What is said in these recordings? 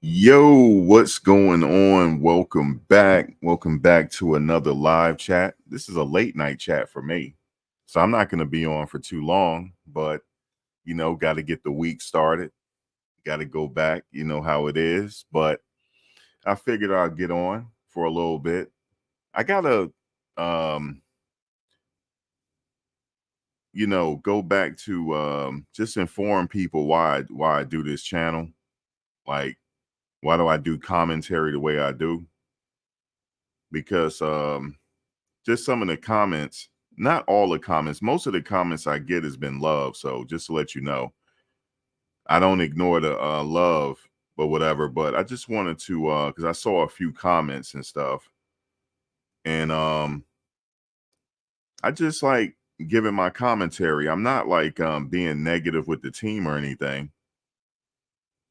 Yo, what's going on? Welcome back. Welcome back to another live chat. This is a late night chat for me. So I'm not going to be on for too long, but got to get the week started. Got to go back. You know how it is. But I figured I'd get on for a little bit. I got to, um, go back to just inform people why I do this channel. Like, why do I do commentary the way I do? Because just some of the comments, not all the comments, most of the comments I get has been love. So just to let you know, I don't ignore the love, but whatever. But I just wanted to, because I saw a few comments and stuff, and I just like giving my commentary. I'm not like being negative with the team or anything.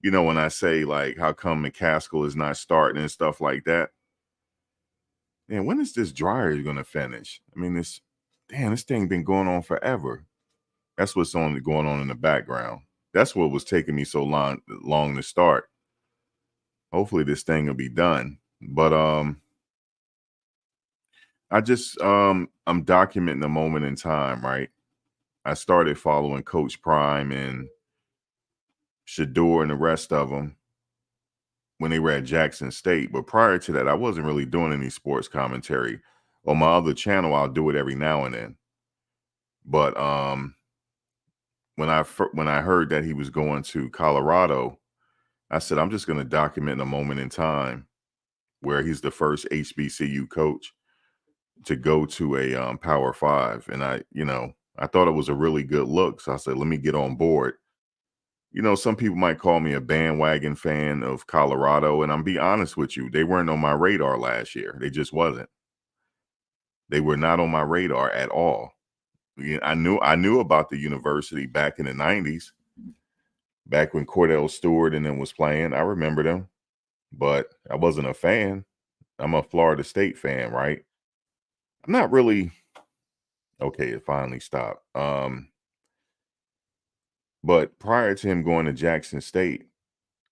When I say like, how come McCaskill is not starting and stuff like that. Man, when is this dryer going to finish? I mean, this thing been going on forever. That's what's going on in the background. That's what was taking me so long to start. Hopefully this thing will be done. But I'm documenting a moment in time, right? I started following Coach Prime and Shedeur and the rest of them when they were at Jackson State. But prior to that, I wasn't really doing any sports commentary. On my other channel, I'll do it every now and then. But when I heard that he was going to Colorado, I said, I'm just going to document a moment in time where he's the first HBCU coach to go to a Power Five. And I thought it was a really good look. So I said, let me get on board. Some people might call me a bandwagon fan of Colorado. And I'm be honest with you, they weren't on my radar last year. They just wasn't. They were not on my radar at all. I knew about the university back in the 90s, back when Cordell Stewart and them was playing. I remember them, but I wasn't a fan. I'm a Florida State fan, right? I'm not really okay. It finally stopped. But prior to him going to Jackson State,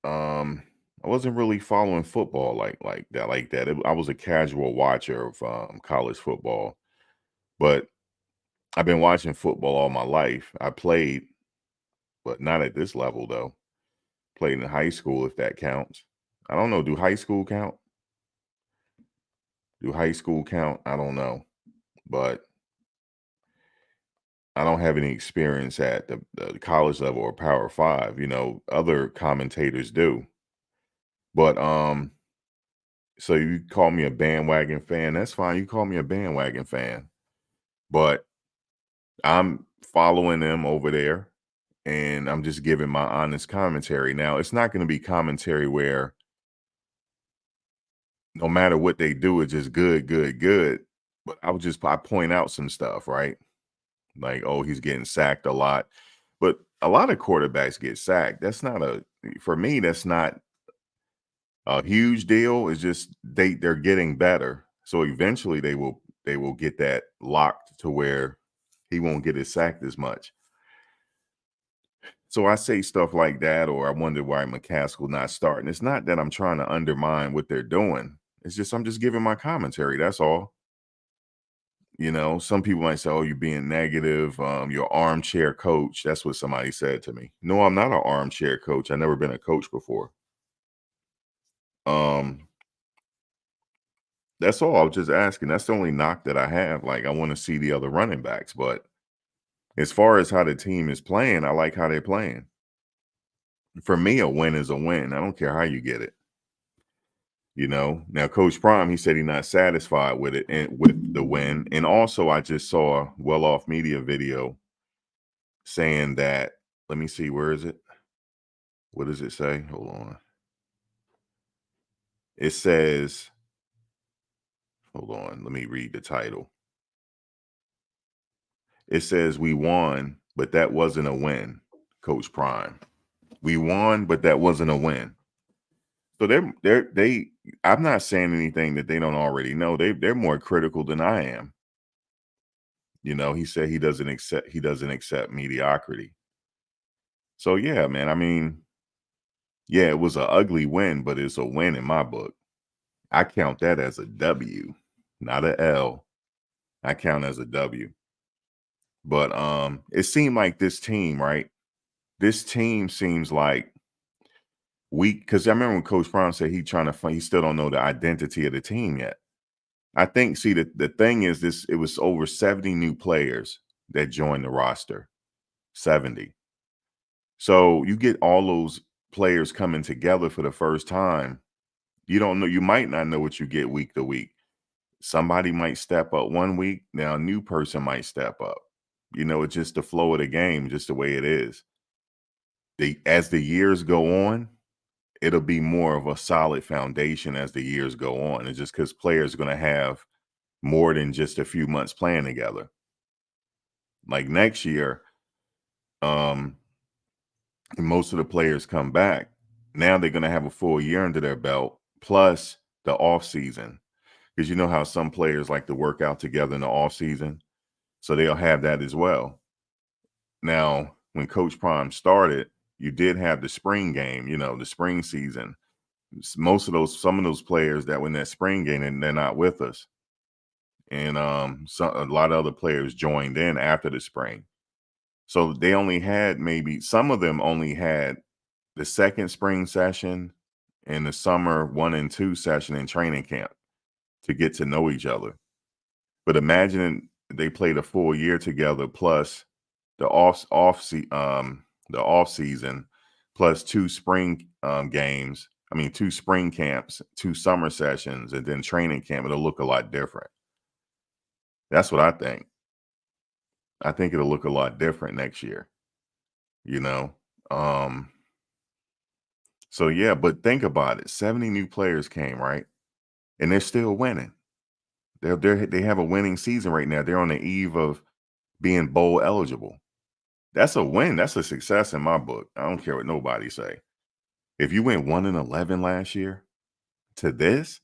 I wasn't really following football like that. I was a casual watcher of college football, but I've been watching football all my life. I played, but not at this level though. Played in high school, if that counts. I don't know. Do high school count? Do high school count? I don't know, but I don't have any experience at the college level or Power Five. Other commentators do. But so you call me a bandwagon fan? That's fine. You call me a bandwagon fan, but I'm following them over there, and I'm just giving my honest commentary. Now, it's not going to be commentary where no matter what they do, it's just good, good, good. But I point out some stuff, right? Like, oh, he's getting sacked a lot. But a lot of quarterbacks get sacked. For me, that's not a huge deal. It's just they're getting better. So eventually they will get that locked to where he won't get his sacked as much. So I say stuff like that, or I wonder why McCaskill not starting. It's not that I'm trying to undermine what they're doing. It's just I'm just giving my commentary. That's all. Some people might say, "Oh, you're being negative. You're armchair coach." That's what somebody said to me. No, I'm not an armchair coach. I've never been a coach before. Um, that's all. I was just asking. That's the only knock that I have. Like, I want to see the other running backs, but as far as how the team is playing, I like how they're playing. For me, a win is a win. I don't care how you get it. Now Coach Prime, he said he's not satisfied with it and with the win. And also, I just saw a Well Off Media video saying that. Let me see, where is it? What does it say? Hold on. It says, hold on, let me read the title. It says, "We won, but that wasn't a win." Coach Prime. We won, but that wasn't a win. So I'm not saying anything that they don't already know. They're more critical than I am. He said he doesn't accept mediocrity. So yeah, man. I mean, Yeah, it was an ugly win, but it's a win in my book. I count that as a W, not a L. I count as a W. But it seemed like this team, right? This team seems like weak because I remember when Coach Brown said he trying to find, he still don't know the identity of the team yet. I think, see, the thing is this, it was over 70 new players that joined the roster. 70. So you get all those players coming together for the first time. You don't know, you might not know what you get week to week. Somebody might step up one week, now a new person might step up. It's just the flow of the game, just the way it is. As the years go on, it'll be more of a solid foundation as the years go on. It's just because players are going to have more than just a few months playing together. Like next year, um, most of the players come back. Now they're going to have a full year under their belt, plus the off season. Because you know how some players like to work out together in the off season, so they'll have that as well. Now, when Coach Prime started, you did have the spring game, the spring season. Some of those players that were in that spring game, and they're not with us. And a lot of other players joined in after the spring. So they only had, maybe some of them only had the second spring session and the summer 1 and 2 session in training camp to get to know each other. But imagine they played a full year together plus the off season plus 2 spring games. I mean, 2 spring camps, 2 summer sessions, and then training camp. It'll look a lot different. That's what I think. I think it'll look a lot different next year, you know? Um, so yeah, but think about it. 70 new players came, right? And they're still winning. They have a winning season right now. They're on the eve of being bowl eligible. That's a win. That's a success in my book. I don't care what nobody say. If you went 1-11 last year to this,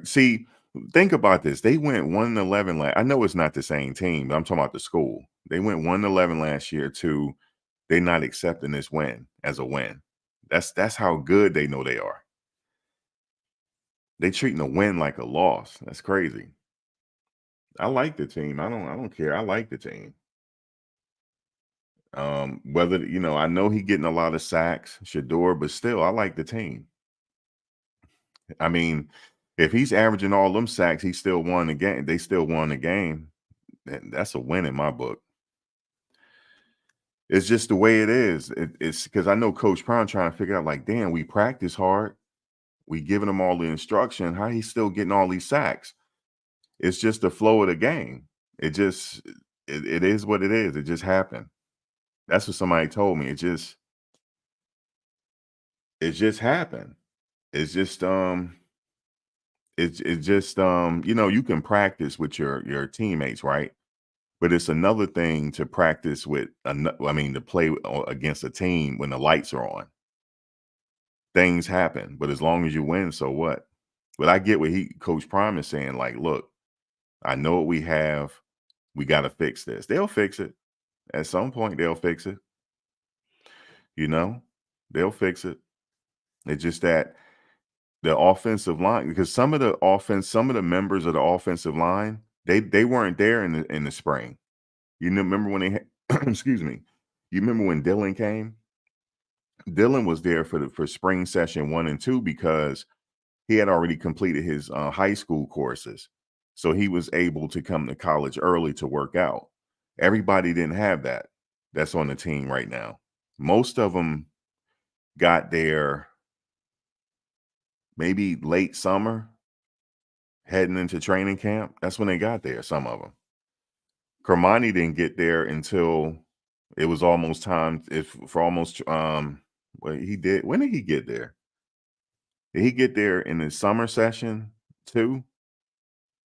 see, think about this. They went 1-11 I know it's not the same team, but I'm talking about the school. They went 1-11 last year to they not accepting this win as a win. That's how good they know they are. They treating a win like a loss. That's crazy. I like the team. I don't care. I like the team. Whether I know he getting a lot of sacks, Shedeur, but still, I like the team. I mean, if he's averaging all them sacks, he still won the game. They still won the game. That's a win in my book. It's just the way it is. It's because I know Coach Prime trying to figure out, like, damn, we practice hard. We giving him all the instruction. How he's still getting all these sacks? It's just the flow of the game. It is what it is. It just happened. That's what somebody told me. It just happened. It's just you can practice with your teammates, right? But it's another thing to practice with to play against a team when the lights are on. Things happen, but as long as you win, so what? But I get what Coach Prime is saying, like, look, I know what we have. We got to fix this. They'll fix it. At some point, they'll fix it. They'll fix it. It's just that the offensive line, because some of the members of the offensive line, they weren't there in the spring. Remember when they excuse me. You remember when Dylan came? Dylan was there for spring session 1 and 2 because he had already completed his high school courses. So he was able to come to college early to work out. Everybody didn't have that. That's on the team right now. Most of them got there maybe late summer, heading into training camp. That's when they got there, some of them. Kermani didn't get there until it was almost time for almost well, he did. When did he get there? Did he get there in the summer session too?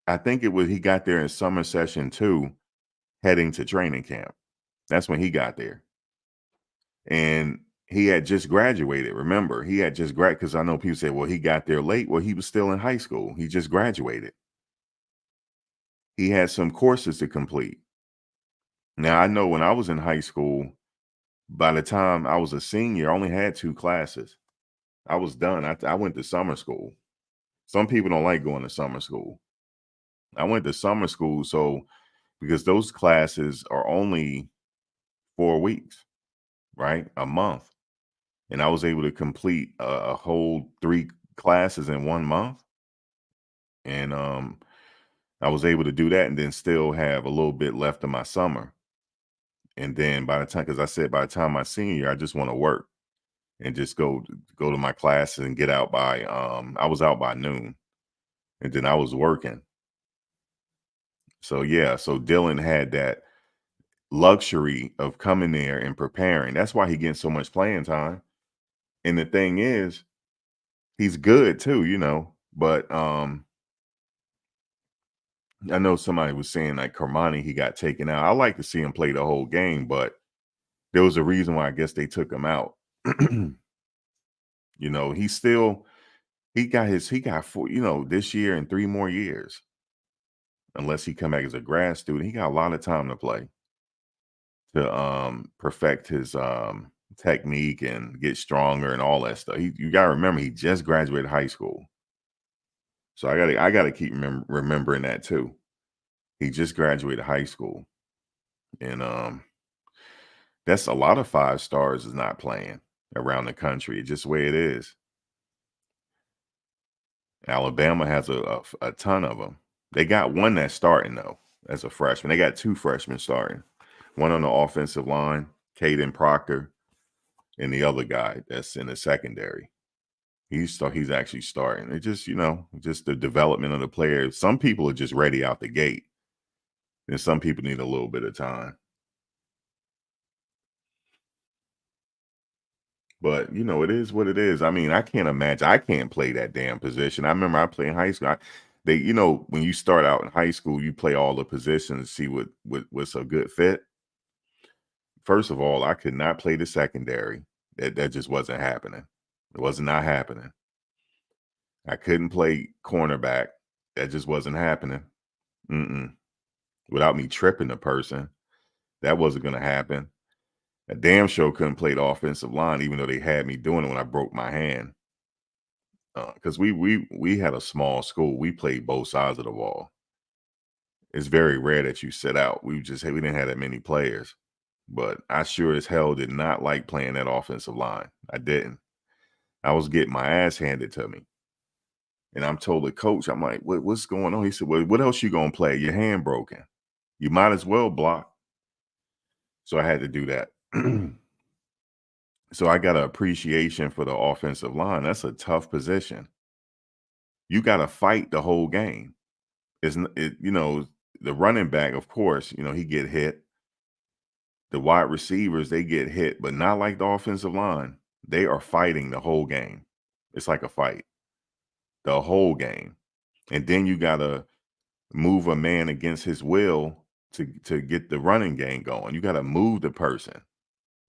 I think he got there in summer session 2, heading to training camp. That's when he got there. And he had just graduated. Remember, he had just graduated, because I know people say, well, he got there late. Well, he was still in high school. He just graduated. He had some courses to complete. Now, I know when I was in high school, By the time I was a senior, I only had 2 classes. I was done. I went to summer school. Some people don't like going to summer school. I went to summer school, so because those classes are only 4 weeks, right? A month. And I was able to complete a whole 3 classes in 1 month. And I was able to do that and then still have a little bit left of my summer. And then by the time, because I said by the time my senior year, I just want to work and just go to my classes and get out by I was out by noon and then I was working. So yeah, so Dylan had that luxury of coming there and preparing. That's why he gets so much playing time. And the thing is, he's good too, but I know somebody was saying like Kermani, he got taken out. I like to see him play the whole game, but there was a reason why I guess they took him out. He's still he got 4, this year and 3 more years, unless he come back as a grad student. He got a lot of time to play to perfect his technique and get stronger and all that stuff. You gotta remember he just graduated high school. So I gotta keep remembering that too. He just graduated high school. And that's a lot of 5 stars is not playing around the country. It's just the way it is. Alabama has a ton of them. They got one that's starting though as a freshman. They got 2 freshmen starting. One on the offensive line, Caden Proctor, and the other guy that's in the secondary. He's actually starting. It just, just the development of the players. Some people are just ready out the gate, and some people need a little bit of time. But it is what it is. I mean, I can't imagine. I can't play that damn position. I remember I played in high school. When you start out in high school, you play all the positions, see what's a good fit. First of all, I could not play the secondary. That just wasn't happening. It was not happening. I couldn't play cornerback. That just wasn't happening. Without me tripping the person, that wasn't going to happen. A damn show couldn't play the offensive line, even though they had me doing it when I broke my hand. Because we had a small school. We played both sides of the ball. It's very rare that you sit out. We didn't have that many players. But I sure as hell did not like playing that offensive line. I didn't. I was getting my ass handed to me. And I'm told the coach, I'm like, what's going on? He said, well, what else you gonna play? Your hand broken. You might as well block. So I had to do that. So I got an appreciation for the offensive line. That's a tough position. You got to fight the whole game. The running back, of course, he get hit. The wide receivers, they get hit, but not like the offensive line. They are fighting the whole game. It's like a fight, the whole game. And then you got to move a man against his will to get the running game going. You got to move the person.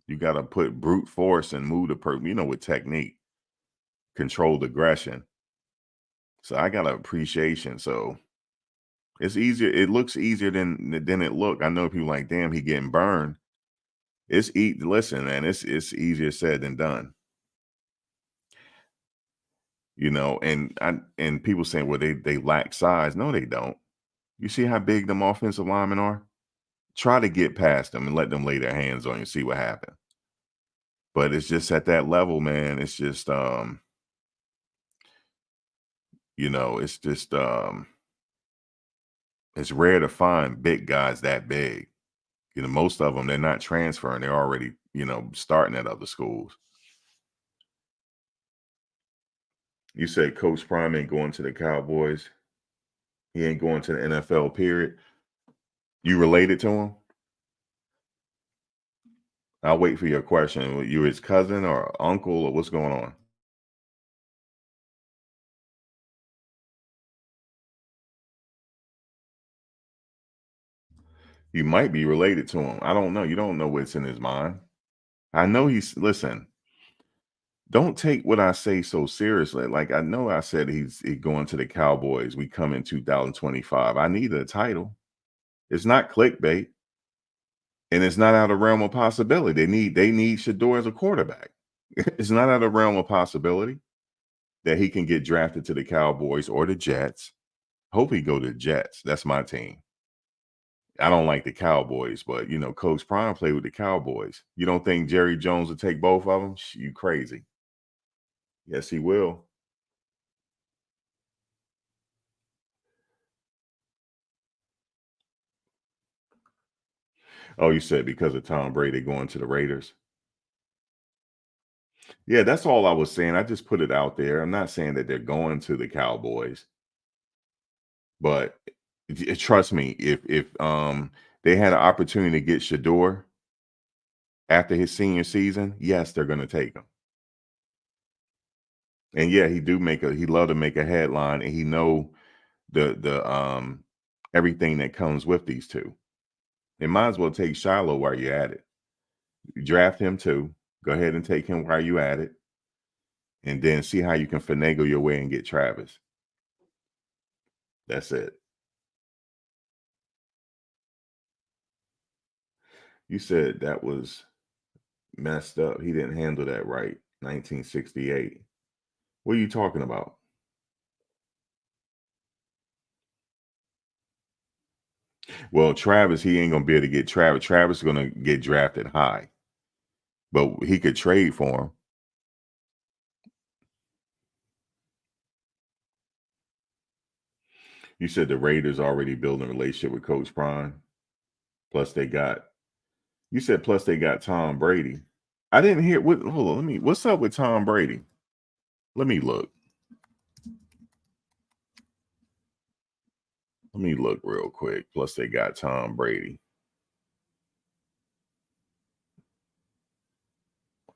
You got to put brute force and move the person, with technique, controlled aggression. So I got an appreciation. So it's easier. It looks easier than it look. I know people like, damn, he getting burned. Listen, man, it's easier said than done. And people saying, well, they lack size. No, they don't. You see how big them offensive linemen are? Try to get past them and let them lay their hands on you, see what happens. But it's just at that level, man. It's just it's just it's rare to find big guys that big. Most of them, they're not transferring. They're already, starting at other schools. You say Coach Prime ain't going to the Cowboys. He ain't going to the NFL, period. You related to him? I'll wait for your question. You his cousin or uncle or what's going on? You might be related to him. I don't know. You don't know what's in his mind. I know listen, don't take what I say so seriously. Like, I know I said he's going to the Cowboys. We come in 2025. I need a title. It's not clickbait. And it's not out of realm of possibility. They need Shedeur as a quarterback. It's not out of realm of possibility that he can get drafted to the Cowboys or the Jets. Hope he go to the Jets. That's my team. I don't like the Cowboys, but Coach Prime played with the Cowboys. You don't think Jerry Jones will take both of them? You crazy. Yes, he will. Oh, you said because of Tom Brady going to the Raiders? Yeah, that's all I was saying. I just put it out there. I'm not saying that they're going to the Cowboys, but trust me, if they had an opportunity to get Shedeur after his senior season, yes, they're going to take him. And yeah, he love to make a headline, and he know the everything that comes with these two. It might as well take Shiloh while you're at it. You draft him too. Go ahead and take him while you at it, and then see how you can finagle your way and get Travis. That's it. You said that was messed up. He didn't handle that right. 1968. What are you talking about? Well, Travis, he ain't gonna be able to get Travis. Travis is gonna get drafted high, but he could trade for him. You said the Raiders already building a relationship with Coach Prime. Plus they got you said plus they got Tom Brady. I didn't hear what hold on, what's up with Tom Brady? Let me look. Let me look real quick. Plus they got Tom Brady.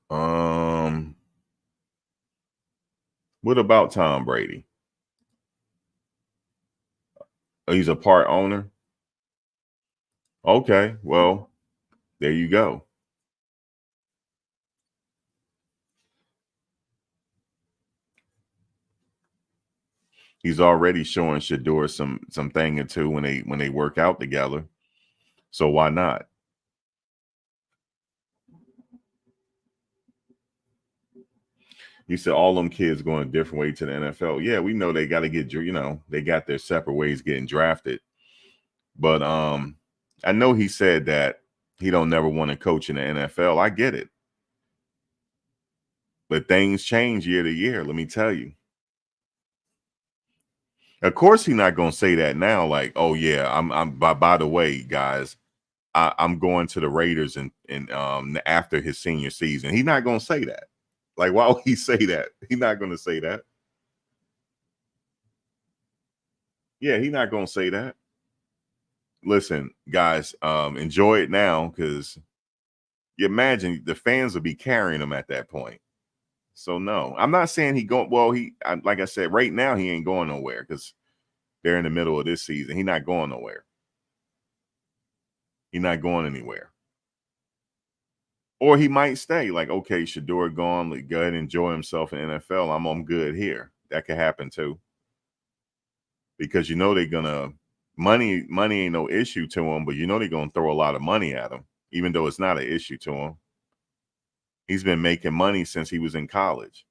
Um, what about Tom Brady? Oh, he's a part owner. Okay, well, there you go. He's already showing Shedeur some thing or two when they work out together. So why not? You said all them kids going a different way to the NFL. Yeah, we know they got to get they got their separate ways getting drafted. But I know he said that he don't never want to coach in the NFL. I get it. But things change year to year, let me tell you. Of course, he's not gonna say that now. Like, oh yeah, I'm. By the way, guys, I'm going to the Raiders and after his senior season. He's not gonna say that. Like, why would he say that? He's not gonna say that. Yeah, he's not gonna say that. Listen, guys, enjoy it now because you imagine the fans will be carrying him at that point. So no, I'm not saying he going. Well, like I said, right now he ain't going nowhere because they're in the middle of this season. He's not going nowhere. He's not going anywhere. Or he might stay. Like, okay, Shedeur gone. Like, go ahead and enjoy himself in NFL. I'm good here. That could happen too. Because they're gonna money ain't no issue to him, but they're gonna throw a lot of money at him, even though it's not an issue to him. He's been making money since he was in college,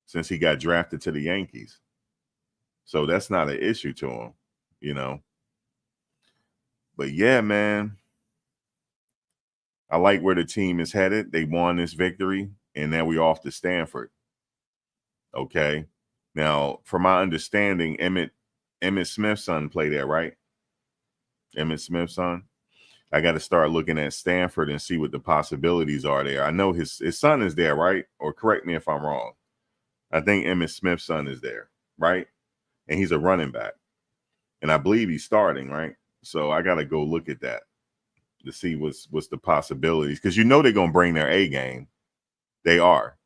since he got drafted to the Yankees. So that's not an issue to him, you know. But yeah, man, I like where the team is headed. They won this victory, and now we off to Stanford. Okay. Now, from my understanding, Emmett Smith's son played there, right? Emmett Smith's son. I got to start looking at Stanford and see what the possibilities are there. I know his son is there, right? Or correct me if I'm wrong. I think Emmett Smith's son is there, right? And he's a running back. And I believe he's starting, right? So I got to go look at that to see what's the possibilities, because they're gonna bring their A game. They are,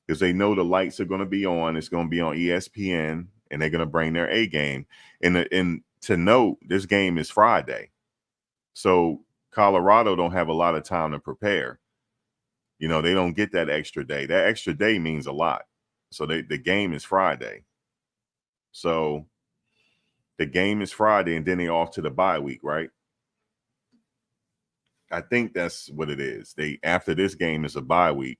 because they know the lights are gonna be on. It's gonna be on ESPN, and they're gonna bring their A game. And to note, this game is Friday, so Colorado don't have a lot of time to prepare. They don't get that extra day. That extra day means a lot. So the game is Friday. So the game is Friday, and then they off to the bye week, right? I think that's what it is. They after this game is a bye week,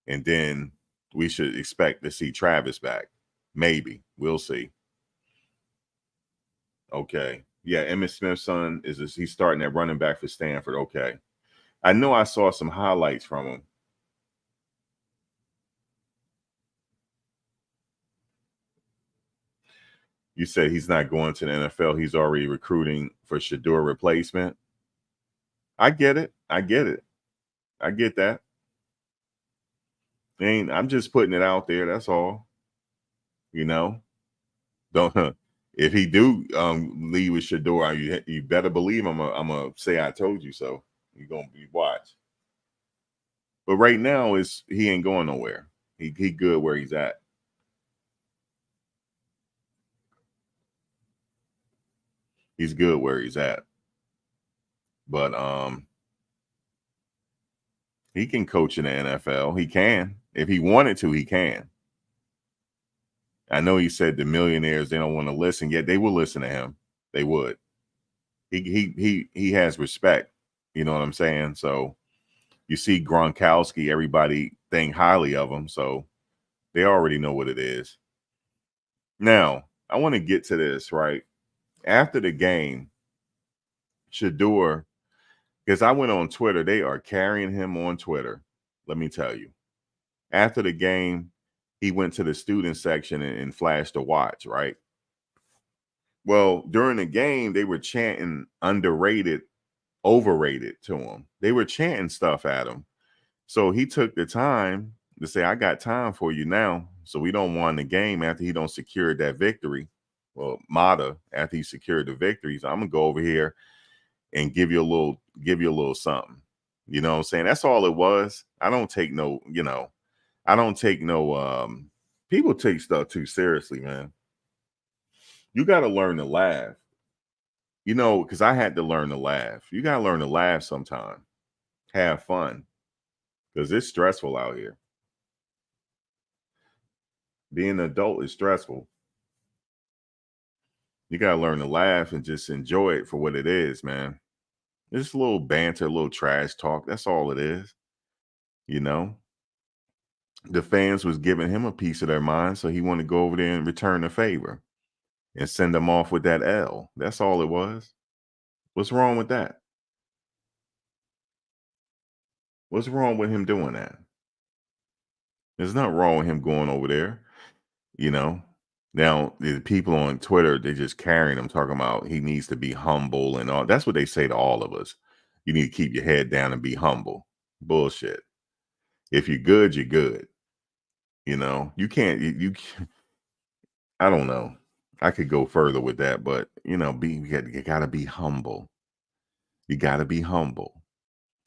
and then we should expect to see Travis back. Maybe we'll see. Okay, yeah, Emmitt Smith's son he's starting at running back for Stanford. Okay, I know I saw some highlights from him. You said he's not going to the NFL. He's already recruiting for Shedeur replacement. I get it. I get it. I get that. Ain't I'm just putting it out there. That's all. You know, don't if he do leave with Shedeur, you better believe I'm a say I told you so. You're gonna be watched. But right now is he ain't going nowhere. He good where he's at. He's good where he's at. But he can coach in the NFL. He can. If he wanted to, he can. I know he said the millionaires they don't want to listen, yet they will listen to him. They would. He has respect. You know what I'm saying? So you see Gronkowski, everybody think highly of him. So they already know what it is. Now, I want to get to this, right? After the game, Shedeur, because I went on Twitter, they are carrying him on Twitter. Let me tell you. After the game, he went to the student section and flashed a watch, right? Well, during the game, they were chanting underrated, overrated to him. They were chanting stuff at him. So he took the time to say, I got time for you now. So we don't want the game after he don't secure that victory. Well, Mata, after he secured the victory, so I'm gonna go over here and give you a little something. You know what I'm saying? That's all it was. I don't take no, I don't take no people take stuff too seriously, man. You gotta learn to laugh. Because I had to learn to laugh. You gotta learn to laugh sometime. Have fun. Because it's stressful out here. Being an adult is stressful. You gotta learn to laugh and just enjoy it for what it is, man. It's a little banter, a little trash talk. That's all it is. You know, the fans was giving him a piece of their mind, so he wanted to go over there and return the favor and send them off with that L. That's all it was. What's wrong with that? What's wrong with him doing that? There's nothing wrong with him going over there, you know. Now, the people on Twitter, they're just carrying him, talking about he needs to be humble and all. That's what they say to all of us. You need to keep your head down and be humble. Bullshit. If you're good, you're good. You can't. I don't know. I could go further with that, but you gotta be humble. You gotta be humble.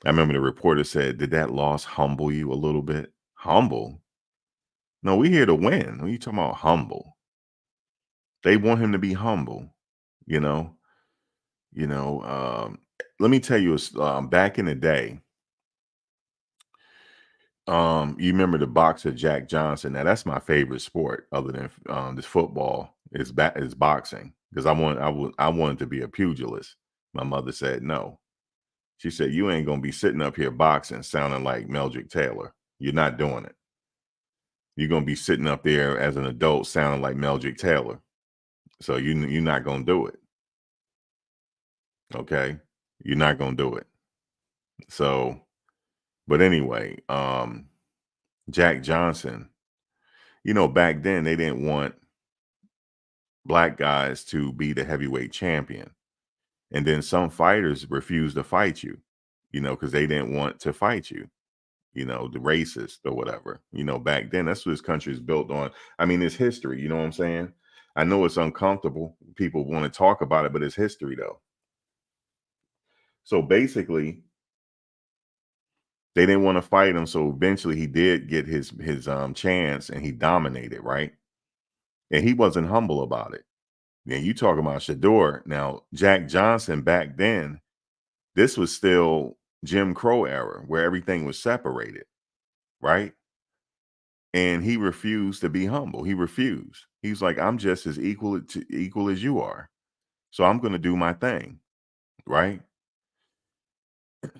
I remember the reporter said, "Did that loss humble you a little bit?" Humble? No, we here to win. What are you talking about humble? They want him to be humble, you know. You know, let me tell you, back in the day, you remember the boxer Jack Johnson? Now that's my favorite sport, other than this football. Is boxing because I wanted to be a pugilist. My mother said no. She said you ain't gonna be sitting up here boxing, sounding like Meldrick Taylor. You're not doing it. You're gonna be sitting up there as an adult, sounding like Meldrick Taylor. So you're not gonna do it. Okay, you're not gonna do it. So, but anyway, Jack Johnson, back then they didn't want black guys to be the heavyweight champion. And then some fighters refused to fight you, because they didn't want to fight you, the racist or whatever. Back then, that's what this country is built on. I mean, it's history, you know what I'm saying? I know it's uncomfortable. People want to talk about it, but it's history though. So basically, they didn't want to fight him. So eventually he did get his chance and he dominated, right? And he wasn't humble about it. Then you talk about Shedeur. Now, Jack Johnson back then, this was still Jim Crow era where everything was separated, right? And he refused to be humble. He refused. He's like, I'm just as equal as you are. So I'm going to do my thing, right?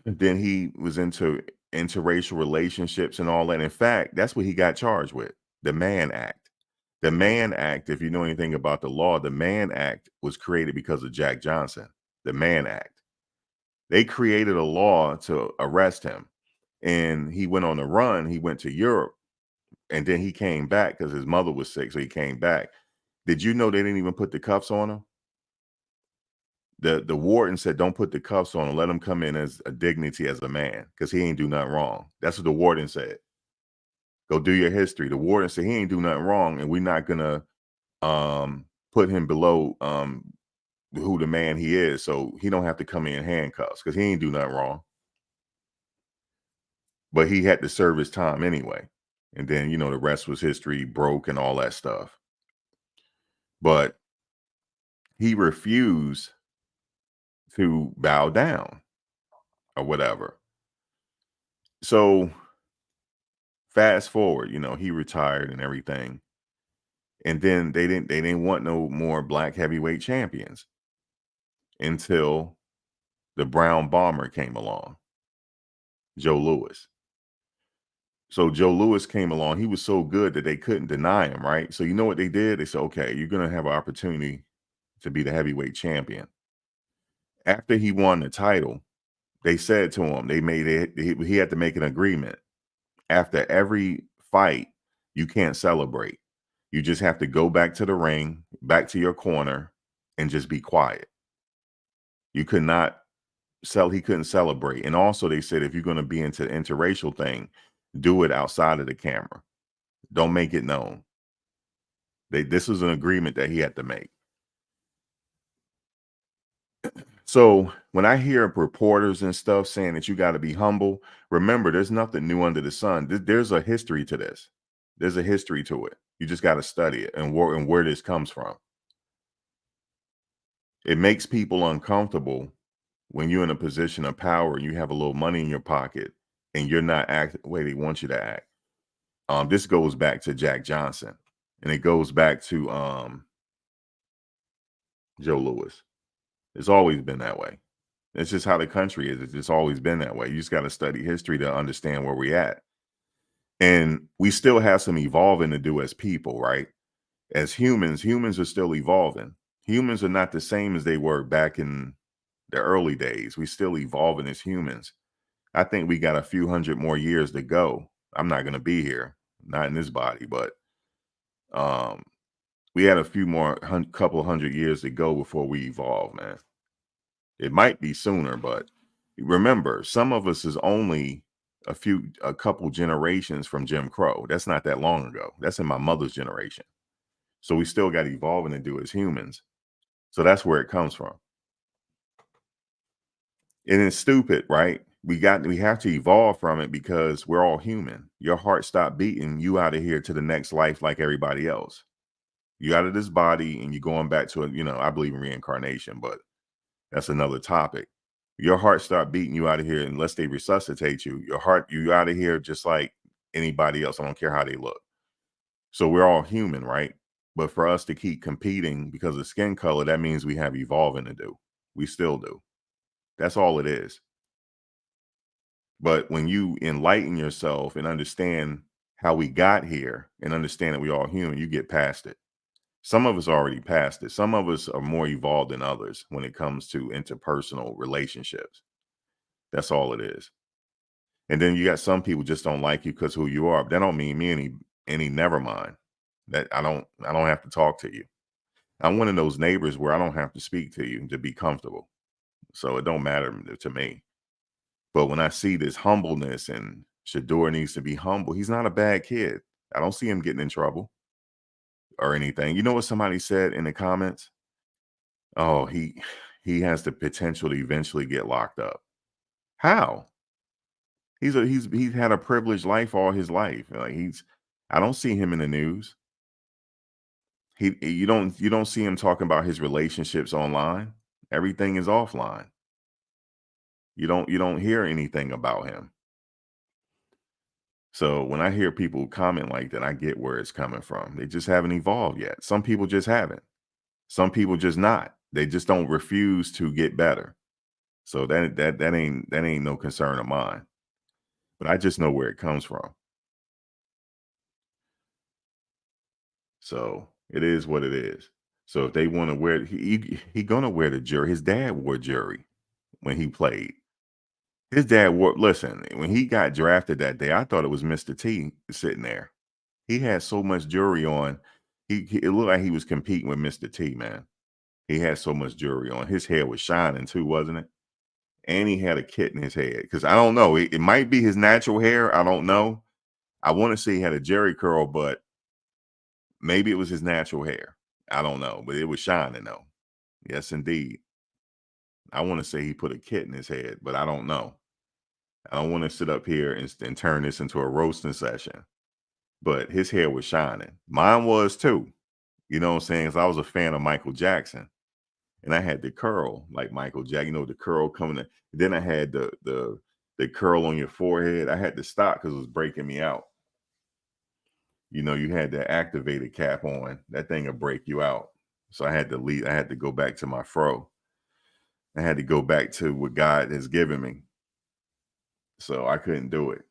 Then he was into interracial relationships and all that. In fact, that's what he got charged with, the Mann Act. The Mann Act, if you know anything about the law, the Mann Act was created because of Jack Johnson. The Mann Act. They created a law to arrest him, and he went on a run. He went to Europe, and then he came back because his mother was sick, so he came back. Did you know they didn't even put the cuffs on him? The warden said, "Don't put the cuffs on him. Let him come in as a dignity as a man, because he ain't do nothing wrong." That's what the warden said. Go do your history. The warden said he ain't do nothing wrong, and we're not gonna put him below who the man he is, so he don't have to come in handcuffs because he ain't do nothing wrong. But he had to serve his time anyway. And then, the rest was history, broke and all that stuff. But he refused to bow down or whatever. So fast forward, he retired and everything. And then they didn't want no more black heavyweight champions until the Brown Bomber came along, Joe Louis. So Joe Louis came along. He was so good that they couldn't deny him, right? So you know what they did? They said, okay, you're going to have an opportunity to be the heavyweight champion. After he won the title, they said to him, they made it, he had to make an agreement. After every fight, you can't celebrate. You just have to go back to the ring, back to your corner, and just be quiet. You could not he couldn't celebrate. And also they said, if you're going to be into the interracial thing, do it outside of the camera. Don't make it known. This was an agreement that he had to make. So when I hear reporters and stuff saying that you got to be humble, remember, there's nothing new under the sun. There's a history to this. There's a history to it. You just got to study it and where this comes from. It makes people uncomfortable when you're in a position of power and you have a little money in your pocket and you're not acting the way they want you to act. This goes back to Jack Johnson, and it goes back to Joe Louis. It's always been that way. It's just how the country is. It's just always been that way. You just got to study history to understand where we're at. And we still have some evolving to do as people, right? As humans are still evolving. Humans are not the same as they were back in the early days. We still evolving as humans. I think we got a few hundred more years to go. I'm not going to be here, not in this body, but we had a few more couple hundred years to go before we evolve, man. It might be sooner, but remember, some of us is only a couple generations from Jim Crow. That's not that long ago. That's in my mother's generation. So we still got evolving to do as humans. So that's where it comes from. And it's stupid, right? We have to evolve from it because we're all human. Your heart stopped beating, you out of here to the next life like everybody else. You out of this body and you're going back to I believe in reincarnation, but that's another topic. Your heart start beating, you out of here unless they resuscitate you. You out of here just like anybody else. I don't care how they look. So we're all human, right? But for us to keep competing because of skin color, that means we have evolving to do. We still do. That's all it is. But when you enlighten yourself and understand how we got here and understand that we all human, you get past it. Some of us already passed it. Some of us are more evolved than others when it comes to interpersonal relationships. That's all it is. And then you got some people just don't like you because who you are. That don't mean me any never mind. That I don't have to talk to you. I'm one of those neighbors where I don't have to speak to you to be comfortable. So it don't matter to me. But when I see this humbleness and Shedeur needs to be humble, he's not a bad kid. I don't see him getting in trouble or anything. You know what somebody said in the comments? Oh, he has the potential to eventually get locked up. How? He's had a privileged life all his life. Like I don't see him in the news. You don't see him talking about his relationships online. Everything is offline. You don't hear anything about him. So when I hear people comment like that, I get where it's coming from. They just haven't evolved yet. Some people just haven't. Some people just not. They just don't refuse to get better. So that ain't no concern of mine. But I just know where it comes from. So it is what it is. So if they want to wear, he gonna wear the jury. His dad wore jury when he played. His dad wore. Listen, when he got drafted that day, I thought it was Mr. T sitting there. He had so much jewelry on. It looked like he was competing with Mr. T, man. He had so much jewelry on. His hair was shining too, wasn't it? And he had a kit in his head. Because I don't know. It might be his natural hair. I don't know. I want to say he had a jerry curl, but maybe it was his natural hair. I don't know. But it was shining though. Yes, indeed. I want to say he put a kit in his head, but I don't know. I don't want to sit up here and turn this into a roasting session. But his hair was shining. Mine was too. You know what I'm saying? 'Cause I was a fan of Michael Jackson. And I had the curl like Michael Jackson, the curl coming in. Then I had the curl on your forehead. I had to stop because it was breaking me out. You had that activated cap on. That thing will break you out. So I had to leave. I had to go back to my fro. I had to go back to what God has given me. So I couldn't do it.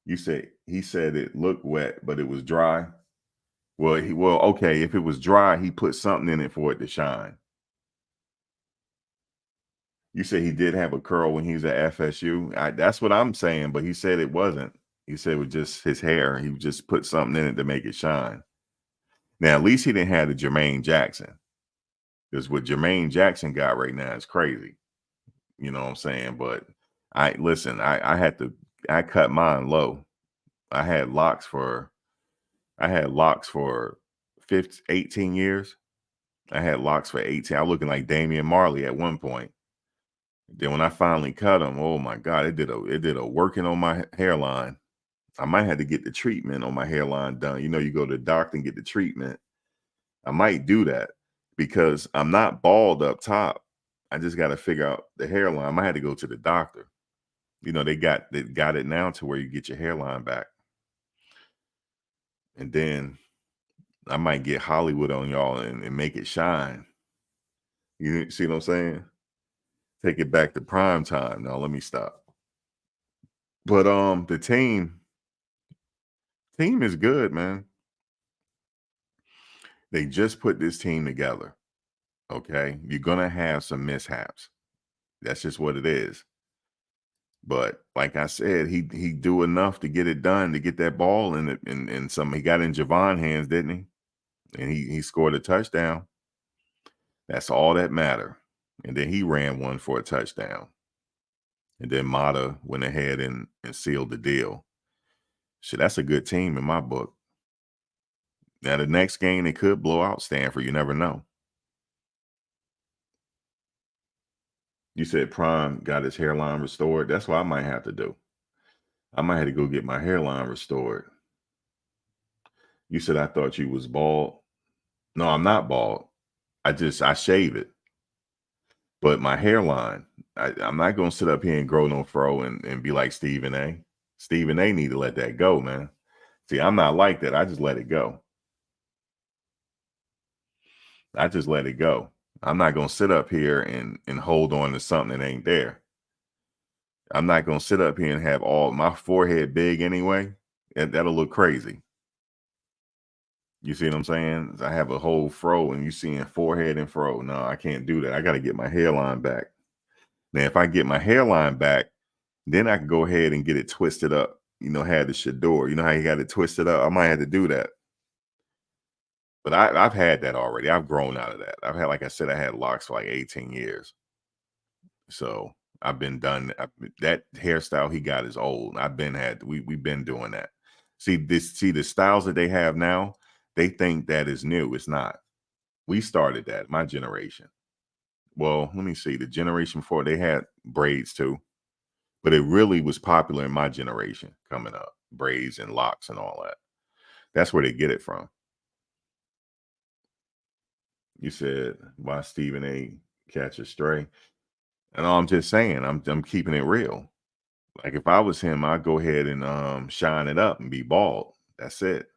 He said it looked wet, but it was dry. Well, okay, if it was dry, he put something in it for it to shine. You said he did have a curl when he was at FSU. That's what I'm saying, but he said it wasn't. He said it was just his hair. He just put something in it to make it shine. Now, at least he didn't have the Jermaine Jackson, because what Jermaine Jackson got right now is crazy. You know what I'm saying? But I had to. I cut mine low. I had locks for I had locks for 15, 18 years. I had locks for 18. I was looking like Damian Marley at one point. Then when I finally cut them, oh my God, it did a working on my hairline. I might have to get the treatment on my hairline done. You go to the doctor and get the treatment. I might do that because I'm not bald up top. I just got to figure out the hairline. I might have to go to the doctor. They got it now to where you get your hairline back. And then I might get Hollywood on y'all and make it shine. You see what I'm saying? Take it back to prime time. Now let me stop. But the team is good, man. They just put this team together. Okay. You're gonna have some mishaps. That's just what it is. But like I said, he do enough to get it done, to get that ball in it and some he got in Javon hands, didn't he? And he scored a touchdown. That's all that matter. And then he ran one for a touchdown. And then Mata went ahead and sealed the deal. Shit, that's a good team in my book. Now the next game they could blow out Stanford. You never know. You said Prime got his hairline restored. That's what I might have to do. I might have to go get my hairline restored. You said I thought you was bald. No, I'm not bald. I shave it. But my hairline, I'm not gonna sit up here and grow no fro and be like Stephen A. Stephen A need to let that go, man. See, I'm not like that. I just let it go. I just let it go. I'm not gonna sit up here and hold on to something that ain't there. I'm not gonna sit up here and have all my forehead big anyway. That'll look crazy. You see what I'm saying? I have a whole fro and you seeing forehead and fro. No, I can't do that. I got to get my hairline back. Now, if I get my hairline back, then I can go ahead and get it twisted up. Had the Shedeur. You know how you got it twisted up? I might have to do that. But I've had that already. I've grown out of that. Like I said, I had locks for like 18 years. So I've been done. That hairstyle he got is old. We've been doing that. See the styles that they have now, they think that is new. It's not. We started that, my generation. Well, let me see. The generation before, they had braids too. But it really was popular in my generation coming up. Braids and locks and all that. That's where they get it from. You said, why Stephen A catch a stray? And I'm just saying, I'm keeping it real. Like if I was him, I'd go ahead and shine it up and be bald. That's it.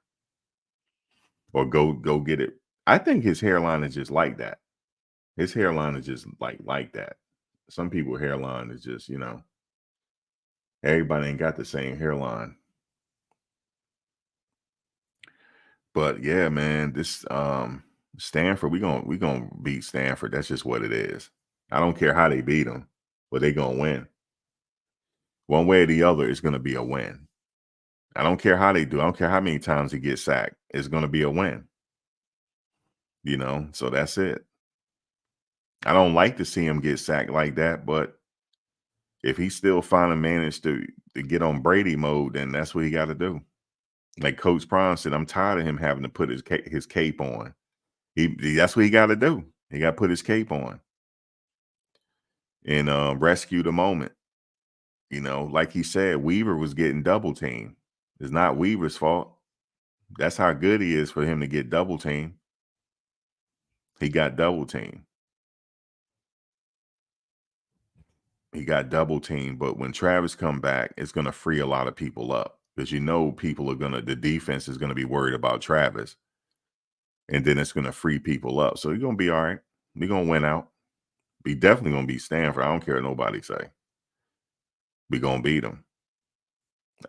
Or go get it. I think his hairline is just like that. His hairline is just like that. Some people hairline is just, everybody ain't got the same hairline. But yeah, man, this Stanford, we gonna beat Stanford. That's just what it is. I don't care how they beat them, but they gonna win. One way or the other, it's gonna be a win. I don't care how they do. I don't care how many times he gets sacked. It's gonna be a win. So that's it. I don't like to see him get sacked like that, but if he still finally managed to get on Brady mode, then that's what he got to do. Like Coach Prime said, I'm tired of him having to put his cape on. That's what he got to do. He got to put his cape on and rescue the moment. Like he said, Weaver was getting double teamed. It's not Weaver's fault. That's how good he is for him to get double teamed. He got double teamed. He got double teamed, but when Travis come back, it's going to free a lot of people up because people are the defense is going to be worried about Travis, and then it's going to free people up. So he's going to be all right. We're going to win out. We definitely going to beat Stanford. I don't care what nobody say. We're going to beat them.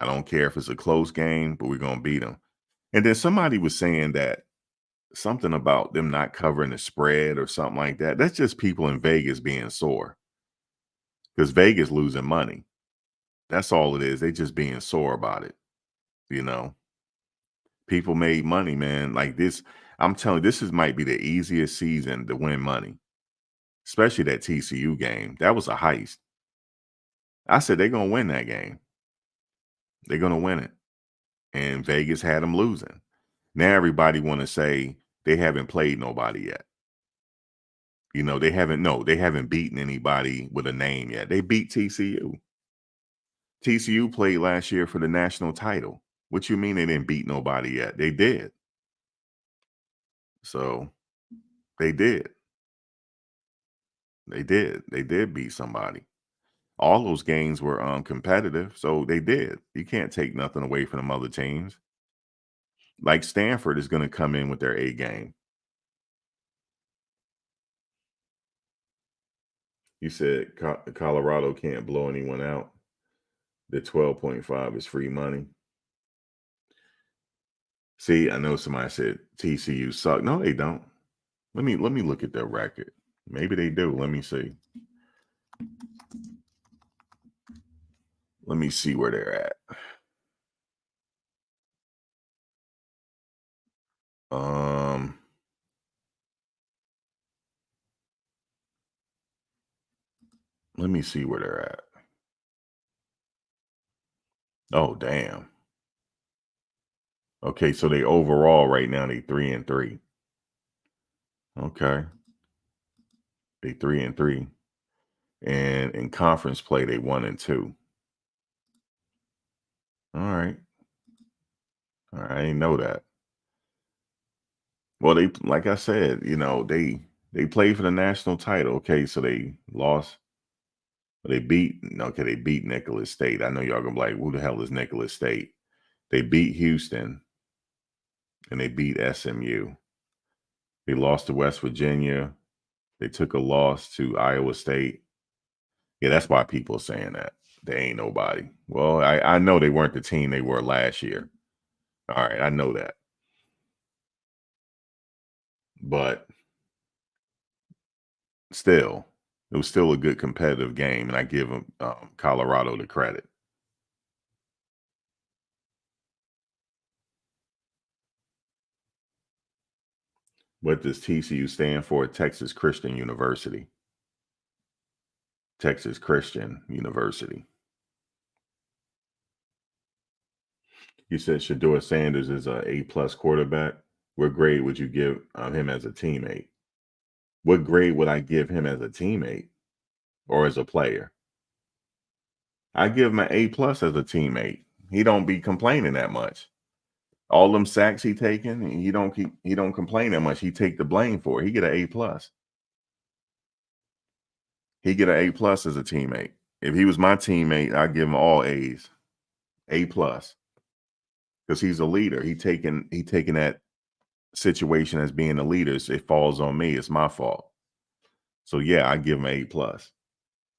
I don't care if it's a close game, but we're going to beat them. And then somebody was saying that something about them not covering the spread or something like that. That's just people in Vegas being sore because Vegas losing money. That's all it is. They just being sore about it. People made money, man. Like this, I'm telling you, might be the easiest season to win money, especially that TCU game. That was a heist. I said they're gonna win that game. They're gonna win it, and Vegas had them losing. Now everybody want to say they haven't played nobody yet. They haven't. No, they haven't beaten anybody with a name yet. They beat TCU. TCU played last year for the national title. What you mean they didn't beat nobody yet? They did. So they did. They did. They did beat somebody. All those games were competitive, so they did. You can't take nothing away from them other teams. Like Stanford is going to come in with their A game. You said Colorado can't blow anyone out. The 12.5 is free money. See, I know somebody said TCU suck. No, they don't. Let me look at their record. Maybe they do. Let me see. Let me see where they're at. Let me see where they're at. Oh, damn. Okay, so they overall right now they 3-3. Okay. They 3-3. And in conference play, they 1-2. All right. All right. I didn't know that. Well, they like I said, they played for the national title. Okay, so they lost. They beat they beat Nicholas State. I know y'all gonna be like, who the hell is Nicholas State? They beat Houston and they beat SMU. They lost to West Virginia. They took a loss to Iowa State. Yeah, that's why people are saying that. They ain't nobody. Well, I know they weren't the team they were last year. All right, I know that. But still, it was still a good competitive game, and I give them Colorado the credit. What does TCU stand for? Texas Christian University. Texas Christian University. You said Shedeur Sanders is a A+ quarterback. What grade would you give him as a teammate? What grade would I give him as a teammate or as a player? I give him an A+ as a teammate. He don't be complaining that much. All them sacks he taking, he don't complain that much. He take the blame for it. He get an A+. He get an A+ as a teammate. If he was my teammate, I'd give him all A's. A+. Because he's a leader. He taking that situation as being a leader. It falls on me. It's my fault. So yeah, I give him an A+.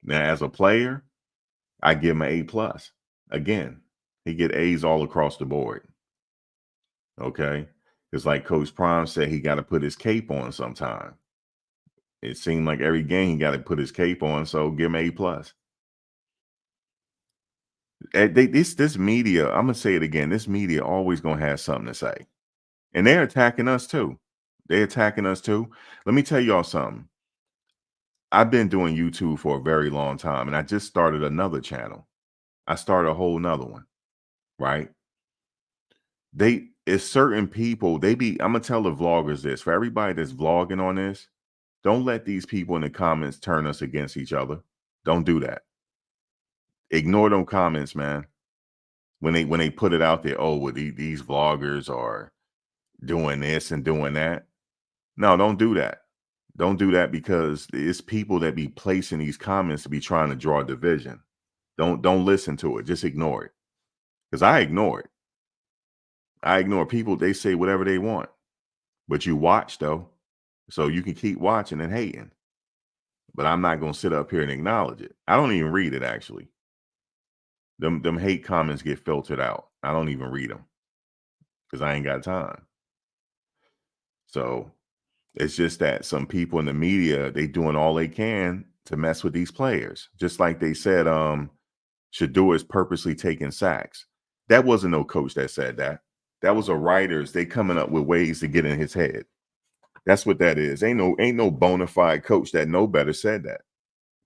Now, as a player, I give him an A+. Again, he get A's all across the board. Okay. It's like Coach Prime said, he got to put his cape on sometime. It seemed like every game he got to put his cape on, so give him A+. This media, I'm gonna say it again. This media always gonna have something to say, and they're attacking us too. They're attacking us too. Let me tell y'all something. I've been doing YouTube for a very long time, and I just started another channel. I started a whole nother one, right? It's certain people, I'm gonna tell the vloggers this for everybody that's vlogging on this, don't let these people in the comments turn us against each other. Don't do that. Ignore them comments, man. When they put it out there, oh, well, these vloggers are doing this and doing that. No, don't do that. Don't do that because it's people that be placing these comments to be trying to draw division. Don't listen to it. Just ignore it. Because I ignore it. I ignore people. They say whatever they want. But you watch though. So you can keep watching and hating. But I'm not gonna sit up here and acknowledge it. I don't even read it actually. Them hate comments get filtered out. I don't even read them because I ain't got time. So it's just that some people in the media, they doing all they can to mess with these players. Just like they said, Shedeur is purposely taking sacks. That wasn't no coach that said that. That was a writers. They coming up with ways to get in his head. That's what that is. Ain't no bona fide coach that know better said that.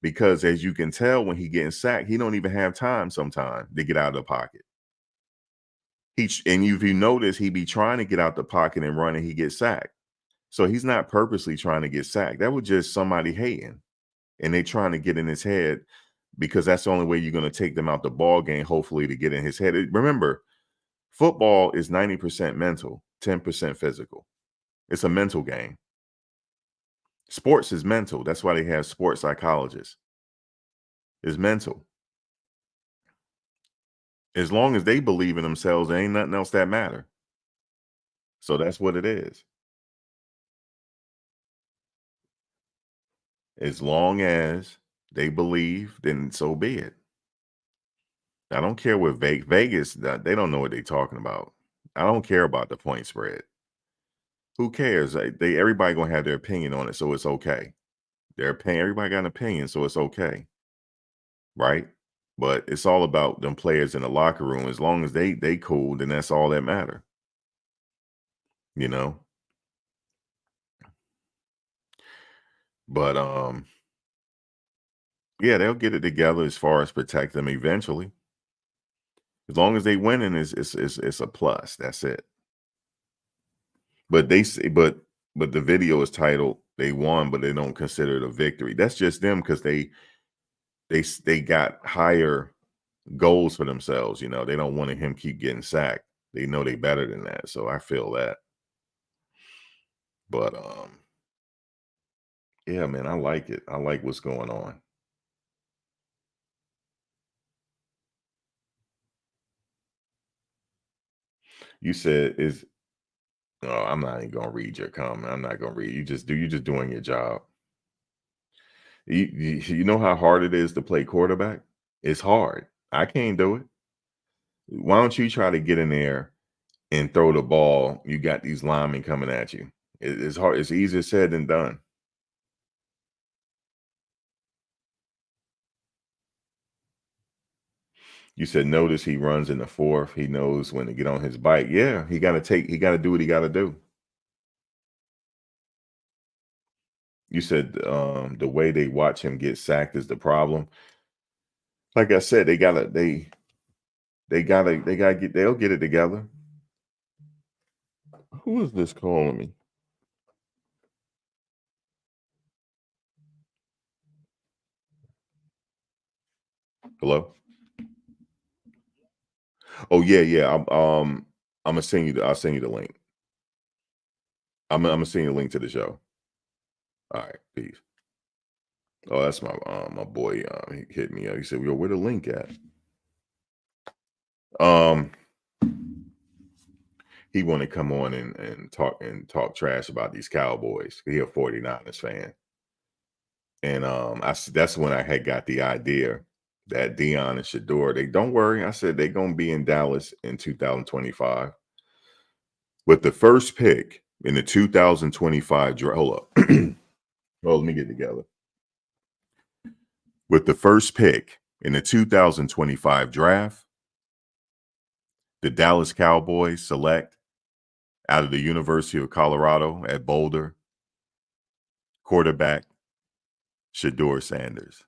Because as you can tell, when he getting sacked, he don't even have time sometimes to get out of the pocket. And if you notice, he be trying to get out the pocket and run, and he gets sacked. So he's not purposely trying to get sacked. That was just somebody hating, and they trying to get in his head because that's the only way you're going to take them out the ball game. Hopefully, to get in his head. Remember, football is 90% mental, 10% physical. It's a mental game. Sports is mental. That's why they have sports psychologists. It's mental. As long as they believe in themselves, there ain't nothing else that matter. So that's what it is. As long as they believe, then so be it. I don't care what Vegas, they don't know what they're talking about. I don't care about the point spread. Who cares? Everybody gonna have their opinion on it, so it's okay. Their opinion, everybody got an opinion, so it's okay, right? But it's all about them players in the locker room. As long as they cool, then that's all that matter. You know. But yeah, they'll get it together as far as protect them eventually. As long as they winning, it's a plus. That's it. But they say, but the video is titled "They won," but they don't consider it a victory. That's just them because they got higher goals for themselves. You know, they don't want him keep getting sacked. They know they better than that. So I feel that. But yeah, man, I like it. I like what's going on. You said is oh, I'm not even gonna read your comment. I'm not gonna read. You just doing your job. You know how hard it is to play quarterback? It's hard. I can't do it. Why don't you try to get in there and throw the ball? You got these linemen coming at you. It's hard. It's easier said than done. You said notice he runs in the fourth. He knows when to get on his bike. Yeah, he got to do what he got to do. You said the way they watch him get sacked is the problem. Like I said, they'll get it together. Who is this calling me? Hello? Oh yeah, yeah. I'm gonna send you I'll send you the link. I'm gonna send you a link to the show. All right, peace. Oh, that's my boy. He hit me up. He said, "Yo, where the link at?" Um, he want to come on and talk trash about these Cowboys. He a 49ers fan. And that's when I had got the idea that Dion and Shedeur, they don't worry. I said they're gonna be in Dallas in 2025 with the first pick in the 2025 draft. Hold up. Oh, let me get together. With the first pick in the 2025 draft, the Dallas Cowboys select out of the University of Colorado at Boulder quarterback Shedeur Sanders.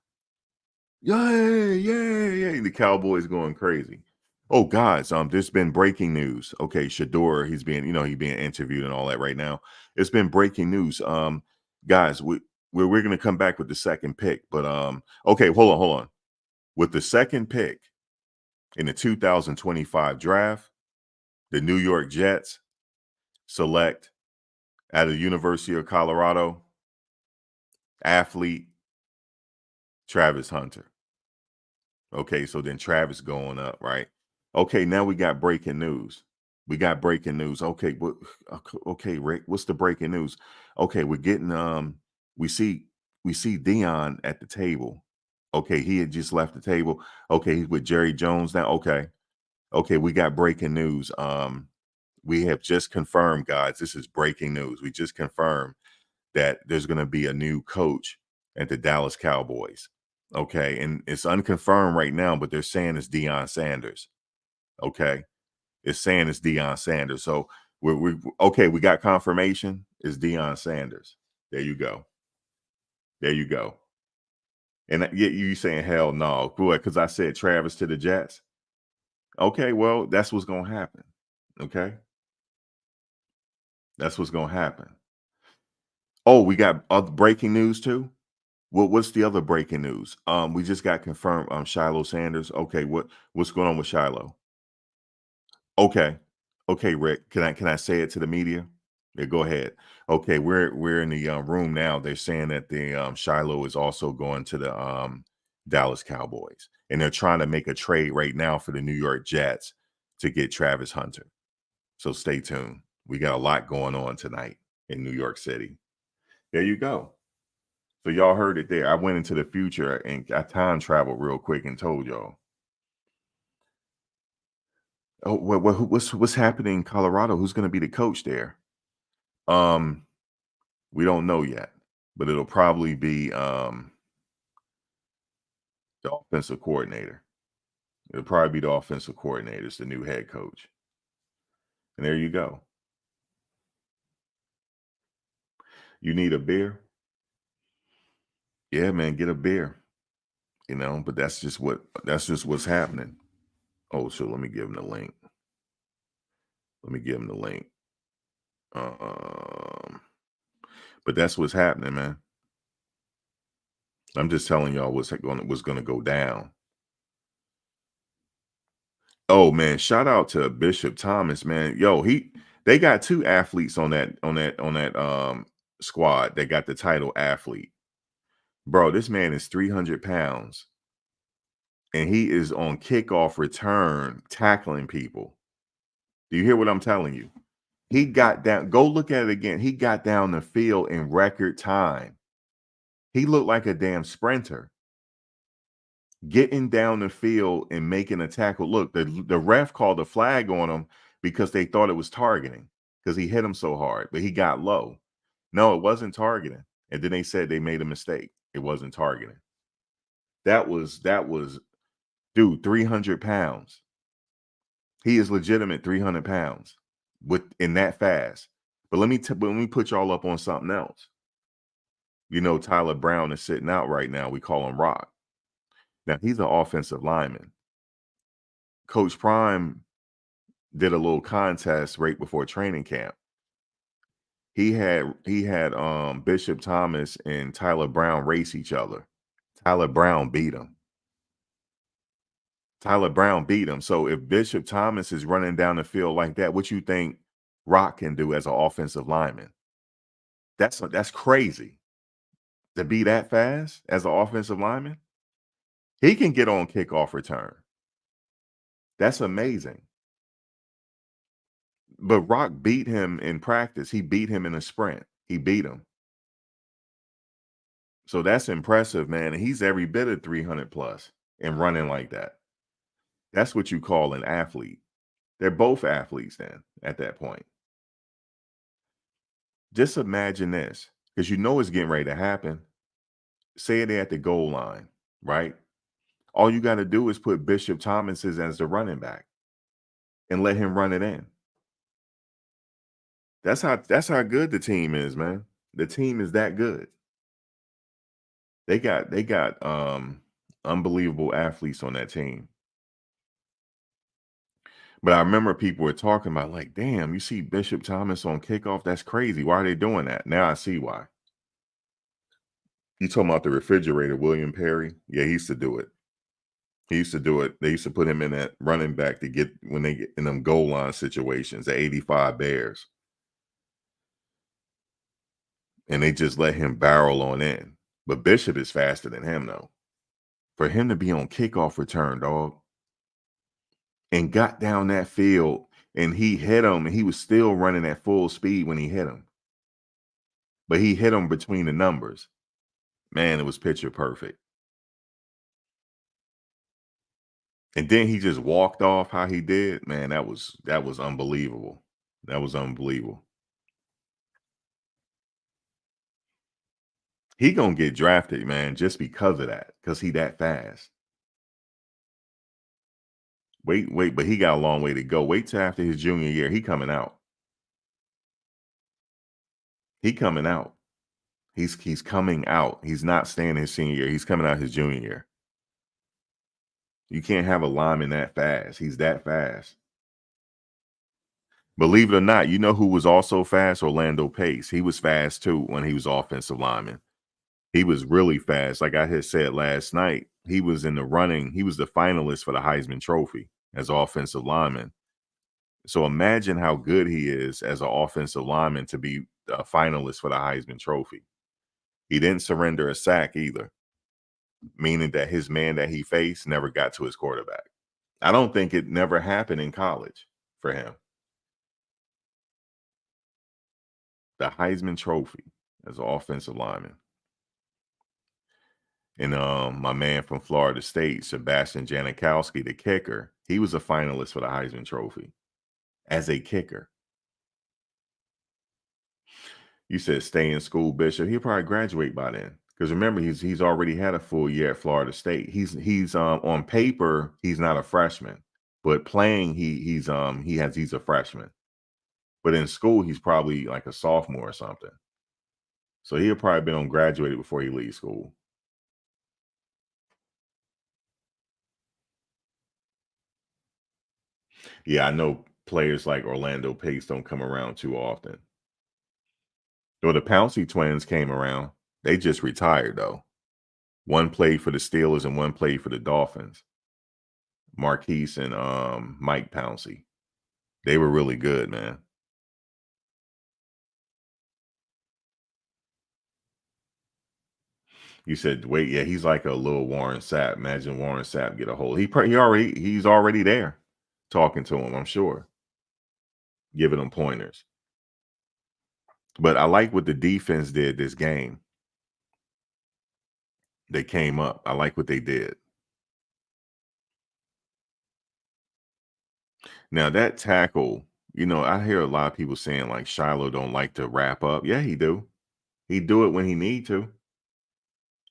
Yay, yay, yay. The Cowboys going crazy. Oh, guys, there's been breaking news. Okay, Shedeur, he's being, he's being interviewed and all that right now. It's been breaking news. Guys, we're gonna come back with the second pick, but okay, hold on. With the second pick in the 2025 draft, the New York Jets select out of the University of Colorado athlete Travis Hunter. Okay, so then Travis going up, right? Okay, now we got breaking news. We got breaking news. Okay, okay, Rick, what's the breaking news? Okay, we're getting we see Dion at the table. Okay, he had just left the table. Okay, he's with Jerry Jones now. Okay. Okay, we got breaking news. We have just confirmed, guys. This is breaking news. We just confirmed that there's going to be a new coach at the Dallas Cowboys. Okay, and it's unconfirmed right now, but they're saying it's Deion Sanders. Okay, it's saying it's Deion Sanders. So we okay. We got confirmation. It's Deion Sanders. There you go. There you go. And yet you saying hell no, boy, because I said Travis to the Jets. Okay, well that's what's gonna happen. Okay, that's what's gonna happen. Oh, we got other breaking news too. What's the other breaking news? We just got confirmed. Shiloh Sanders. Okay, what's going on with Shiloh? Okay, okay, Rick. Can I say it to the media? Yeah, go ahead. Okay, we're in the room now. They're saying that the Shiloh is also going to the Dallas Cowboys, and they're trying to make a trade right now for the New York Jets to get Travis Hunter. So stay tuned. We got a lot going on tonight in New York City. There you go. So y'all heard it there. I went into the future and I time traveled real quick and told y'all. Oh, what's happening in Colorado? Who's going to be the coach there? Um, we don't know yet, but it'll probably be the offensive coordinator. It'll probably be the offensive coordinator, it's the new head coach. And there you go. You need a beer? Yeah, man, get a beer. But that's just what's happening. Oh, so let me give him the link. Let me give him the link. Um, but that's what's happening, man. I'm just telling y'all what's gonna go down. Oh man, shout out to Bishop Thomas, man. Yo, they got two athletes on that squad that got the title athlete. Bro, this man is 300 pounds and he is on kickoff return tackling people. Do you hear what I'm telling you? He got down, go look at it again. He got down the field in record time. He looked like a damn sprinter. Getting down the field and making a tackle. Look, the ref called a flag on him because they thought it was targeting because he hit him so hard, but he got low. No, it wasn't targeting. And then they said they made a mistake. It wasn't targeting. That was dude, 300 pounds. He is legitimate 300 pounds in that fast. But let me put y'all up on something else. Tyler Brown is sitting out right now. We call him Rock. Now he's an offensive lineman. Coach Prime did a little contest right before training camp. He had Bishop Thomas and Tyler Brown race each other. Tyler Brown beat him. Tyler Brown beat him. So if Bishop Thomas is running down the field like that, what you think Rock can do as an offensive lineman? That's crazy. To be that fast as an offensive lineman? He can get on kickoff return. That's amazing. But Rock beat him in practice. He beat him in a sprint. He beat him. So that's impressive, man. And he's every bit of 300 plus and running like that. That's what you call an athlete. They're both athletes then at that point. Just imagine this, because you know it's getting ready to happen. Say they're at the goal line, right? All you got to do is put Bishop Thomas as the running back and let him run it in. That's how good the team is, man. The team is that good. They got unbelievable athletes on that team. But I remember people were talking about like, damn, you see Bishop Thomas on kickoff? That's crazy. Why are they doing that? Now I see why. You talking about the refrigerator, William Perry? Yeah, he used to do it. He used to do it. They used to put him in that running back to get when they get in them goal line situations, the 85 Bears. And they just let him barrel on in. But Bishop is faster than him, though. For him to be on kickoff return, dog, and got down that field and he hit him and he was still running at full speed when he hit him. But he hit him between the numbers. Man, it was picture perfect. And then he just walked off how he did. Man, that was unbelievable. That was unbelievable. He gonna get drafted, man, just because of that, because he that fast. Wait, but he got a long way to go. Wait till after his junior year. He coming out. He coming out. He's coming out. He's not staying his senior year. He's coming out his junior year. You can't have a lineman that fast. He's that fast. Believe it or not, you know who was also fast? Orlando Pace. He was fast too when he was offensive lineman. He was really fast. Like I had said last night, he was in the running. He was the finalist for the Heisman Trophy as offensive lineman. So imagine how good he is as an offensive lineman to be a finalist for the Heisman Trophy. He didn't surrender a sack either, meaning that his man that he faced never got to his quarterback. I don't think it never happened in college for him. The Heisman Trophy as an offensive lineman. And my man from Florida State, Sebastian Janikowski, the kicker, he was a finalist for the Heisman Trophy as a kicker. You said stay in school, Bishop. He'll probably graduate by then. Because remember, he's already had a full year at Florida State. He's on paper, he's not a freshman, but playing, he's a freshman. But in school, he's probably like a sophomore or something. So he'll probably be on graduated before he leaves school. Yeah, I know players like Orlando Pace don't come around too often. Well, the Pouncey twins came around. They just retired though. One played for the Steelers and one played for the Dolphins. Marquise and Mike Pouncey. They were really good, man. You said, wait, yeah, he's like a little Warren Sapp. Imagine Warren Sapp get a hold. He's already there talking to him, I'm sure, giving him pointers. But I like what the defense did this game. They came up. I like what they did. Now that tackle, I hear a lot of people saying like Shiloh don't like to wrap up. Yeah, he do. He do it when he need to.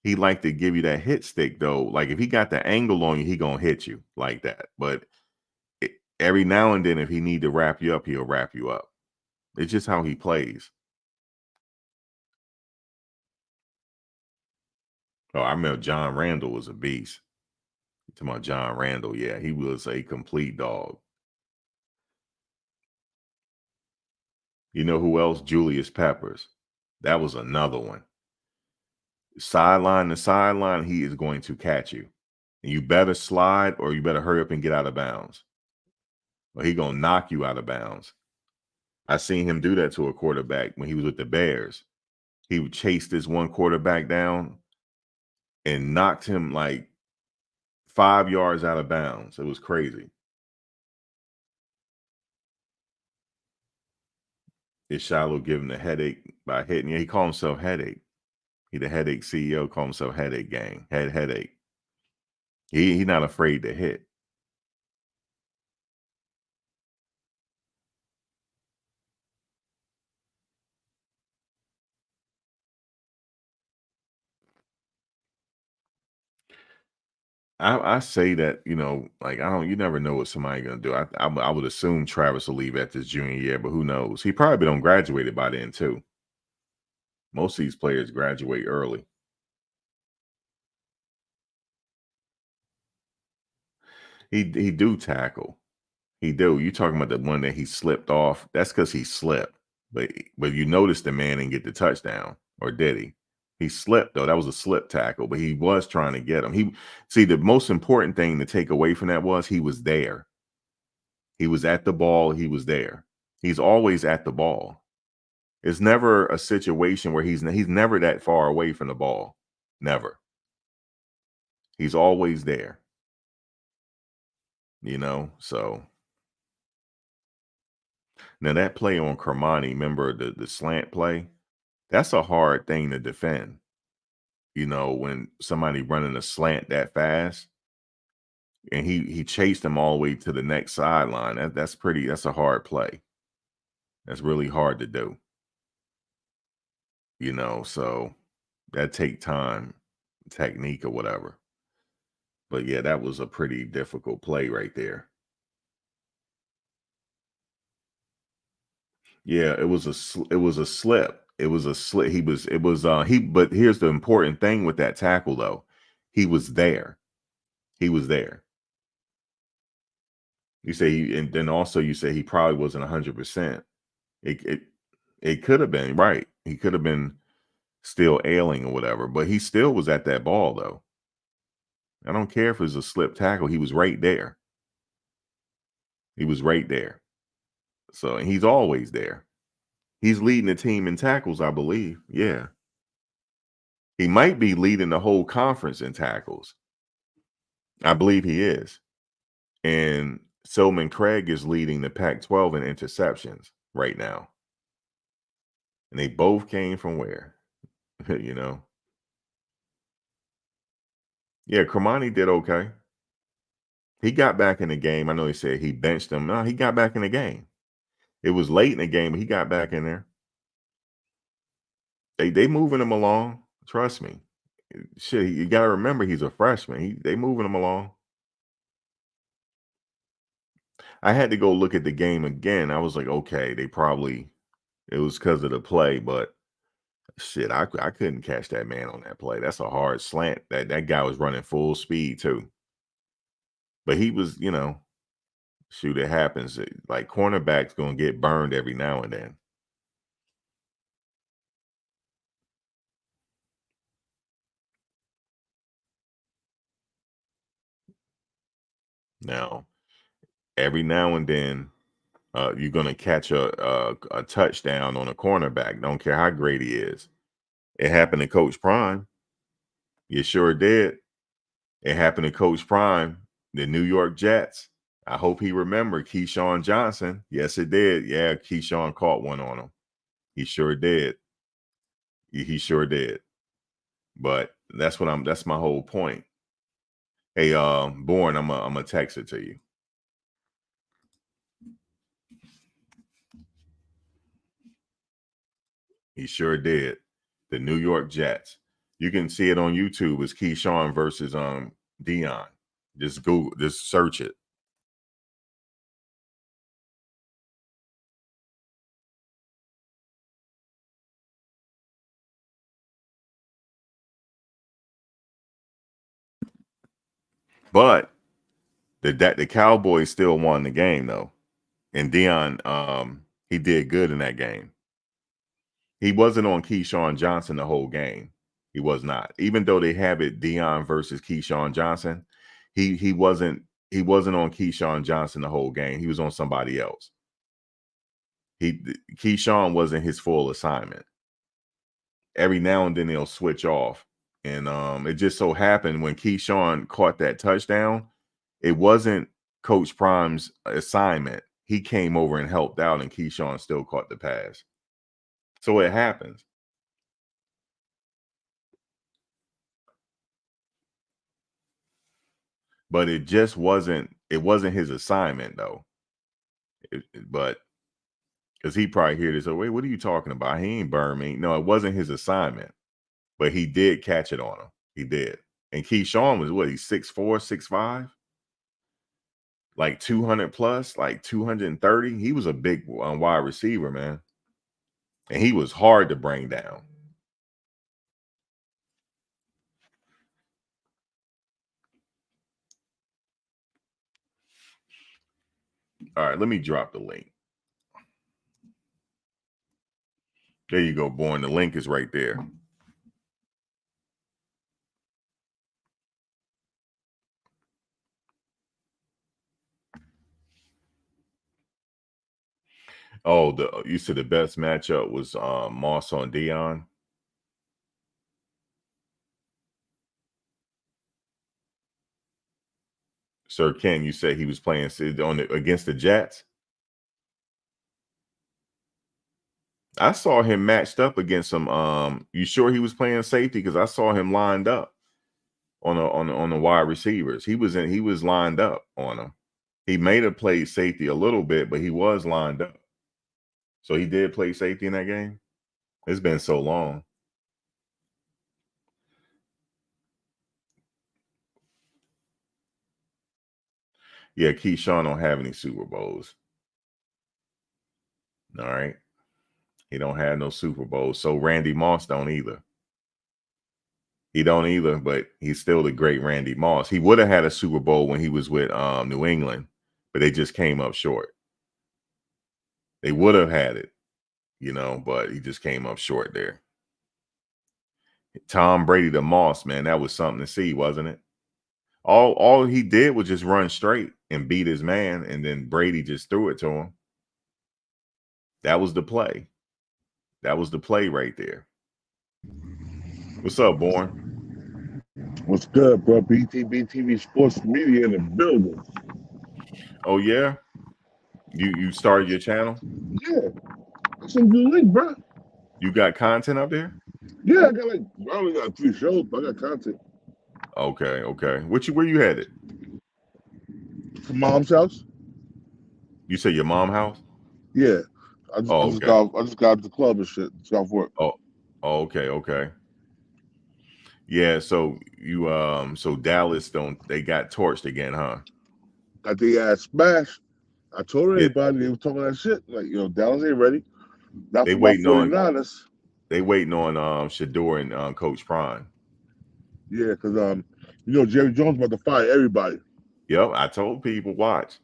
He like to give you that hit stick though. Like if he got the angle on you, he gonna hit you like that. But every now and then, if he need to wrap you up, he'll wrap you up. It's just how he plays. Oh, I remember John Randall was a beast. You talking about John Randall? Yeah, he was a complete dog. You know who else? Julius Peppers. That was another one. Sideline to sideline, he is going to catch you. And you better slide or you better hurry up and get out of bounds. Or he gonna knock you out of bounds. I seen him do that to a quarterback when he was with the Bears. He would chase this one quarterback down and knocked him like 5 yards out of bounds. It was crazy. Is Shiloh giving the headache by hitting? Yeah, he called himself Headache. He the headache CEO, call himself Headache Gang, headache. He not afraid to hit. I say that, like, I don't you never know what somebody gonna do. I would assume Travis will leave at this junior year, but who knows? He probably don't graduated by then too. Most of these players graduate early. He do tackle. He do. You talking about the one that he slipped off? That's because he slipped. But you noticed the man didn't get the touchdown, or did he? He slipped though. That was a slip tackle, but he was trying to get him. He see the most important thing to take away from that was he was there. He was at the ball. He was there. He's always at the ball. It's never a situation where he's never that far away from the ball. Never. He's always there. So now that play on Kermani, remember the slant play? That's a hard thing to defend. When somebody running a slant that fast, and he chased him all the way to the next sideline. That's a hard play. That's really hard to do. So that take time, technique or whatever. But yeah, that was a pretty difficult play right there. Yeah, it was a slip. It was a slip. But here's the important thing with that tackle though. He was there. He was there. And then also you say he probably wasn't 100%. It it it could have been right. He could have been still ailing or whatever, but he still was at that ball though. I don't care if it was a slip tackle. He was right there. He was right there. So and he's always there. He's leading the team in tackles, I believe. Yeah. He might be leading the whole conference in tackles. I believe he is. And Silman Craig is leading the Pac-12 in interceptions right now. And they both came from where? you know? Yeah, Kermani did okay. He got back in the game. I know he said he benched him. No, he got back in the game. It was late in the game, but he got back in there. They moving him along. Trust me. Shit, you got to remember he's a freshman. They moving him along. I had to go look at the game again. I was like, okay, it was because of the play, but shit, I couldn't catch that man on that play. That's a hard slant. That guy was running full speed too. But he was, shoot, it happens. Like cornerbacks gonna get burned every now and then. Now, every now and then, you're gonna catch a touchdown on a cornerback. Don't care how great he is. It happened to Coach Prime. You sure did. It happened to Coach Prime, the New York Jets. I hope he remembered Keyshawn Johnson. Yes, it did. Yeah, Keyshawn caught one on him. He sure did. He sure did. But that's my whole point. Hey, Born, I'm gonna text it to you. He sure did. The New York Jets. You can see it on YouTube. It's Keyshawn versus Dion. Just search it. But the Cowboys still won the game though. And Dion, he did good in that game. He wasn't on Keyshawn Johnson the whole game. He was not. Even though they have it Dion versus Keyshawn Johnson, he wasn't on Keyshawn Johnson the whole game. He was on somebody else. He Keyshawn wasn't his full assignment. Every now and then they'll switch off. And it just so happened when Keyshawn caught that touchdown, it wasn't Coach Prime's assignment. He came over and helped out, and Keyshawn still caught the pass. So it happens. but it just wasn't. It wasn't his assignment though. But because he probably hear this, oh wait, what are you talking about? He ain't burn me. No, it wasn't his assignment, but he did catch it on him. He did. And Keyshawn was what? He's 6'4", 6'5", like 200 plus, like 230. He was a big wide receiver, man, and he was hard to bring down. All right, let me drop the link. There you go, Born. The link is right there. Oh, you said the best matchup was Moss on Dion. Sir Ken, you said he was playing against the Jets. I saw him matched up against some. You sure he was playing safety? Because I saw him lined up on the wide receivers. He was lined up on them. He may have played safety a little bit, but he was lined up. So he did play safety in that game. It's been so long. Yeah, Keyshawn don't have any Super Bowls. All right. He don't have no Super Bowls. So Randy Moss don't either. He don't either, but he's still the great Randy Moss. He would have had a Super Bowl when he was with New England, but they just came up short. They would have had it, but he just came up short there. Tom Brady to Moss, man, that was something to see, wasn't it? All he did was just run straight and beat his man, and then Brady just threw it to him. That was the play. That was the play right there. What's up, Born? What's good, bro? BTV Sports Media in the building. Oh yeah, you started your channel? Yeah, that's some good link, bro. You got content up there? Yeah, I only got 3 shows, but I got content. Okay. Where you headed? From mom's house. You say your mom house? Yeah, I just, I Oh, just okay. got I just got to the club and shit. Just got off work. Oh, okay. Yeah, so you so Dallas they got torched again, huh? Got the ass smashed. I told Yeah, everybody they was talking that shit. Like, Dallas ain't ready. Not they for my waiting on 49ers. Shedeur and Coach Prime. Yeah, because Jerry Jones about to fire everybody. Yep, I told people watch.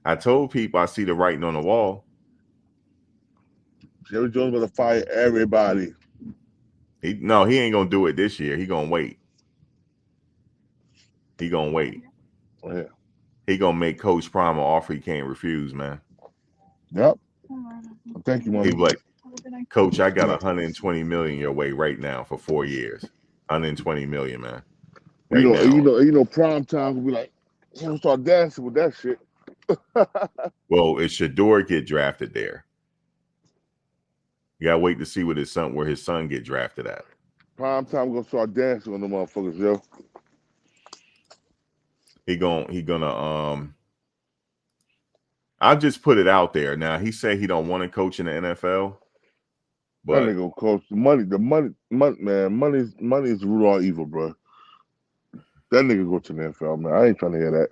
I told people I see the writing on the wall. Jerry Jones about to fire everybody. He ain't gonna do it this year. He gonna wait. He gonna wait. Yeah. He gonna make Coach Prime an offer he can't refuse, man. Yep. Thank you, He mommy. like, Coach, I got 120 million your way right now for 4 years. 120 million, man. Right now. Prime time will be like, he'll start dancing with that shit. Well, is Shedeur get drafted there? You gotta wait to see where his son get drafted at. Prime time gonna start dancing on the motherfuckers, yo. He gonna I'll just put it out there. Now he said he don't want to coach in the NFL, That but nigga coach money, man, money is the root of all evil, bro. That nigga go to the NFL, man. I ain't trying to hear that.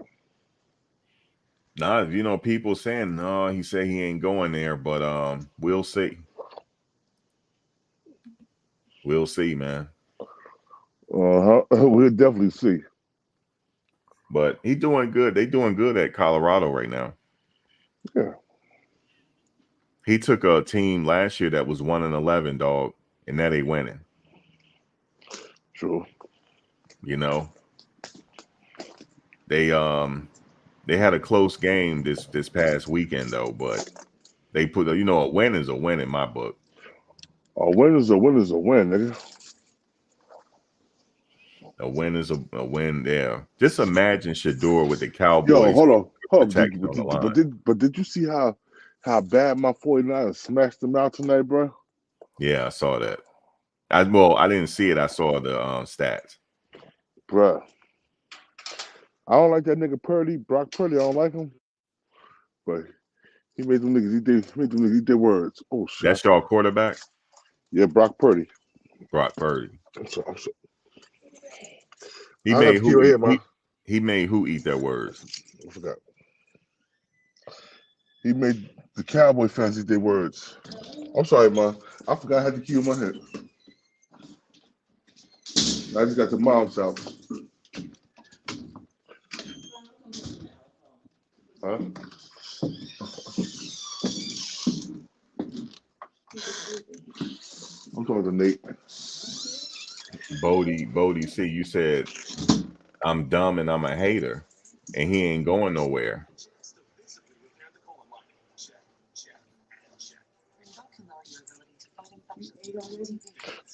nah, people saying no, he said he ain't going there, but we'll see. We'll see, man. We'll definitely see. But he doing good. They doing good at Colorado right now. Yeah. He took a team last year that was 1-11, dog, and now they winning. True. They had a close game this past weekend though, but they put a win is a win in my book. A win is a win is a win, nigga. A win is a win there. Just imagine Shedeur with the Yo, Cowboys hold on. protection on the line. But did you see how bad my 49ers smashed them out tonight, bro? Yeah, I saw that. I didn't see it. I saw the stats. Bruh. I don't like that nigga Purdy, Brock Purdy. I don't like him, but he made them niggas eat their words. Oh shit! That's y'all quarterback, Yeah, Brock Purdy. Brock Purdy. I'm sorry. He I got made the key who right eat, here, man. he made who eat their words. I forgot. He made the Cowboy fans eat their words. I'm sorry, man. I forgot I had the key in my head. I just got the mouse out. Huh? I'm talking to Nate. Bodie, see, you said I'm dumb and I'm a hater, and he ain't going nowhere.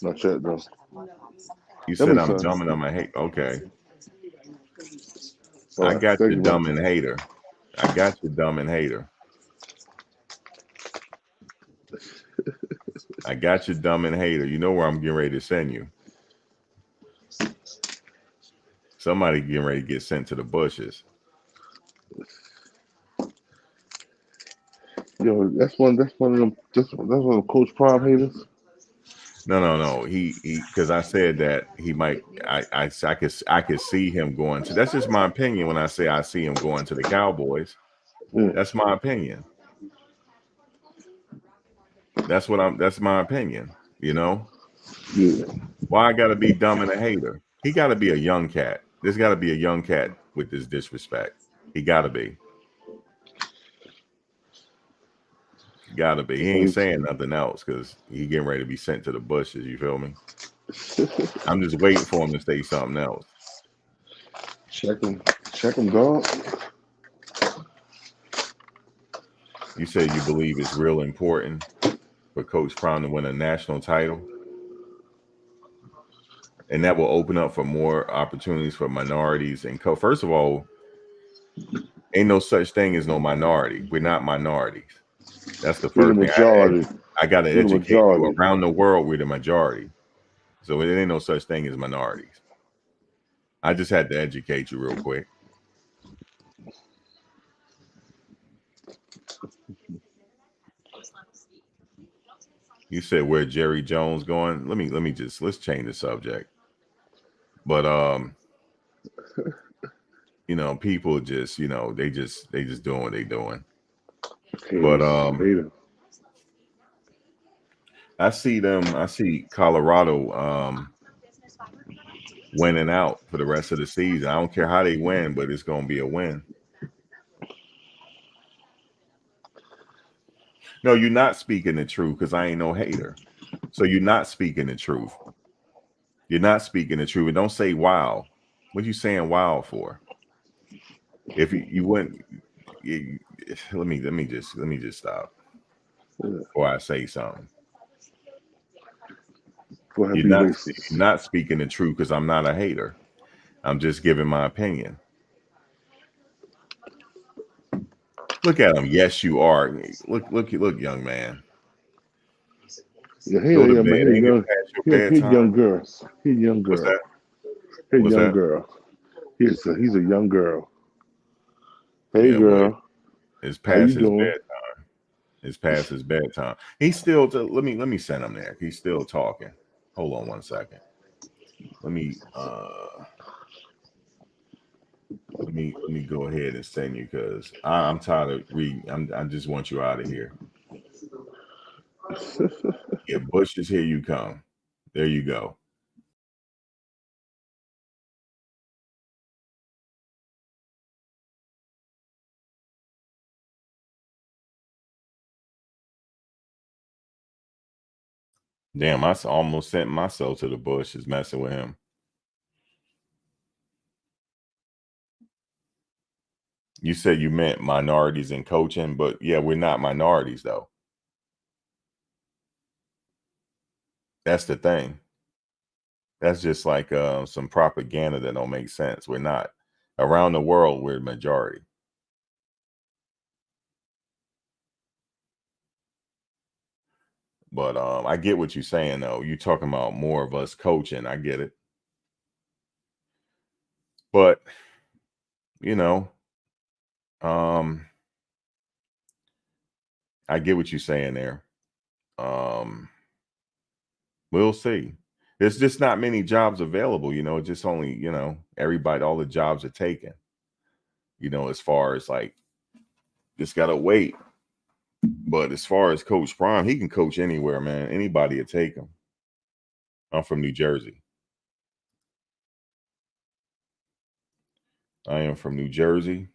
Not yet, though. You That said makes I'm sense. dumb and I'm a hate. Okay, All I right. got Thank you, you, dumb man. and hater. I got you, dumb and hater. I got you, dumb and hater. You know where I'm getting ready to send you. Somebody getting ready to get sent to the bushes. Yo, that's one of them. That's one of them Coach Prime haters. No. He because I said that he might. I could see him going to. That's just my opinion. When I say I see him going to the Cowboys, Yeah. that's my opinion. That's my opinion. You know Yeah. why I got to be dumb and a hater? He got to be a young cat. There's got to be a young cat with this disrespect. He got to be. Got to be. He ain't saying nothing else because he getting ready to be sent to the bushes. You feel me? I'm just waiting for him to say something else. Check him, dog. You said you believe it's real important for Coach Prime to win a national title, and that will open up for more opportunities for minorities and first of all, ain't no such thing as no minority. We're not minorities. That's the We're the first thing. majority. I got to We're the educate you. majority. Around the world, we're the majority. So it ain't no such thing as minorities. I just had to educate you real quick. You said where Jerry Jones going? Let's change the subject. But people just, they just doing what they doing. But Haters. Haters. I see Colorado winning out for the rest of the season. I don't care how they win, but it's gonna be a win. No, you're not speaking the truth because I ain't no hater. So you're not speaking the truth. You're not speaking the truth. And don't say wow. What you saying wow for? If you went, let me just stop before I say something. Go ahead, You're be not racist. you're not speaking the truth because I'm not a hater. I'm just giving my opinion. Look at him. Yes, you are. Look, young man. Yeah, Go to yeah, bed. man. He Ain't it young. past your He bedtime? young girl. He young What's girl. that? Hey, What's young that? girl. He's a young girl. Hey, Yeah, well, girl. it's How you past his doing? bedtime. It's past his bedtime. He's still. Let me send him there. He's still talking. Hold on one second. Let me let me go ahead and send you because I'm tired of reading. I just want you out of here. Yeah, bushes, here you come. There you go. Damn, almost sent myself to the bushes messing with him. You said you meant minorities in coaching, but yeah, we're not minorities though. That's the thing. That's just like some propaganda that don't make sense. We're not. Around the world, we're the majority. But I get what you're saying though. You're talking about more of us coaching. I get it. But you know, um, I get what you're saying there. Um, we'll see. There's just not many jobs available, just only, everybody, all the jobs are taken, as far as like, just gotta wait. But as far as Coach Prime, he can coach anywhere, man. Anybody will take him. I'm from New Jersey. I am from New Jersey.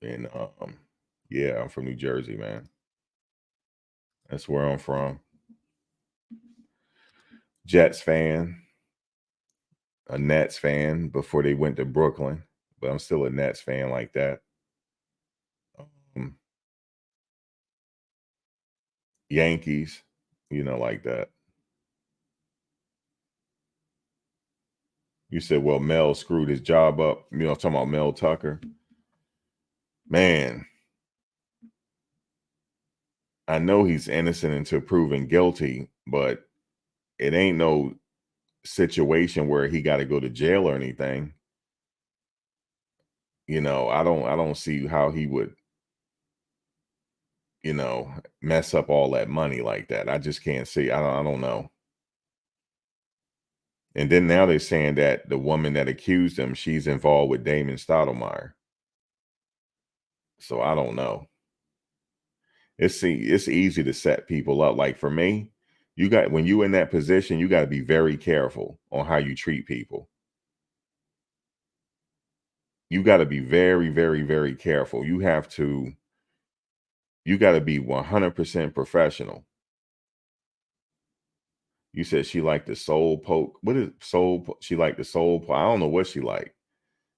And yeah, I'm from New Jersey, man. That's where I'm from. Jets fan, a Nets fan before they went to Brooklyn, but I'm still a Nets fan like that. Um, Yankees, like that. You said, well, Mel screwed his job up. Talking about Mel Tucker. Man, I know he's innocent until proven guilty, but it ain't no situation where he got to go to jail or anything. I don't see how he would, mess up all that money like that. I just can't see. I don't know. And then now they're saying that the woman that accused him, she's involved with Damon Stoudemire. So I don't know. It's easy to set people up. Like for me, when you in that position, you got to be very careful on how you treat people. You got to be very, very, very careful. You got to be 100% professional. You said she liked the soul poke. What is soul? She liked the soul poke. I don't know what she liked,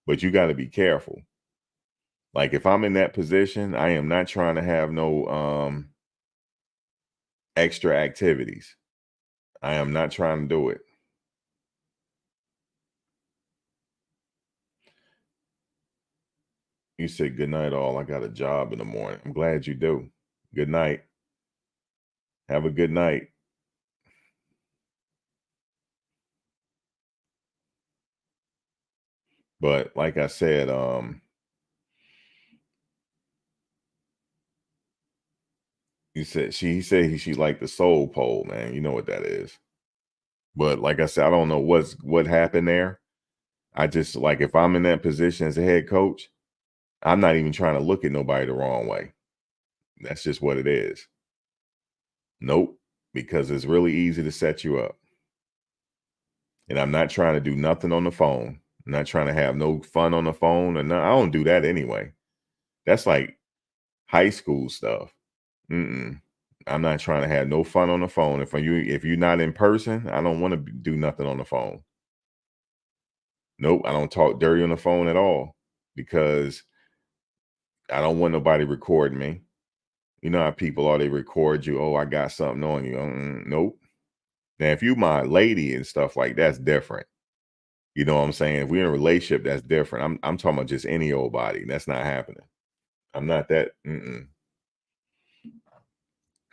but you got to be careful. Like if I'm in that position, I am not trying to have no extra activities. I am not trying to do it. You said good night all. I got a job in the morning. I'm glad you do. Good night. Have a good night. But like I said, he said she liked the soul pole, man. You know what that is. But like I said, I don't know what happened there. I just like if I'm in that position as a head coach, I'm not even trying to look at nobody the wrong way. That's just what it is. Nope, because it's really easy to set you up. And I'm not trying to do nothing on the phone. I'm not trying to have no fun on the phone. And I don't do that anyway. That's like high school stuff. I'm not trying to have no fun on the phone. If you're not in person, I don't want to do nothing on the phone. Nope, I don't talk dirty on the phone at all because I don't want nobody recording me. You know how people are, they record you. Oh, I got something on you. Nope. Now, if you my lady and stuff like that's different. You know what I'm saying? If we're in a relationship, that's different. I'm talking about just any old body. That's not happening. I'm not that.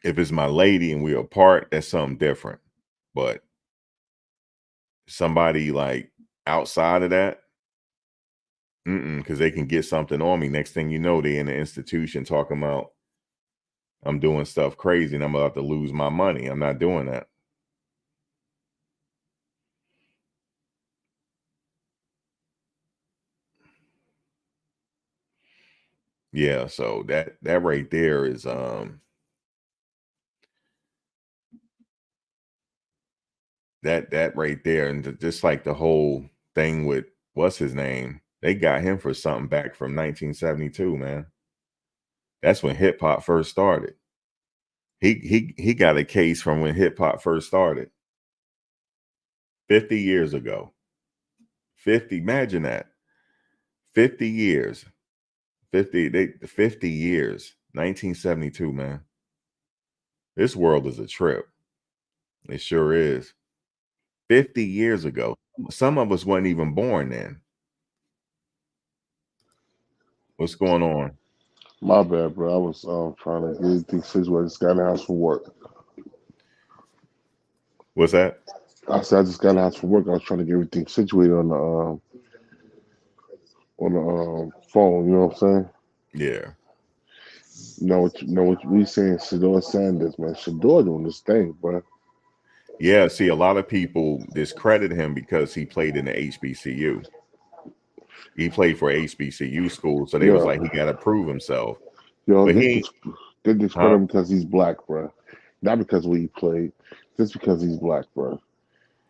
If it's my lady and we're apart, that's something different. But somebody like outside of that, because they can get something on me. Next thing you know, they in the institution talking about I'm doing stuff crazy and I'm about to lose my money. I'm not doing that. Yeah, so that right there is that right there, and just like the whole thing with what's his name, they got him for something back from 1972, man. That's when hip hop first started. He got a case from when hip hop first started, 50 years ago. 50, imagine that. 50 years. 50 years. 1972, man. This world is a trip. It sure is. 50 years ago. Some of us weren't even born then. What's going on? My bad, bro. I was trying to get things situated. I just got in the house from work. What's that? I said I just got in the house from work. I was trying to get everything situated on on the phone. You know what I'm saying? Yeah. Know what we saying? Shedeur Sanders, man. Shedeur doing this thing, bro. Yeah. See, a lot of people discredit him because he played in the HBCU. He played for HBCU school, so they was Yeah, like he got to prove himself. yo, But he ain't, they discredit huh? him because he's black, bro. Not because of where he played, just because he's black, bro.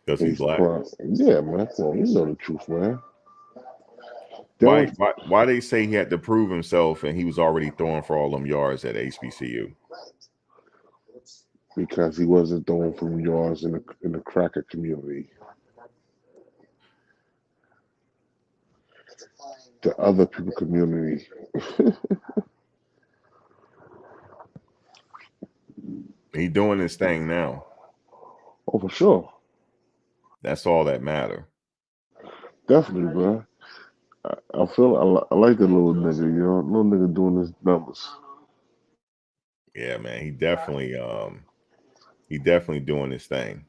Because he's He's black. proud. Yeah, man. Come on, you know the truth, man. They Why? always Why they say he had to prove himself and he was already throwing for all them yards at HBCU? because he wasn't throwing from yards in the cracker community. The other people community. He doing his thing now. Oh, for sure. That's all that matter. Definitely, bro. I feel I like the little nigga, you know, little nigga doing his numbers. Yeah, man. He definitely doing his thing.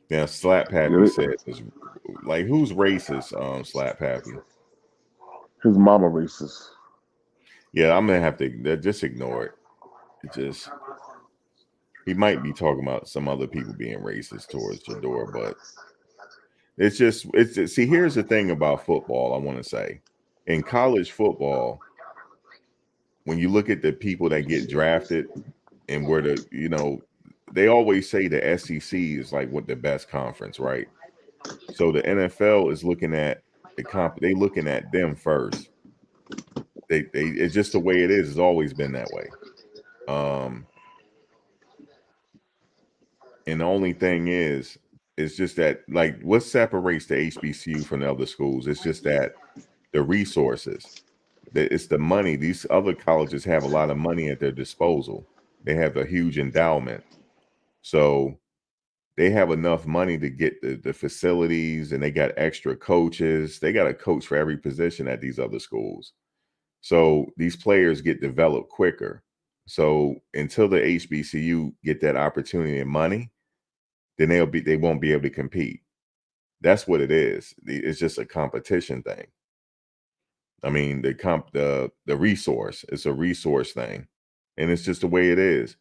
Now, Slap Get Happy it? said, is like, who's racist? Slap Happy. His mama racist. Yeah, I'm gonna have to just ignore it. It just he might be talking about some other people being racist towards Shedeur, but see. Here's the thing about football. I want to say, in college football, when you look at the people that get drafted and where they always say the SEC is like what the best conference, right? So the NFL is looking at they looking at them first. They it's just the way it is. It's always been that way. Um, and the only thing is, it's just that like what separates the HBCU from the other schools? It's just that the resources. It's the money. These other colleges have a lot of money at their disposal. They have a huge endowment. So they have enough money to get the facilities and they got extra coaches. They got a coach for every position at these other schools. So these players get developed quicker. So until the HBCU get that opportunity and money, then they won't be able to compete. That's what it is. It's just a competition thing. I mean, the resource, it's a resource thing. And it's just the way it is.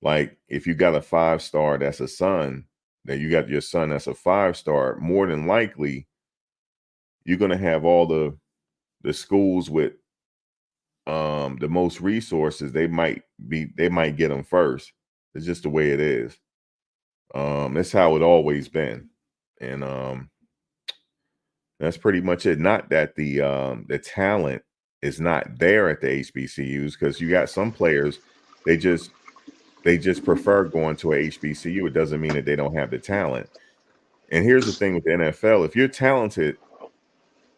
Like if you got a 5-star that's a son, that you got your son that's a 5-star, more than likely you're gonna have all the schools with the most resources. They might get them first. It's just the way it is. That's how it always been. And that's pretty much it. Not that the talent is not there at the HBCUs, because you got some players, they just prefer going to a HBCU. It doesn't mean that they don't have the talent. And here's the thing with the NFL: if you're talented,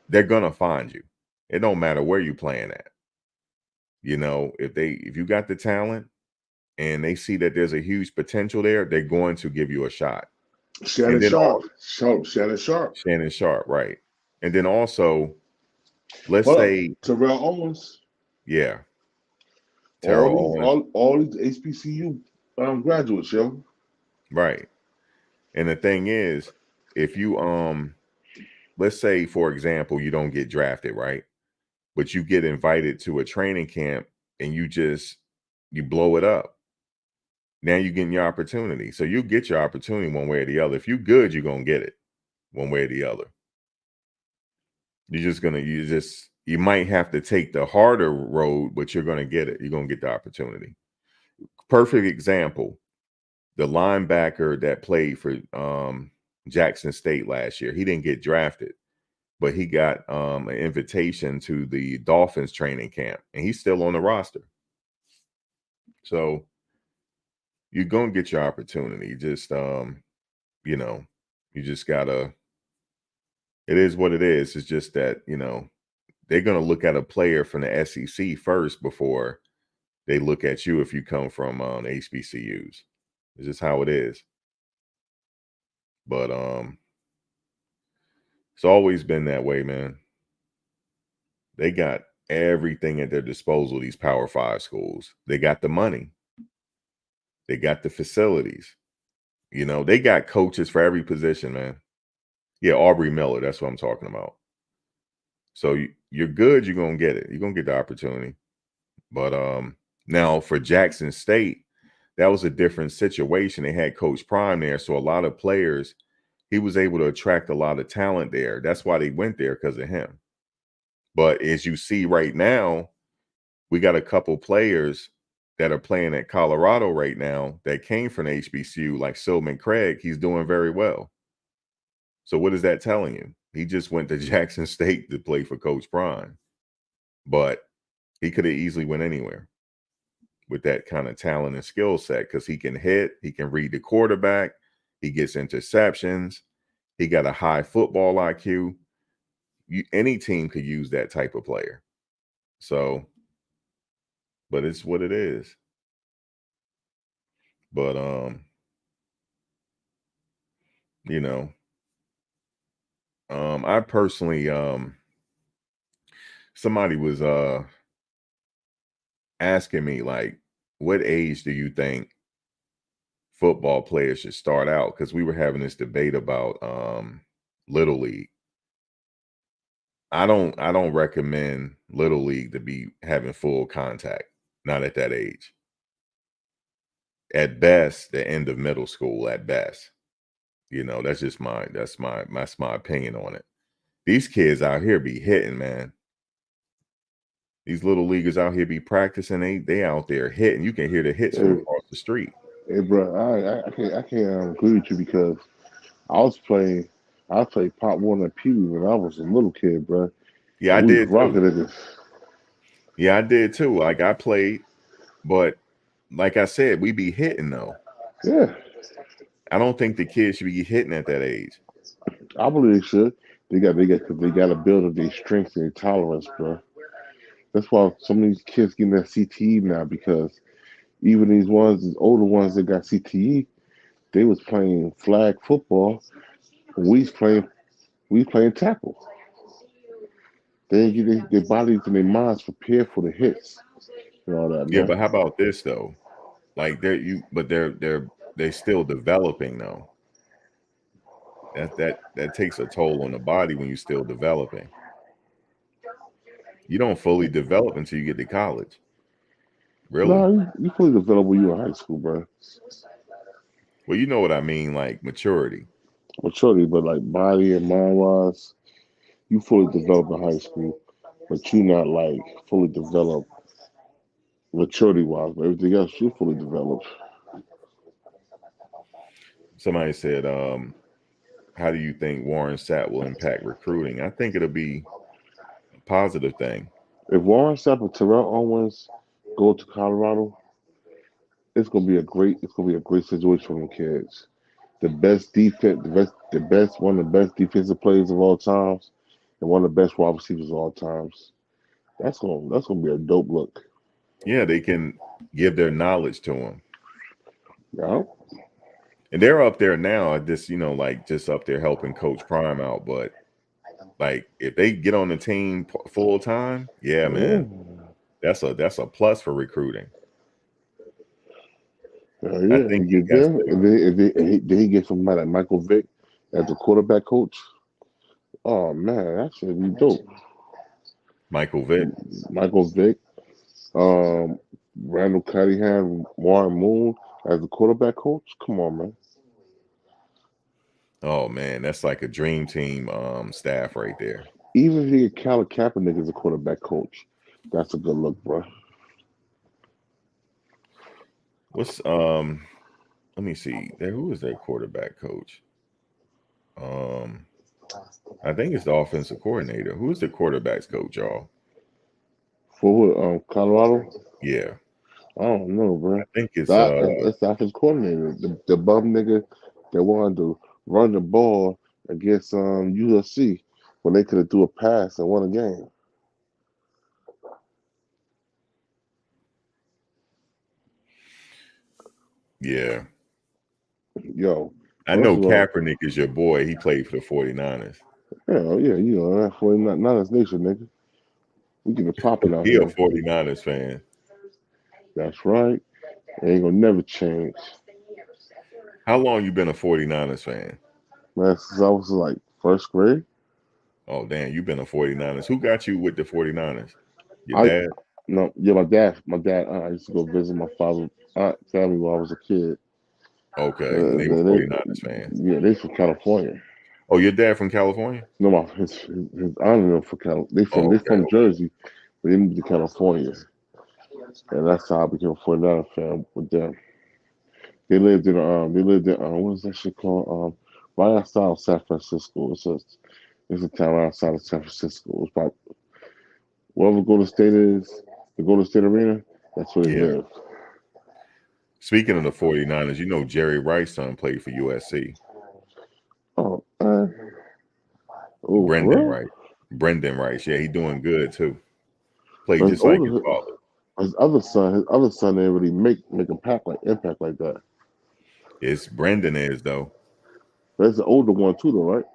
they're gonna find you. It don't matter where you playing at. If you got the talent and they see that there's a huge potential there, they're going to give you a shot. Shannon And then Sharp. Shannon Sharp. Shannon Sharp, right? And then also, let's Hold up. say, Terrell Owens. yeah, Terrell Owens, All these HBCU graduates, yo. right? And the thing is, if you let's say for example, you don't get drafted, right? But you get invited to a training camp and you blow it up. Now you're getting your opportunity. So you get your opportunity one way or the other. If you're good, you're gonna get it one way or the other. You might have to take the harder road, but you're gonna get it. You're gonna get the opportunity. Perfect example: the linebacker that played for Jackson State last year. He didn't get drafted, but he got an invitation to the Dolphins training camp, and he's still on the roster. So you're gonna get your opportunity. Just you know, you just gotta. It is what it is. It's just that they're gonna look at a player from the SEC first before they look at you if you come from HBCUs. It's just how it is. But it's always been that way, man. They got everything at their disposal. These Power 5 schools. They got the money. They got the facilities. They got coaches for every position, man. Yeah, Aubrey Miller. That's what I'm talking about. So you're good. You're gonna get it. You're gonna get the opportunity. But now for Jackson State, that was a different situation. They had Coach Prime there, so a lot of players. He was able to attract a lot of talent there. That's why they went there, because of him. But as you see right now, we got a couple players that are playing at Colorado right now that came from HBCU, like Silman Craig. He's doing very well. So what is that telling you? He just went to Jackson State to play for Coach Prime, but he could have easily went anywhere with that kind of talent and skill set, because he can hit, he can read the quarterback, he gets interceptions, he got a high football IQ. Any team could use that type of player. So, but it's what it is. But you know, I personally somebody was asking me, like, what age do you think football players should start out? Because we were having this debate about Little League. I don't recommend Little League to be having full contact, not at that age. At best, the end of middle school at best. That's just that's my opinion on it. These kids out here be hitting, man. These little leaguers out here be practicing. They out there hitting. You can hear the hits from across the street. Hey, bro, I can't agree with you because I was playing Pop Warner and Pee Wee when I was a little kid, bro. Yeah, I And we was did too. rocking at this. Yeah, I did too. Like, I played, but like I said, we be hitting though. Yeah, I don't think the kids should be hitting at that age. I believe they should. Cause they got to build up their strength and their tolerance, bro. That's why some of these kids getting that CTE now because even these older ones that got CTE, they was playing flag football. We was playing tackle. They didn't get their bodies and their minds prepared for the hits and all that, Yeah, man. but how about this though? Like, they still developing though. That takes a toll on the body when you're still developing. You don't fully develop until you get to college. Nah, Really. you fully develop when you in high school, bro. Well, you know what I mean, like maturity. Maturity, but like body and mind wise, you fully develop in high school, but you not like fully developed maturity wise. But everything else, you fully developed. Somebody said, how do you think Warren Sapp will impact recruiting? I think it'll be a positive thing. If Warren Sapp and Terrell Owens go to Colorado, it's gonna be a great situation for the kids. The best defense, one of the best defensive players of all times, and one of the best wide receivers of all times. That's gonna be a dope look. Yeah, they can give their knowledge to them. Yeah, And they're up there now, just, like just up there helping Coach Prime out. But like, if they get on the team full time, yeah, yeah, man, that's a plus for recruiting. I yeah. think He he get got there, to. and then he get somebody like Michael Vick as the quarterback coach. Oh man, that should be dope. Michael Vick. Michael Vick, um, Randall Cunningham, Warren Moon as the quarterback coach. Come on, man. Oh man, that's like a dream team staff right there. Even if you get Cal Kaepernick as a quarterback coach, that's a good look, bro. What's let me see. Who is their quarterback coach? Um I think it's the offensive coordinator. Who's the quarterback's coach, y'all? For Colorado, Yeah. I don't know, I bro. think it's That's the offensive coordinator, the bum nigga that wanted to run the ball against USC when they could have threw a pass and won a game. yeah. Yo, I first know of all, Kaepernick is your boy. He played for the 49ers. hell yeah, that 49 not as nation, nigga. We get it popping out He a here. 49ers fan. That's right. Ain't gonna never change. How long you been a 49ers fan? Man, since I was like first grade. Oh, damn, you've been a 49ers. Who got you with the 49ers? Your I dad? no, yeah, my dad. I used to go visit my father's aunt family while I was a kid. Okay, and they were 49ers fans. Yeah, they from California. Oh, your dad from California? No, his aunt them from Oh, they okay, from okay. Jersey, but they moved to California, and that's how I became a 49 fan with them. They lived in what is that shit called? Right outside of San Francisco. It's a town right outside of San Francisco. It's about wherever Golden State is, the Golden State Arena. That's where they Yeah. live. Speaking of the 49ers, you know Jerry Rice's son played for USC. Oh, oh, for Brendan real? Rice. Brendan Rice. Yeah, he doing good too. Played But his just like his older, father. his other son didn't really make impact like that. It's Brendan is though. That's the older one too, though, right?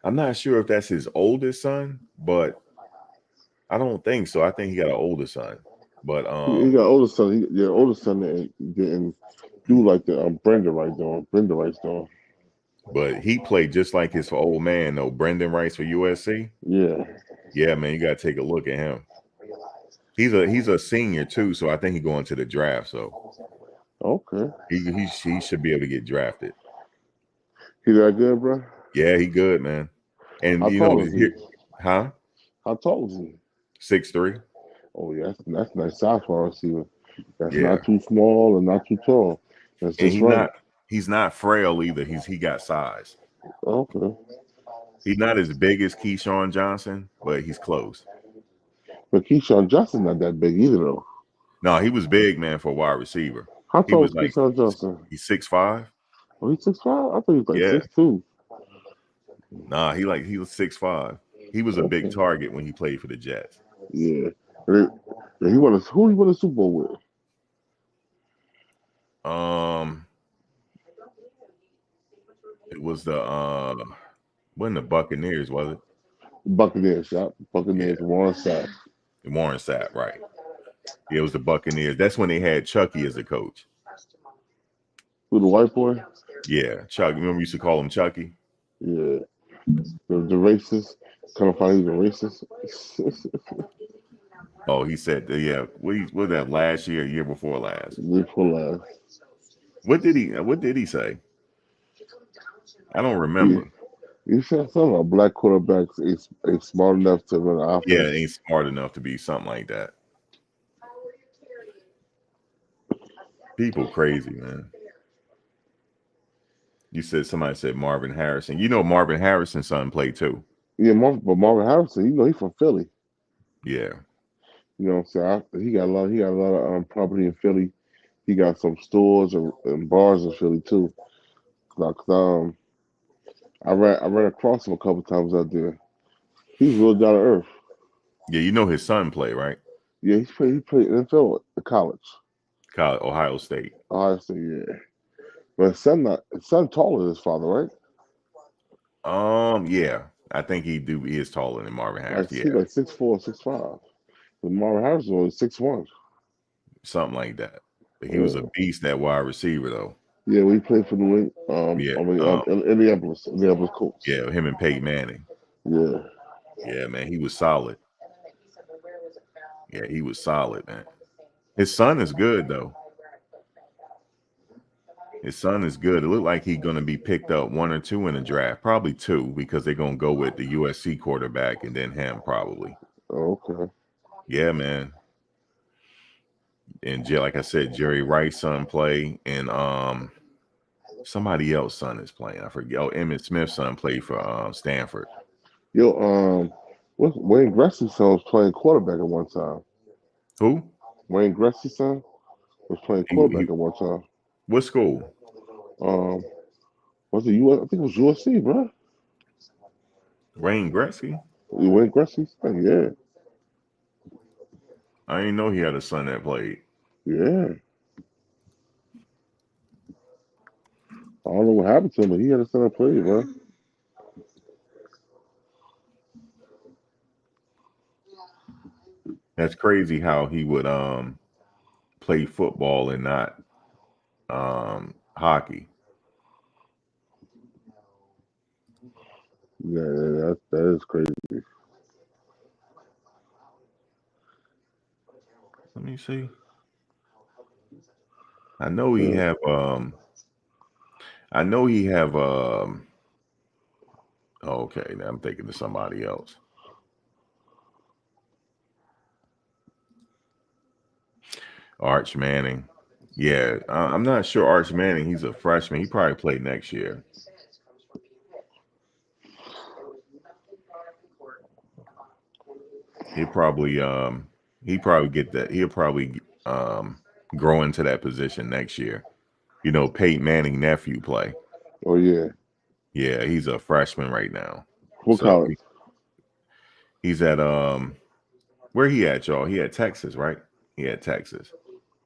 I'm not sure if that's his oldest son, but I don't think so. I think he got an older son. But He got older son. Older son didn't do like the Brenda Rice doing. he played just like his old man though. Brendan Rice for USC. Yeah. Yeah, man, you gotta take a look at him. He's a senior too, so I think he's going to the draft. So Okay. he should be able to get drafted. He that good, bro? Yeah, he good, man. And How you know, tall is he? here, huh? How tall is he? 6'3". Oh yeah, that's a nice size for a receiver. That's Yeah, not too small and not too tall. That's and just right. he's not frail either. He got size. Okay. He's not as big as Keyshawn Johnson, but he's close. But Keyshawn Johnson not that big either though. No, he was big, man, for a wide receiver. How He tall was is like Keyshawn Johnson? he's 6'5". Oh, he's 6'5"? I thought he was like Yeah, 6'2". nah, he was 6'5". He was a big Okay. target when he played for the Jets. Yeah. And he won who he won the Super Bowl with? Um, it was wasn't the Buccaneers, was it? Buccaneers, yeah. Buccaneers, Yeah, Warren Sapp. Warren Sapp, right? Yeah, it was the Buccaneers. That's when they had Chucky as a coach. Who, the white boy? Yeah, Chuck. Remember we used to call him Chucky? Yeah. The racist. Kind of find he's a racist. Oh, he said, yeah. What that last year before last? Before last. What did he say? I don't He, remember. he said something about black quarterbacks is smart enough to run an Yeah, offense. ain't smart enough to be something like that. People crazy, man. Somebody said Marvin Harrison. You know Marvin Harrison's son played too. Yeah, but Marvin Harrison, he's from Philly. Yeah. You know what I'm saying? He got a lot of property in Philly. He got some stores and bars in Philly too. 'Cause, I ran across him a couple times out there. He's real down to earth. Yeah, you know his son played, right? Yeah, he played NFL at college. College, Ohio State. Honestly, yeah. But his son taller than his father, right? Yeah. I think he is taller than Marvin Like Harrison. he's Yeah. like 6'4", 6'5". But Marvin Harrison was 6'1". Something like that. But he was a Yeah. beast at wide receiver though. Yeah, we played for Yeah. Indianapolis Colts. Yeah, him and Peyton Manning. Yeah. Yeah, man, he was solid. Yeah, he was solid, man. His son is good though. His son is good. It looked like he's gonna be picked up 1 or 2 in the draft, probably 2, because they're gonna go with the USC quarterback and then him probably. Oh, okay. Yeah, man. And like I said, Jerry Rice's son play, and somebody else son is playing. I forget. Oh, Emmitt Smith's son played for Stanford. Yo, Wayne Gretzky's son was playing quarterback at one time. Who? Wayne Gretzky's son was playing He quarterback at one time. what school? Um, was it US? I think it was USC, bro. Wayne Gretzky? Wayne Gretzky's son, yeah, I didn't know he had a son that played. yeah. I don't know what happened to him, but he had a son that played, bro. That's crazy how he would play football and not hockey. Yeah, that is crazy. Let me see. I know he Yeah. have I know he have okay, now I'm thinking of somebody else. Arch Manning. Yeah, I'm not sure Arch Manning, he's a freshman. He probably play next year. He'll probably get that. He'll probably grow into that position next year. You know, Peyton Manning nephew play. Oh yeah. Yeah, he's a freshman right now. What So college? he's at where he at, y'all? He at Texas, right? He at Texas.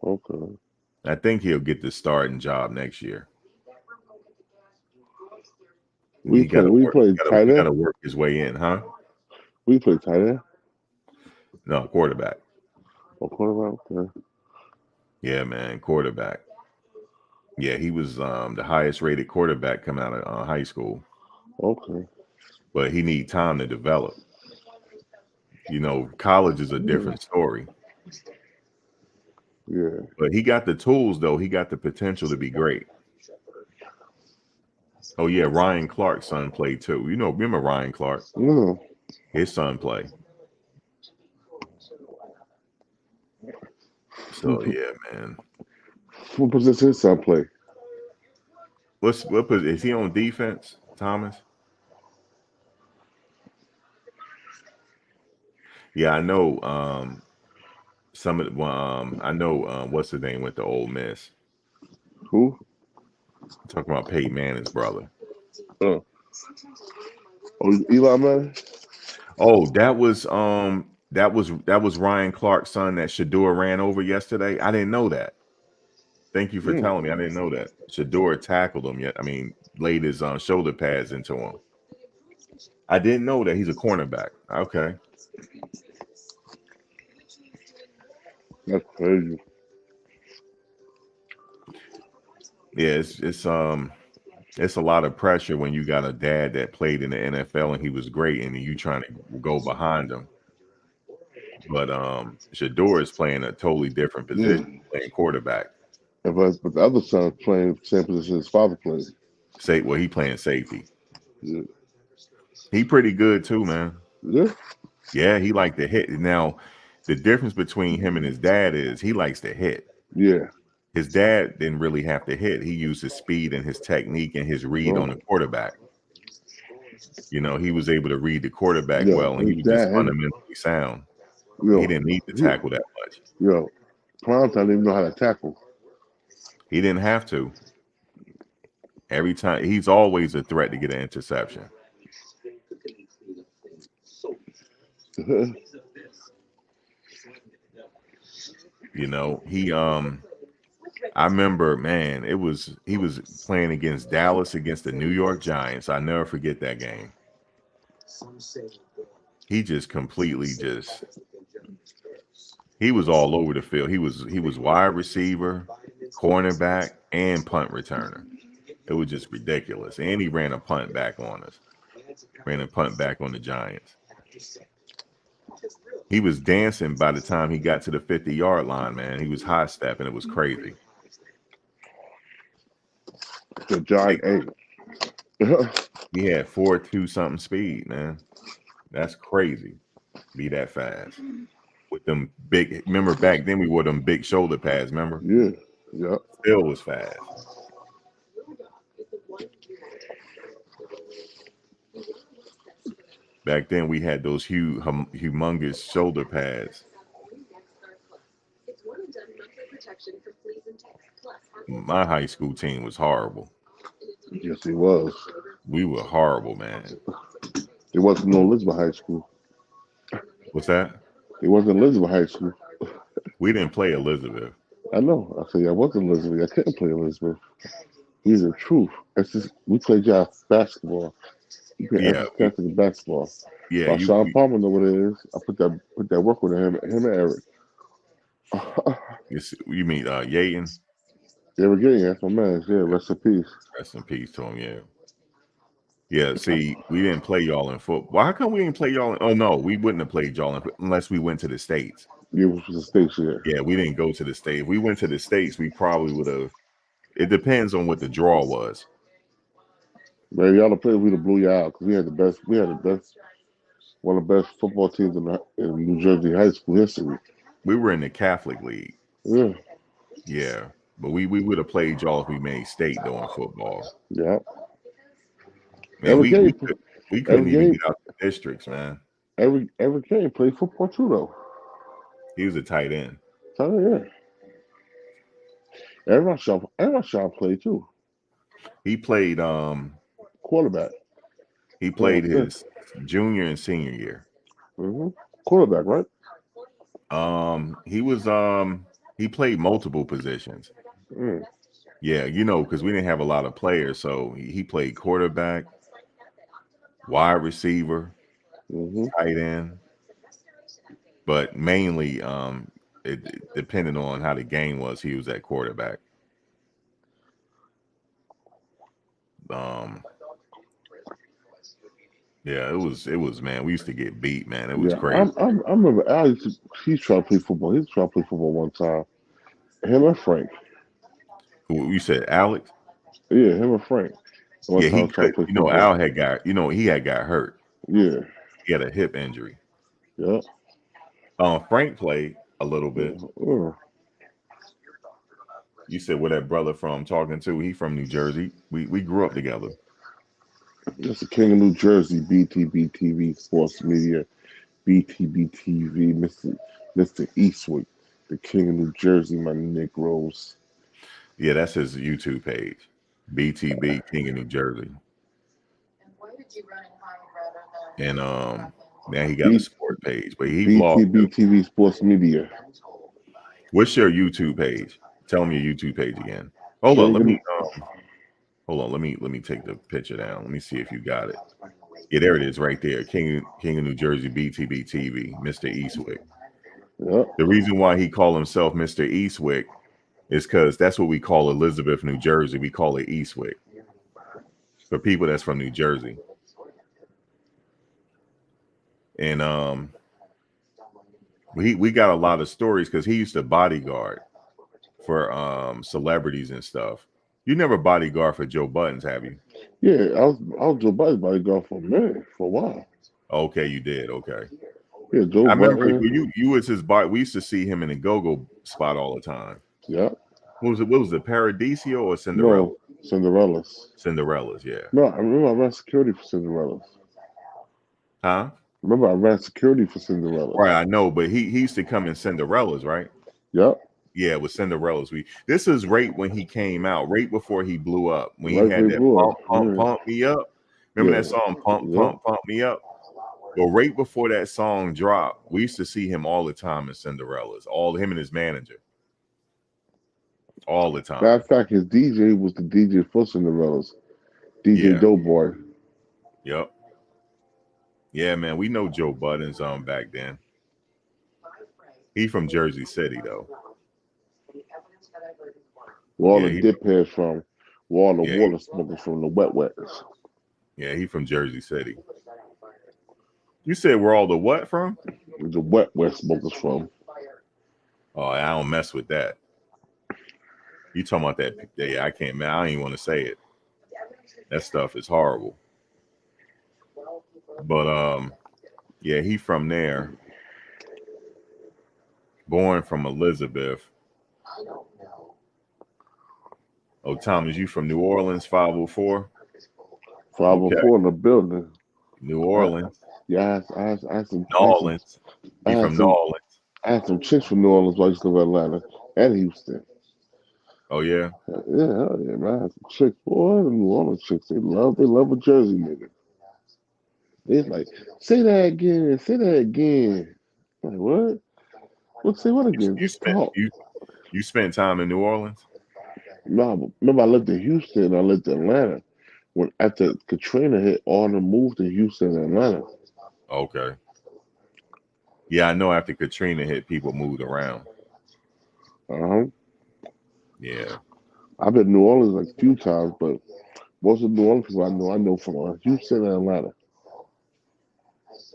Okay. I think he'll get the starting job next year. We He got play. to We work. play tight He got end. to work his way in, huh? We play tight end. No, quarterback. Or quarterback. Okay. Yeah, man, quarterback. Yeah, he was the highest rated quarterback coming out of high school, Okay. but he need time to develop. You know, college is a Yeah. different story. Yeah. But he got the tools, though. He got the potential to be great. Oh yeah, Ryan Clark's son played too. You know, remember Ryan Clark? No. His son play. So What yeah, man. position his son play? Is he on defense, Thomas? Yeah, I know. Some of the, I know. What's his name with the Ole Miss? Who? I'm talking about Peyton Manning's brother. Oh. Oh, Eli Manning. Oh, that was Ryan Clark's son that Shedeur ran over yesterday. I didn't know that. Thank you for Mm. telling me. I didn't know that. Shedeur tackled him yet. I mean, laid his shoulder pads into him. I didn't know that he's a cornerback. Okay. That's crazy. Yeah, it's a lot of pressure when you got a dad that played in the NFL and he was great and you trying to go behind him. But Shedeur is playing a totally different Yeah. position, playing quarterback. But the other son playing the same position his father played. He playing safety. Yeah. He pretty good too, man. Yeah. Yeah, he like to hit. Now, the difference between him and his dad is he likes to hit. Yeah. His dad didn't really have to hit. He used his speed and his technique and his read on the No. quarterback. You know, he was able to read the quarterback Yo, well, and he his was just dad. fundamentally sound. He Yo. didn't need to He, tackle that much. yo. Prime time didn't even know how to tackle. He didn't have to. Every time, he's always a threat to get an interception. You know, I remember, man, he was playing against Dallas against the New York Giants. I never forget that game. He just completely just he was all over the field. He was wide receiver, cornerback, and punt returner. It was just ridiculous. And he ran a punt back on us. Ran a punt back on the Giants. He was dancing by the time he got to the 50-yard line, man. He was high stepping. It was crazy. The John Like, A. he had 4.2 something speed, man. That's crazy. Be that fast. With them big, remember back then we wore them big shoulder pads, remember? Yeah. Yeah. Still was fast. Back then we had those humongous shoulder pads. My high school team was horrible. Yes, he was. We were horrible, man. There wasn't no Elizabeth High School. What's that? It wasn't Elizabeth High School. We didn't play Elizabeth. I know. I said I wasn't Elizabeth. I couldn't play Elizabeth. He's the truth. It's just we play jazz basketball. You can Yeah, access to the basketball. yeah. While Sean Palmer know what it is, I put that work with him and Eric. You mean Yaten? Eric Getting, that's my man. Yeah, rest in peace. Rest in peace to him. Yeah. Yeah, see, we didn't play y'all in football. Well, how come we didn't play y'all? Oh no, we wouldn't have played y'all unless we went to the States. Yeah, which was the station. Yeah. Yeah, we didn't go to the States. If we went to the States, we probably would have. It depends on what the draw was. Man, y'all the players we'd have blew you out because we had the best. We had the best. One of the best football teams in New Jersey high school history. We were in the Catholic League. Yeah. Yeah, but we would have played y'all if we made state though in football. Yeah. Man, Every game. we couldn't Every even game. get out the districts, man. Every game played football too though. He was a tight end. So yeah. Everyone shot play too. He played Quarterback. Yeah. his junior and senior year. Mm-hmm. Quarterback, right? He played multiple positions. Mm. Yeah, because we didn't have a lot of players, so he played quarterback, wide receiver, Mm-hmm. tight end, but mainly it depended on how the game was. He was at quarterback. Um, yeah, it was man. We used to get beat, man. It was Yeah, crazy. I remember Al he tried to play football. He tried to play football one time. Him and Frank. You said Alex? Yeah, him and Frank. One Yeah, time he I tried to could. play football. Al had got. He had got hurt. Yeah. He had a hip injury. Yeah. Frank played a little bit. Yeah. You said where that brother from talking to? He from New Jersey. We grew up together. That's the King of New Jersey, BTBTV Sports Media, BTBTV, Mr. Eastwood, the King of New Jersey, my Negroes. Yeah, that's his YouTube page. BTB King of New Jersey. And now he got a B, sport page, but he vlogged too. BTBTV Sports Media. What's your YouTube page? Tell me your YouTube page again. Hold on, King hold on. Let me take the picture down. Let me see if you got it. Yeah, there it is, right there. King of New Jersey, BTB TV, Mr. Eastwick. Yep. The reason why he called himself Mr. Eastwick is because that's what we call Elizabeth, New Jersey. We call it Eastwick for people that's from New Jersey. And we got a lot of stories because he used to bodyguard for celebrities and stuff. You never bodyguard for Joe Buttons, have you? Yeah, I was Joe Budden's bodyguard for a minute, for a while. Okay, you did. Okay. Yeah, Joe I remember Budden. you was his body. We used to see him in the go-go spot all the time. Yeah. What was it, Paradiso or Cinderella? No, Cinderella's. Cinderella's, yeah. No, I remember I ran security for Cinderella's. Huh? Remember I ran security for Cinderella's. Right, I know, but he used to come in Cinderella's, right? Yep. Yeah, with Cinderella's. This is right when he came out, right before he blew up. When he Right had way that below. pump me up. Remember Yeah. that song, Yeah. pump me up? Well, right before that song dropped, we used to see him all the time in Cinderella's. All him and his manager. All the time. Matter of fact, his DJ was the DJ for Cinderella's. DJ Yeah. Doughboy. Yep. Yeah, man. We know Joe Buttons back then. He from Jersey City though. Where all Yeah, the dipheads from. Where all the Yeah, water smokers from, the wet. Yeah, he from Jersey City. You said where all the what from? The wet smokers from. Oh, I don't mess with that. You talking about that? Yeah, I can't. Man, I don't even want to say it. That stuff is horrible. But yeah, he from there. Born from Elizabeth. Oh, Thomas, you from New Orleans, 504? 504 in the building. New Orleans. Yeah, I had some. New Orleans. I You had from New some. Orleans? I had some chicks from New Orleans while I used to live in Atlanta and Houston. Oh yeah. Yeah, hell yeah, man. I had some chicks, boy. The New Orleans chicks, they love a Jersey nigga. They like, say that again, say that again. Like what? Say what again? Talk. You spent time in New Orleans? No, remember I lived in Houston. I lived in Atlanta. When after Katrina hit, all of them moved to Houston and Atlanta. Okay. Yeah, I know. After Katrina hit, people moved around. Uh huh. Yeah. I've been to New Orleans like a few times, but Most of the New Orleans people I know from Houston and Atlanta.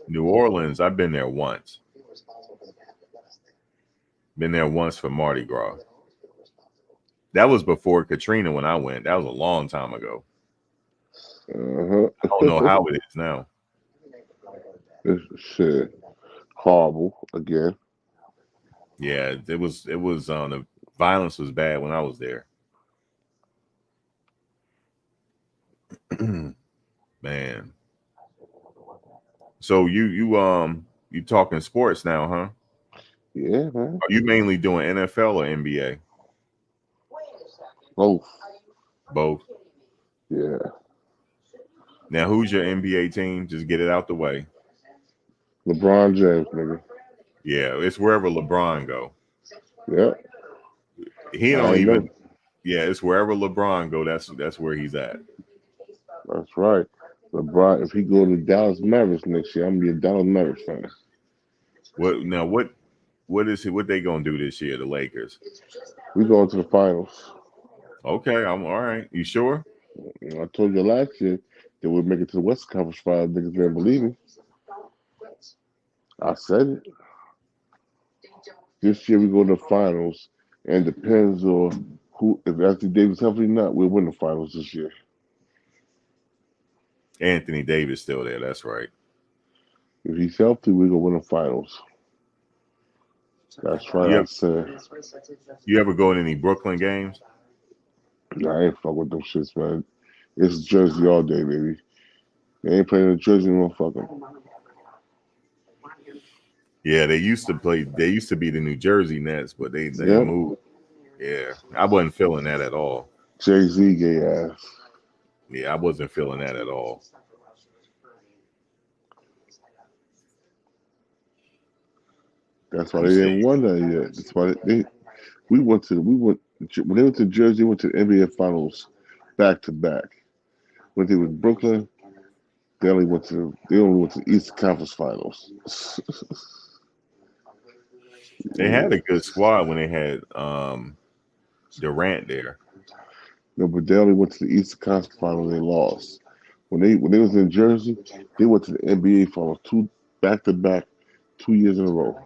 New Orleans, I've been there once. Been there once for Mardi Gras. That was before Katrina when I went. That was a long time ago. I don't know Uh-huh. how it is now. Shit. Horrible again. Yeah, it was the violence was bad when I was there. Man. So you talking sports now, huh? Yeah, man. Are you mainly doing NFL or NBA? Both. Both. Yeah. Now who's your NBA team? Just get it out the way. LeBron James, nigga. Yeah, it's wherever LeBron go. Yeah. He I don't ain't even know. yeah, it's wherever LeBron go, that's where he's at. That's right. LeBron, if he go to Dallas Mavericks next year, I'm gonna be a Dallas Mavericks fan. What they gonna do this year, the Lakers? We going to the finals. Okay, I'm all right. You sure? I told you last year that we'd make it to the West Conference Finals. Niggas didn't believe me. I said it. This year we go to the finals, and depends on who. If Anthony Davis healthy or not, we'll win the finals this year. Anthony Davis still there, that's right. If he's healthy, we're gonna win the finals. That's right. You I ever, said. you ever go to any Brooklyn games? Nah, I ain't fuck with them shits, man. It's Jersey all day, baby. They ain't playing in Jersey, motherfucker. Yeah, they used to be the New Jersey Nets, but they Yep. moved. Yeah. I wasn't feeling that at all. Jay Z gay ass. Yeah, I wasn't feeling that at all. That's Let why me they see. didn't win that yet. That's why we went when they went to Jersey, they went to the NBA Finals back to back. When they was Brooklyn, they only went to the Eastern Conference Finals. They had Yeah. a good squad when they had Durant there. No, but they only went to the Eastern Conference Finals. They lost. When they was in Jersey, they went to the NBA Finals two back to back, 2 years in a row.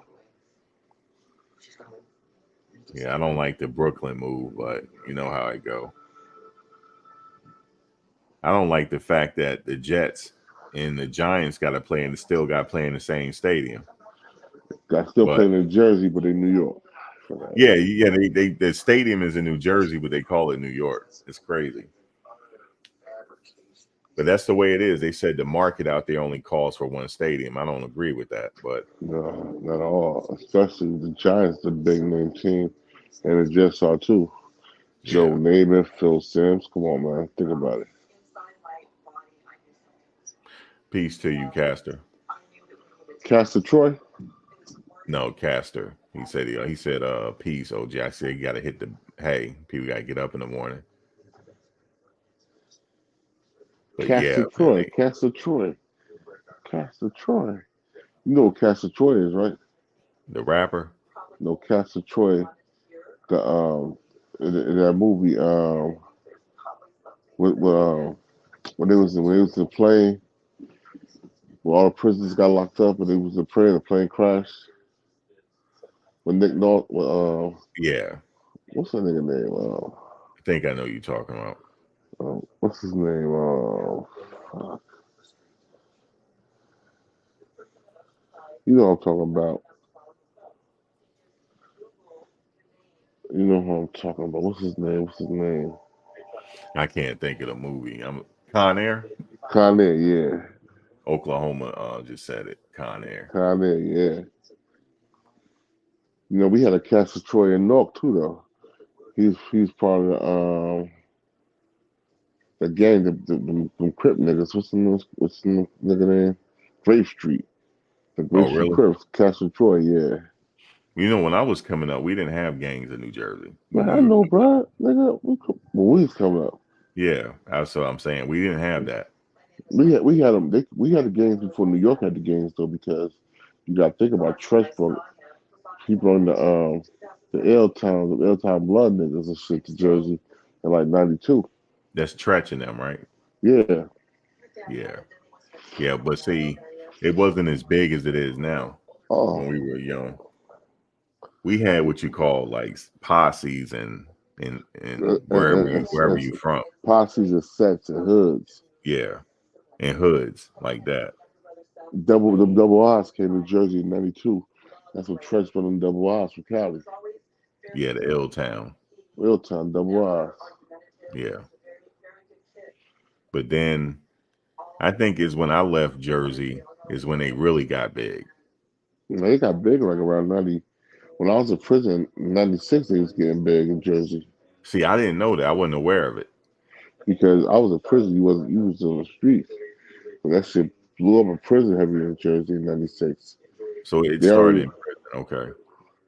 Yeah, I don't like the Brooklyn move, but you know how it go. I don't like the fact that the Jets and the Giants got to play and still got to play in the same stadium. Got still But playing in Jersey, but in New York. yeah, they the stadium is in New Jersey, but they call it New York. It's crazy. But that's the way it is. They said the market out there only calls for one stadium. I don't agree with that, but No, not at all. Especially the Giants, the big name team, and the Jets are too. Joe yeah. Namath, Phil Simms. Come on, man. Think about it. Peace to you, Caster. Castor Troy. No, Caster. He said peace, OJ. I said you gotta hit the hey, people gotta get up in the morning. But yeah, Castor man, Troy. Castor Troy. Castor Troy. You know what Castor Troy is, right? the rapper. No, Castor Troy. The in that movie with when they was in the plane where all the prisoners got locked up and they was in prayer, the plane crashed. When Nick Nolte, Yeah. what's that nigga name? I think I know you talking about. What's his name? Fuck. You know what I'm talking about. You know who I'm talking about. What's his name? What's his name? I can't think of the movie. I'm Con Air. Con Air, yeah. Oklahoma just said it. Con Air. Con Air, yeah. You know, we had a Castor Troy in North too, though. He's part of the gang, the Crip niggas. What's the nigga name? Grape Street. The Grape Oh, Street really? Crips. Castor Troy, yeah. You know, when I was coming up, we didn't have gangs in New Jersey. Man, I know, bro. Nigga, when we was coming up, Yeah, that's what I'm saying. We didn't have that. we had them. We had the games before New York had the games though, because you got to think about Tresh brought he brought the L Town blood niggas and shit to Jersey in like '92. That's Tretch in them, right? Yeah. Yeah. Yeah. But see, it wasn't as big as it is now when Oh, we were young. We had what you call like posses and wherever and you from. posses and sets and hoods. Yeah. And hoods like that. Double R's came to Jersey in '92. That's what Trench won them double R's for Cali. Yeah, the Ill Town. Real time double R's. Yeah. But then I think is when I left Jersey is when they really got big. You know, they got big like around '90. When I was in prison in '96, they was getting big in Jersey See, I didn't know that. I wasn't aware of it. because I was in prison. You was on the streets. But that shit blew up in prison heavy in Jersey in '96. So it They started already in prison. Okay.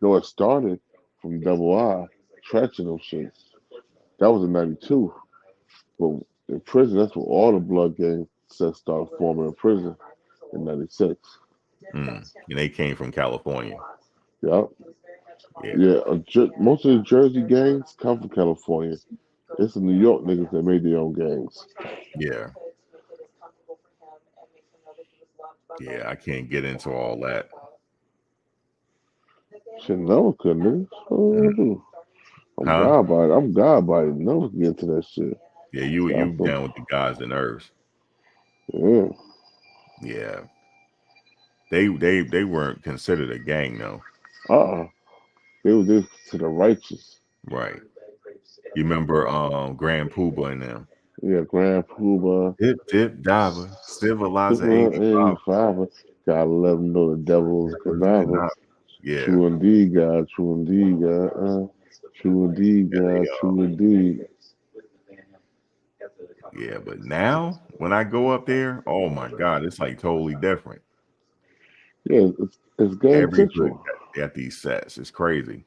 know it started from double R, trenching them shits. That was in '92. But in prison, that's where all the blood gang sets started forming in prison in '96. And they came from California. Yeah, Yeah. yeah. Most of the Jersey gangs come from California. It's the New York niggas that made their own gangs. Yeah. Yeah. I can't get into all that. Shit, never could, niggas. Mm. Oh, I'm Huh? God by it. I'm God by it. Never get into that shit. Yeah, you Stop them. down with the guys and nerves. Yeah. Yeah. They weren't considered a gang though. Uh-uh. They were this to the righteous. Right. You remember Grand Pooba and them. Yeah, Grand Pooba, Dip Dip Diver, Civilizer Super 85. 85. Gotta let them know the devil's That was in conniver. Yeah. True indeed, God. True indeed, God. True indeed, Yeah, God. True indeed. yeah, but now when I go up there, oh my God, it's like totally different. Yeah, it's gang Every hood central. got these sets. It's crazy.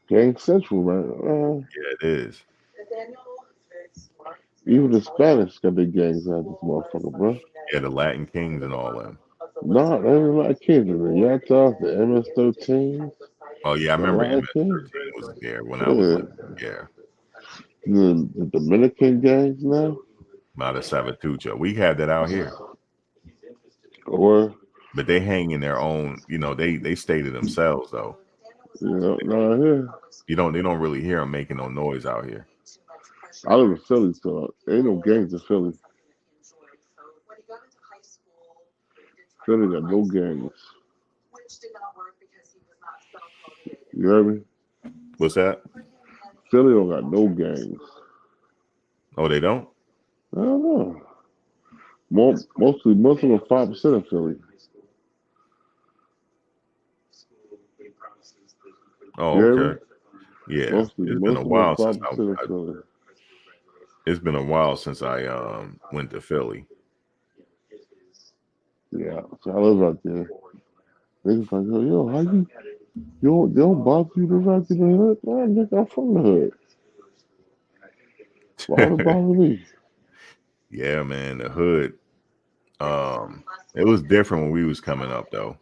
Gang central, man. Yeah, it is. Even the Spanish got their gangs out of this motherfucker, bro. Yeah, the Latin Kings and all them. Nah, they ain't like kids in the Yatas, the MS-13s, Oh yeah, I the remember Latin Kings. MS-13 was there when I was Yeah. like, yeah, The Dominican gangs now. Mata Salvatrucha. We had that out here, Or, but they hang in their own. They stay to themselves though. not here. They don't really hear them making no noise out here. I live in Philly, so ain't no gangs in Philly. Philly got no gangs. You hear me? What's that? Philly don't got no gangs. Oh, they don't. I don't know. Most of them 5% of Philly. Oh, You hear me? okay. Yeah, Most of them 5% of Philly. it's been a while since I went to Philly. Yeah, so I live out there. Niggas like, yo, how they don't bother you to live out in the hood? Man, nigga, I'm from the hood. Why would it bother me? Yeah, man, the hood. It was different when we was coming up though.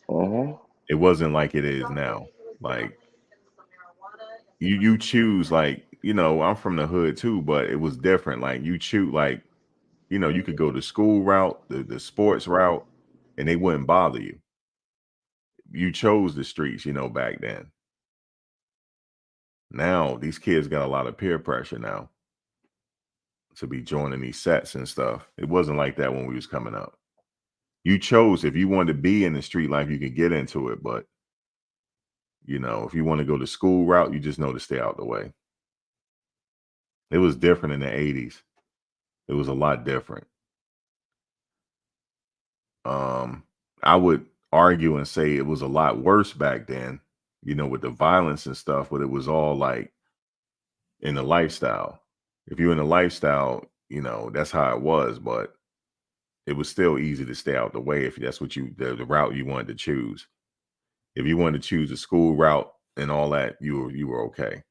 Uh-huh. It wasn't like it is now. Like you choose like, I'm from the hood too, but it was different. Like you choose like, you could go the school route, the sports route, and they wouldn't bother you. You chose the streets, back then. Now these kids got a lot of peer pressure now to be joining these sets and stuff. It wasn't like that when we was coming up. You chose if you wanted to be in the street life, you could get into it, but if you want to go the school route, you just know to stay out the way. It was different in the 80s. It was a lot different. Um, I would argue and say it was a lot worse back then, with the violence and stuff, but it was all like in the lifestyle. If you're in the lifestyle, that's how it was, but it was still easy to stay out the way if that's what the route you wanted to choose. If you wanted to choose a school route and all that, you were okay.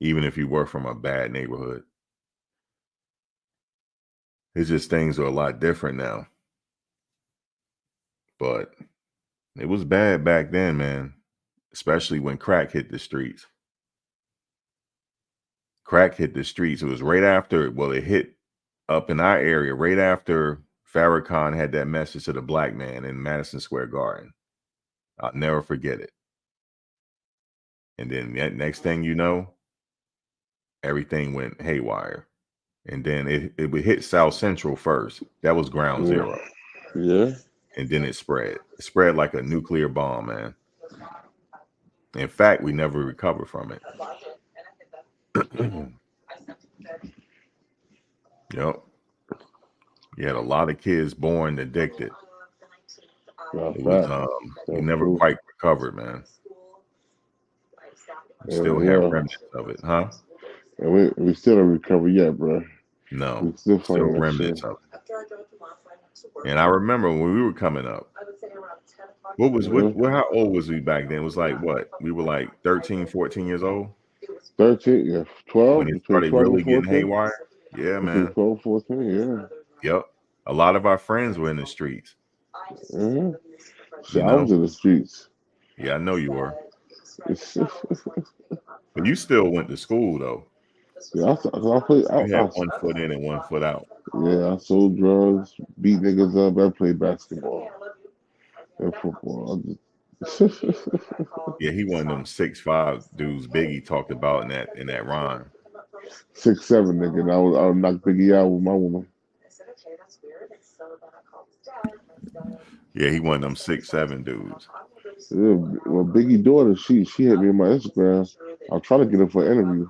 Even if you were from a bad neighborhood. It's just things are a lot different now. But it was bad back then, man. Especially when crack hit the streets. crack hit the streets. It was right after, well, it hit up in our area right after Farrakhan had that message to the black man in Madison Square Garden. I'll never forget it. And then that next thing you know, everything went haywire. And then it would hit South Central first. That was ground zero. Yeah. And then it spread. It spread like a nuclear bomb, man. In fact, we never recovered from it. Yep. You had a lot of kids born addicted. It was we never quite recovered, man. Still have remnants of it, huh? And we still don't recover yet, bro. No, still remnants of it. And I remember when we were coming up. How old was we back then? It was like what? We were like 13, 14 years old? 13, yeah, 12. When it started really getting haywire? Yeah, man. 12, 14, yeah. Yep. A lot of our friends were in the streets. Mm-hmm. So I was in the streets. Yeah, I know you were. But you still went to school, though. Yeah, you had 1 foot in and 1 foot out. Yeah, I sold drugs, beat niggas up. I played basketball and football. Yeah, he one of them 6'5" dudes Biggie talked about in that rhyme. 6'7" nigga. And I would knock Biggie out with my woman. Yeah, he one of them 6'7" dudes. Yeah, well, Biggie's daughter, she hit me on my Instagram. I'll try to get her for an interview.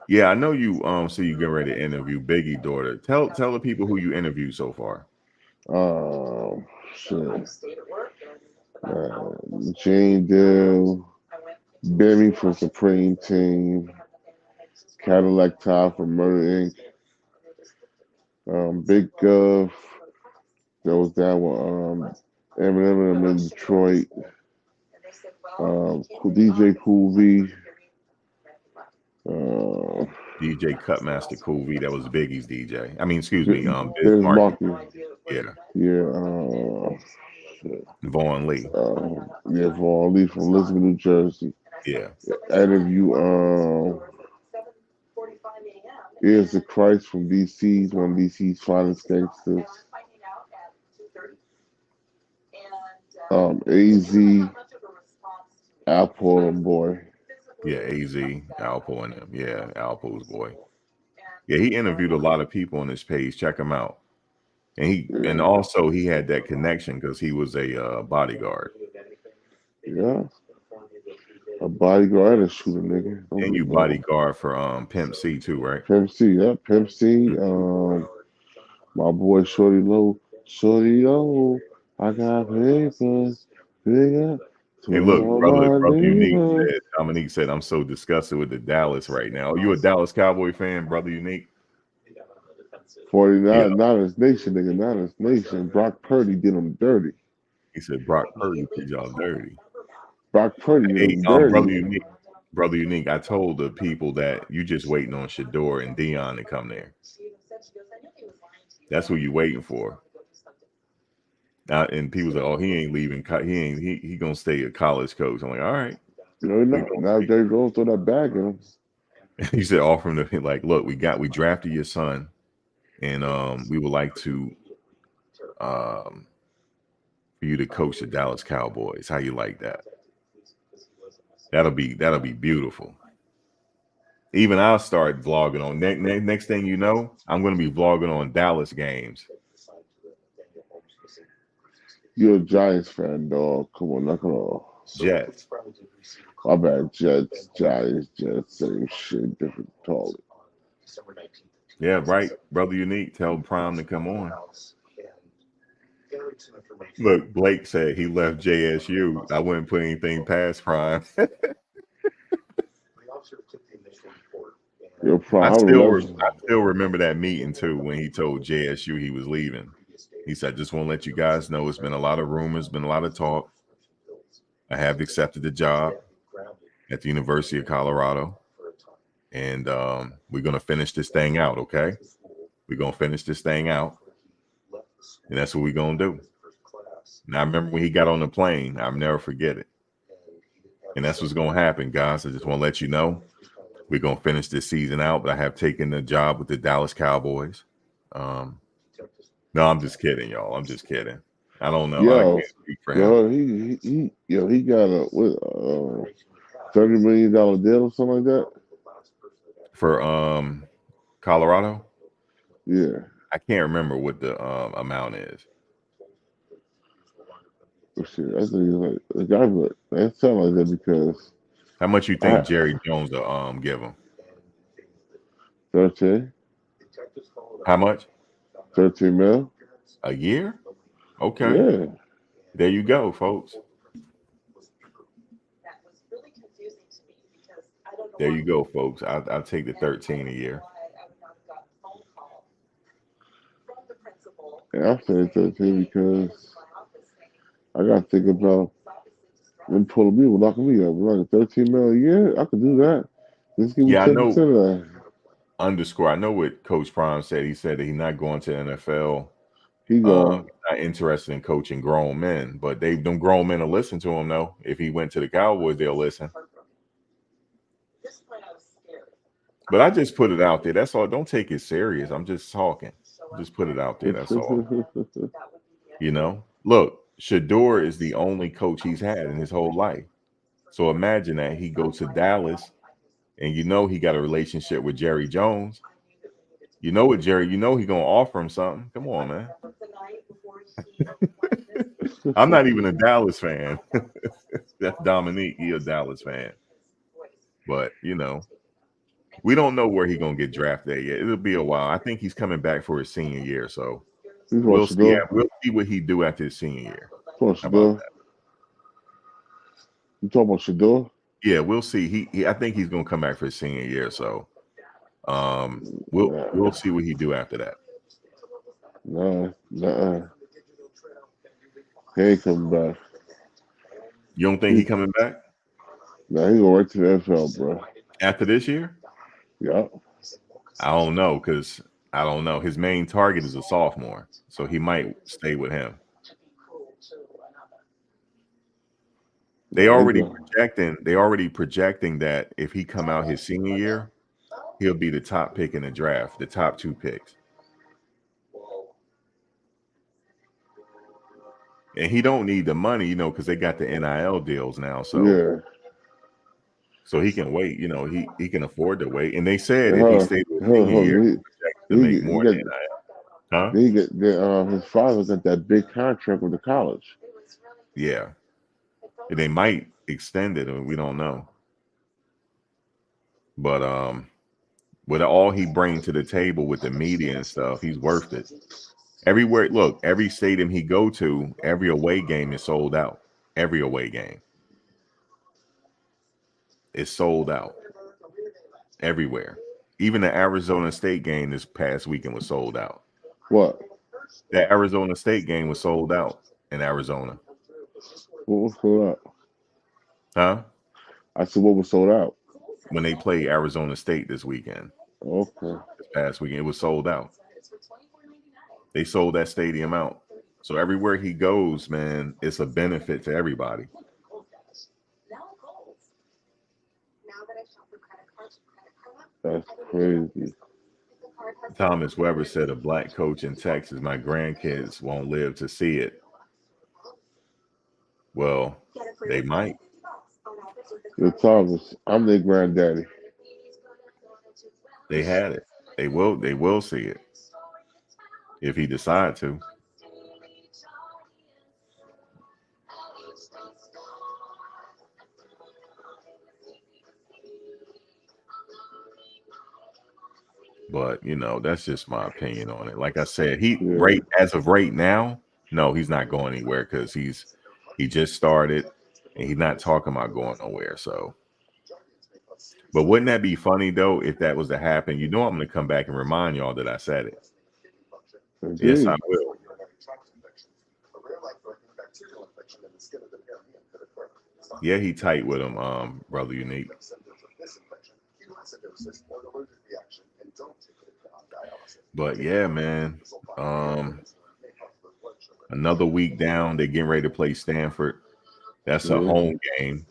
Yeah, I know you. So you get ready to interview Biggie's daughter. Tell the people who you interviewed so far. Shit. Jane Dill, Benny from Supreme Team, Cadillac Ty from Murder Inc. Big Gov, that was down with Eminem in Detroit. DJ Cool V. DJ Cutmaster Cool V, that was Biggie's DJ. I mean, excuse me, Biz Markie. Yeah. Yeah. Vaughn Lee. Yeah, Vaughn Lee from Elizabeth, New Jersey. Yeah. Interview Is the Christ from DC's, one of DC's finest gangsters. AZ, Alpo and boy. Yeah, AZ, Alpo and him. Yeah, Alpo's boy. Yeah, he interviewed a lot of people on his page. Check him out. And also he had that connection because he was a bodyguard. Yeah. A bodyguard and a shooter, nigga. And you bodyguard for Pimp C too, right? Pimp C, yeah. Pimp C. My boy Shorty Low. I got papers. Big. Hey, look, brother Unique said, Dominique said, I'm so disgusted with the Dallas right now. Are you a Dallas Cowboy fan, brother Unique? 49, not his nation, nigga, not his nation. Brock Purdy did him dirty. He said Brock Purdy did y'all dirty. Brock Purdy did him dirty. Brother Unique, I told the people that you just waiting on Shedeur and Dion to come there. That's who you waiting for. And people say, "Oh, he ain't leaving. He gonna stay a college coach." I'm like, "All right." Now they go throw that bag in him. He said, "Offer him to like, look, we drafted your son, and we would like to for you to coach the Dallas Cowboys. How you like that? That'll be beautiful." Even I'll start vlogging on next thing you know, I'm going to be vlogging on Dallas games. You're a Giants fan, dog. Come on, knock it off. Jets. My bad. Jets, Giants, Jets, same shit, different toilet. Yeah, right. Brother Unique, tell Prime to come on. Look, Blake said he left JSU. I wouldn't put anything past Prime. I still remember that meeting too when he told JSU he was leaving. He said, "I just want to let you guys know it's been a lot of rumors, been a lot of talk. I have accepted the job at the University of Colorado, and we're going to finish this thing out, okay? We're going to finish this thing out, and that's what we're going to do." And I remember when he got on the plane, I'll never forget it. And that's what's going to happen, guys. I just want to let you know We're gonna finish this season out, but I have taken the job with the Dallas Cowboys. Um, no, I'm just kidding, y'all. I'm just kidding. I don't know. I Yo, can't speak for him. he got a $30 million deal or something like that. For Colorado, Yeah, I can't remember what the amount is. shit. I think it's like the guy, but that sound like that because How much you I think Jerry Jones will give him? 13, How much? 13 mil. A year? Okay. Yeah, There you go, folks. There you go, folks. I'll take the 13 a year. and I'm saying 13 because I got to think about them pulling me, locking me up. Like 13 mil a year, I could do that. Just give me Yeah, I 10% know. of that. Underscore. I know what Coach Prime said. He said that he's not going to the NFL. He going. He's not interested in coaching grown men, but them grown men will listen to him though. If he went to the Cowboys, they'll listen. But I just put it out there. That's all. Don't take it serious. I'm just talking. Just put it out there. That's all. Look, Shedeur is the only coach he's had in his whole life. So imagine that he goes to Dallas, and he got a relationship with Jerry Jones. You know what, Jerry? He gonna offer him something. Come on, man. I'm not even a Dallas fan. That's Dominique. He a Dallas fan. But we don't know where he's gonna get drafted yet. It'll be a while. I think he's coming back for his senior year, so He's what we'll see. Shedeur. We'll see what he do after his senior year. What How about Shedeur? that? You talking about Shedeur? Yeah, we'll see. I think he's gonna come back for his senior year, so we'll Nah, see what he do after that. nah. He ain't coming back. You don't think he He, coming back nah, he go right to the NFL, bro. after this year? Yeah. I don't know because I don't know. His main target is a sophomore, so he might stay with him. They Nah, he already go. projecting. They already projecting that if he come out his senior year, he'll be the top pick in the draft, the top 2 picks. And he don't need the money, because they got the NIL deals now. So Yeah. he can wait. He can afford to wait. And they said And if he hold stayed with hold senior hold year, on. he projected to make He more got than NIL. Huh? he get his father got that big contract with the college. Yeah. And they might extend it, or we don't know. But with all he brings to the table with the media and stuff, he's worth it. Everywhere, look, every stadium he go to, every away game is sold out. Every away game is sold out everywhere. Even the Arizona State game this past weekend was sold out. What? That Arizona State game was sold out in Arizona. What was sold out? Huh? I said what was sold out. When they play Arizona State this weekend, Okay. this past weekend, it was sold out. They sold that stadium out. So everywhere he goes, man, it's a benefit to everybody. That's crazy. Thomas Weber said a black coach in Texas, my grandkids won't live to see it. Well, they might. Yo, Thomas, I'm their granddaddy. They had it. They will see it if he decide to. But that's just my opinion on it. Like I said, Yeah. as of right now, no, he's not going anywhere because he just started and he's not talking about going nowhere. So, but wouldn't that be funny though if that was to happen? I'm going to come back and remind y'all that I said it. Yes, I Indeed. will. Yeah, he tight with him, brother Unique. But yeah, man. Another week down. They're getting ready to play Stanford. That's a Yeah. home game.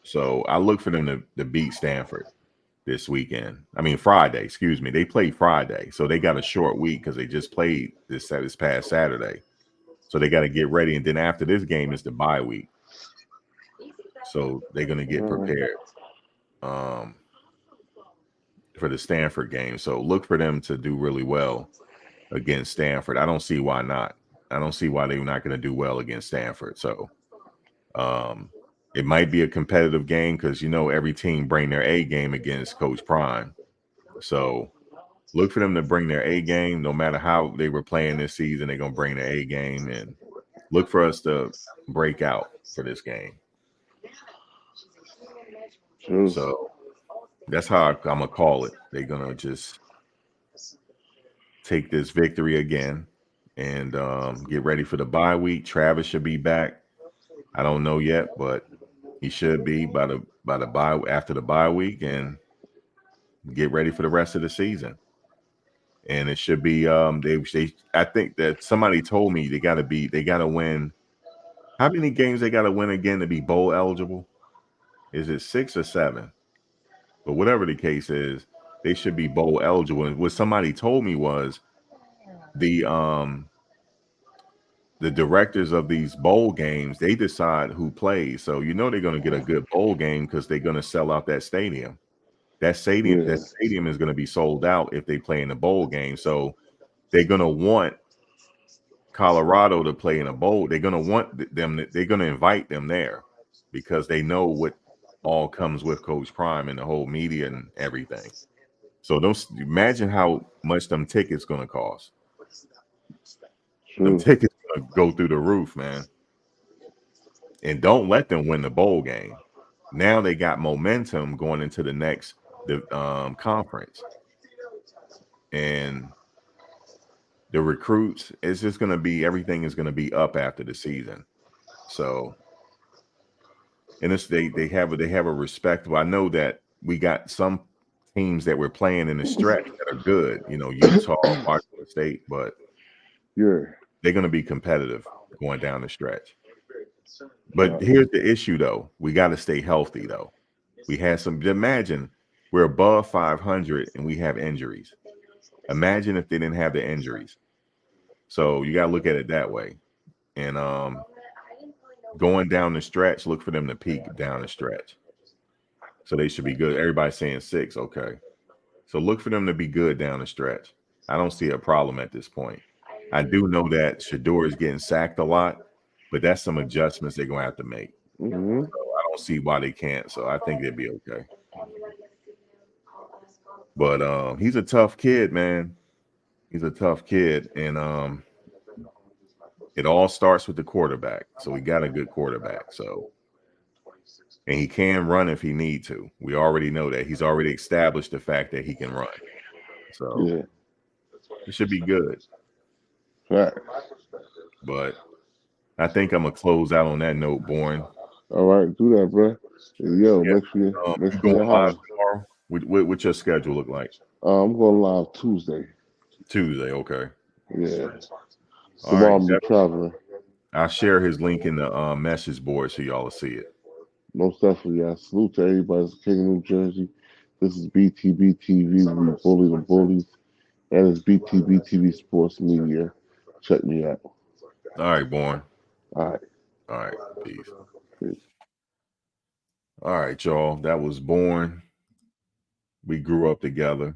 So I look for them to beat Stanford. this weekend. I mean Friday, excuse me. They played Friday, so they got a short week because they just played this past Saturday. So they got to get ready, and then after this game is the bye week. So they're gonna get prepared for the Stanford game. So look for them to do really well against Stanford. I don't see why not. I don't see why they're not going to do well against Stanford. So it might be a competitive game because every team bring their A game against Coach Prime. So look for them to bring their A game. No matter how they were playing this season, they're gonna bring their A game, and look for us to break out for this game. True. So that's how I'm gonna call it. They're gonna just take this victory again and get ready for the bye week. Travis should be back. I don't know yet, but he should be by the bye after the bye week, and get ready for the rest of the season. And it should be they I think that somebody told me they gotta win. How many games they gotta win again to be bowl eligible? Is it 6 or 7? But whatever the case is, they should be bowl eligible. And what somebody told me was the directors of these bowl games, they decide who plays. So they're gonna get a good bowl game because they're gonna sell out that stadium. That stadium, Yeah. is going to be sold out if they play in a bowl game. So they're going to want Colorado to play in a bowl. They're going to want them. They're going to invite them there because they know what all comes with Coach Prime and the whole media and everything. So don't imagine how much them tickets going to cost. Them True. tickets going to go through the roof, man. And don't let them win the bowl game. Now they got momentum going into the next conference. And the recruits, it's just going to be, everything is going to be up after the season. So, and it's they have a respectable. I know that we got some teams that we're playing in the stretch that are good, Utah, Washington State, but Yeah. they're going to be competitive going down the stretch. But here's the issue, though. We got to stay healthy, though. We had some. Imagine we're above 500 and we have injuries. Imagine if they didn't have the injuries. So you got to look at it that way. And going down the stretch, look for them to peak down the stretch. So they should be good. Everybody's saying 6. Okay. So look for them to be good down the stretch. I don't see a problem at this point. I do know that Shedeur is getting sacked a lot, but that's some adjustments they're going to have to make. Mm-hmm. So I don't see why they can't. So I think they'll be okay. But he's a tough kid, man. He's a tough kid. And it all starts with the quarterback. So we got a good quarterback. So, and he can run if he need to. We already know that. He's already established the fact that he can run. So Yeah. it should be good. Right. But I think I'm gonna close out on that note, Born. All right, do that, bro. Yo, Yeah. make sure You going you live holler. tomorrow? What your schedule look like? I'm going live Tuesday. Tuesday, okay. Yeah. All Tomorrow right. I'm be traveling. I'll share his link in the message board so y'all will see it. Most definitely, I salute to everybody that's King of New Jersey. This is BTB TV. We bully the bullies. And it's BTB TV Sports Media. Check me out. All right, Born. All right. All right. Peace. Peace. All right, y'all. That was Born. We grew up together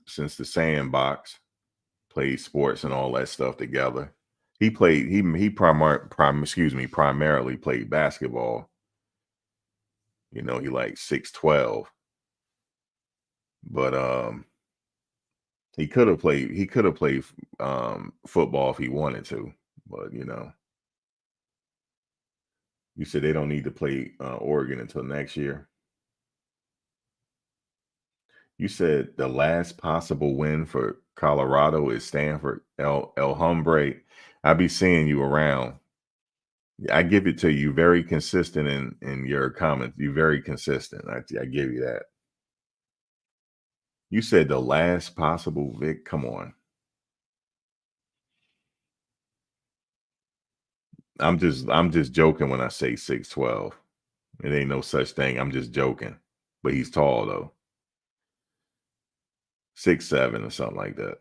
since the sandbox, played sports and all that stuff together. He played, primarily played basketball. He like 6'12". But he could have played football if he wanted to. But you said they don't need to play Oregon until next year. You said the last possible win for Colorado is Stanford. El Hombre, I be seeing you around. I give it to you. Very consistent in your comments. You're very consistent. I give you that. You said the last possible Vic. Come on. I'm just joking when I say 6'12". It ain't no such thing. I'm just joking. But he's tall though. 6'7" or something like that.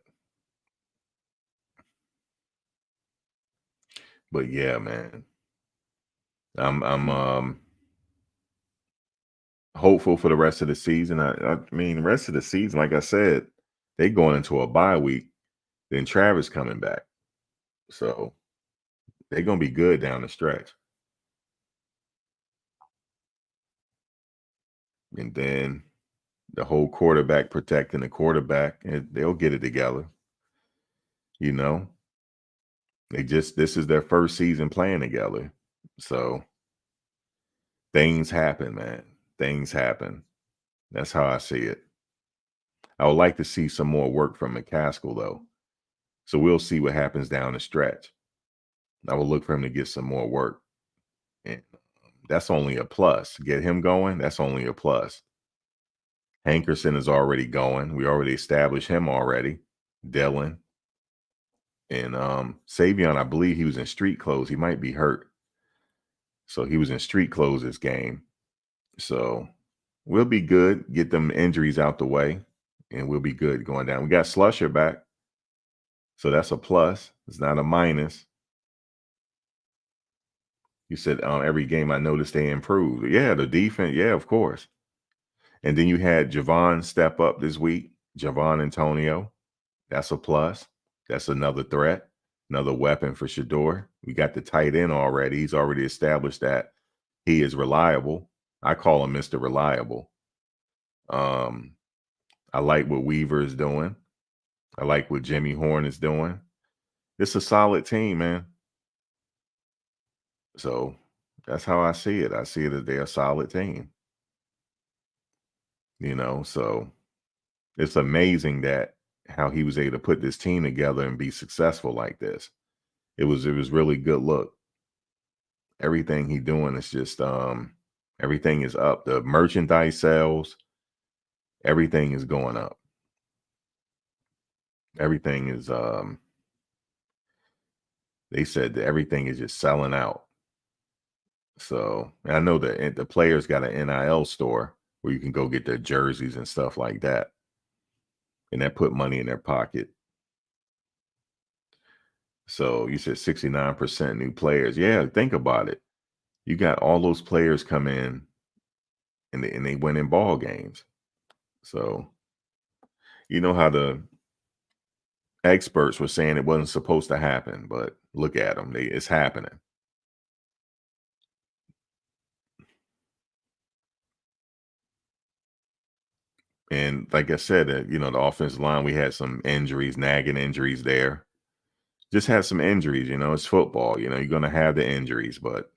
But yeah, man, I'm hopeful for the rest of the season. I mean, the rest of the season, like I said, they going into a bye week. Then Travis coming back, so they're gonna be good down the stretch. And then the whole quarterback protecting the quarterback, and they'll get it together. You know, this is their first season playing together, so things happen, man. Things happen. That's how I see it. I would like to see some more work from McCaskill though, so we'll see what happens down the stretch. I will look for him to get some more work, and that's only a plus. Get him going. That's only a plus. Hankerson is already going. We already established him already. Dylan and Savion, I believe he was in street clothes. He might be hurt. So he was in street clothes this game. So we'll be good. Get them injuries out the way, and we'll be good going down. We got Slusher back. So that's a plus. It's not a minus. You said every game I noticed they improved. Yeah, the defense. Yeah, of course. And then you had Javon step up this week. Javon Antonio. That's a plus. That's another threat, another weapon for Shedeur. We got the tight end already. He's already established that he is reliable. I call him Mr. Reliable. I like what Weaver is doing. I like what Jimmy Horn is doing. It's a solid team, man. So that's how I see it. I see it as they're a solid team. So it's amazing that how he was able to put this team together and be successful like this. It was really good look. Everything he doing is just everything is up. The merchandise sales, everything is going up. Everything is they said that everything is just selling out. So I know that the players got an NIL store where you can go get their jerseys and stuff like that. And that put money in their pocket. So you said 69% new players. Yeah, think about it. You got all those players come in and they win in ball games. So you know how the experts were saying it wasn't supposed to happen, but look at them. It's happening. And like I said, the offensive line, we had some injuries, nagging injuries there. Just had some injuries, it's football. You're going to have the injuries, but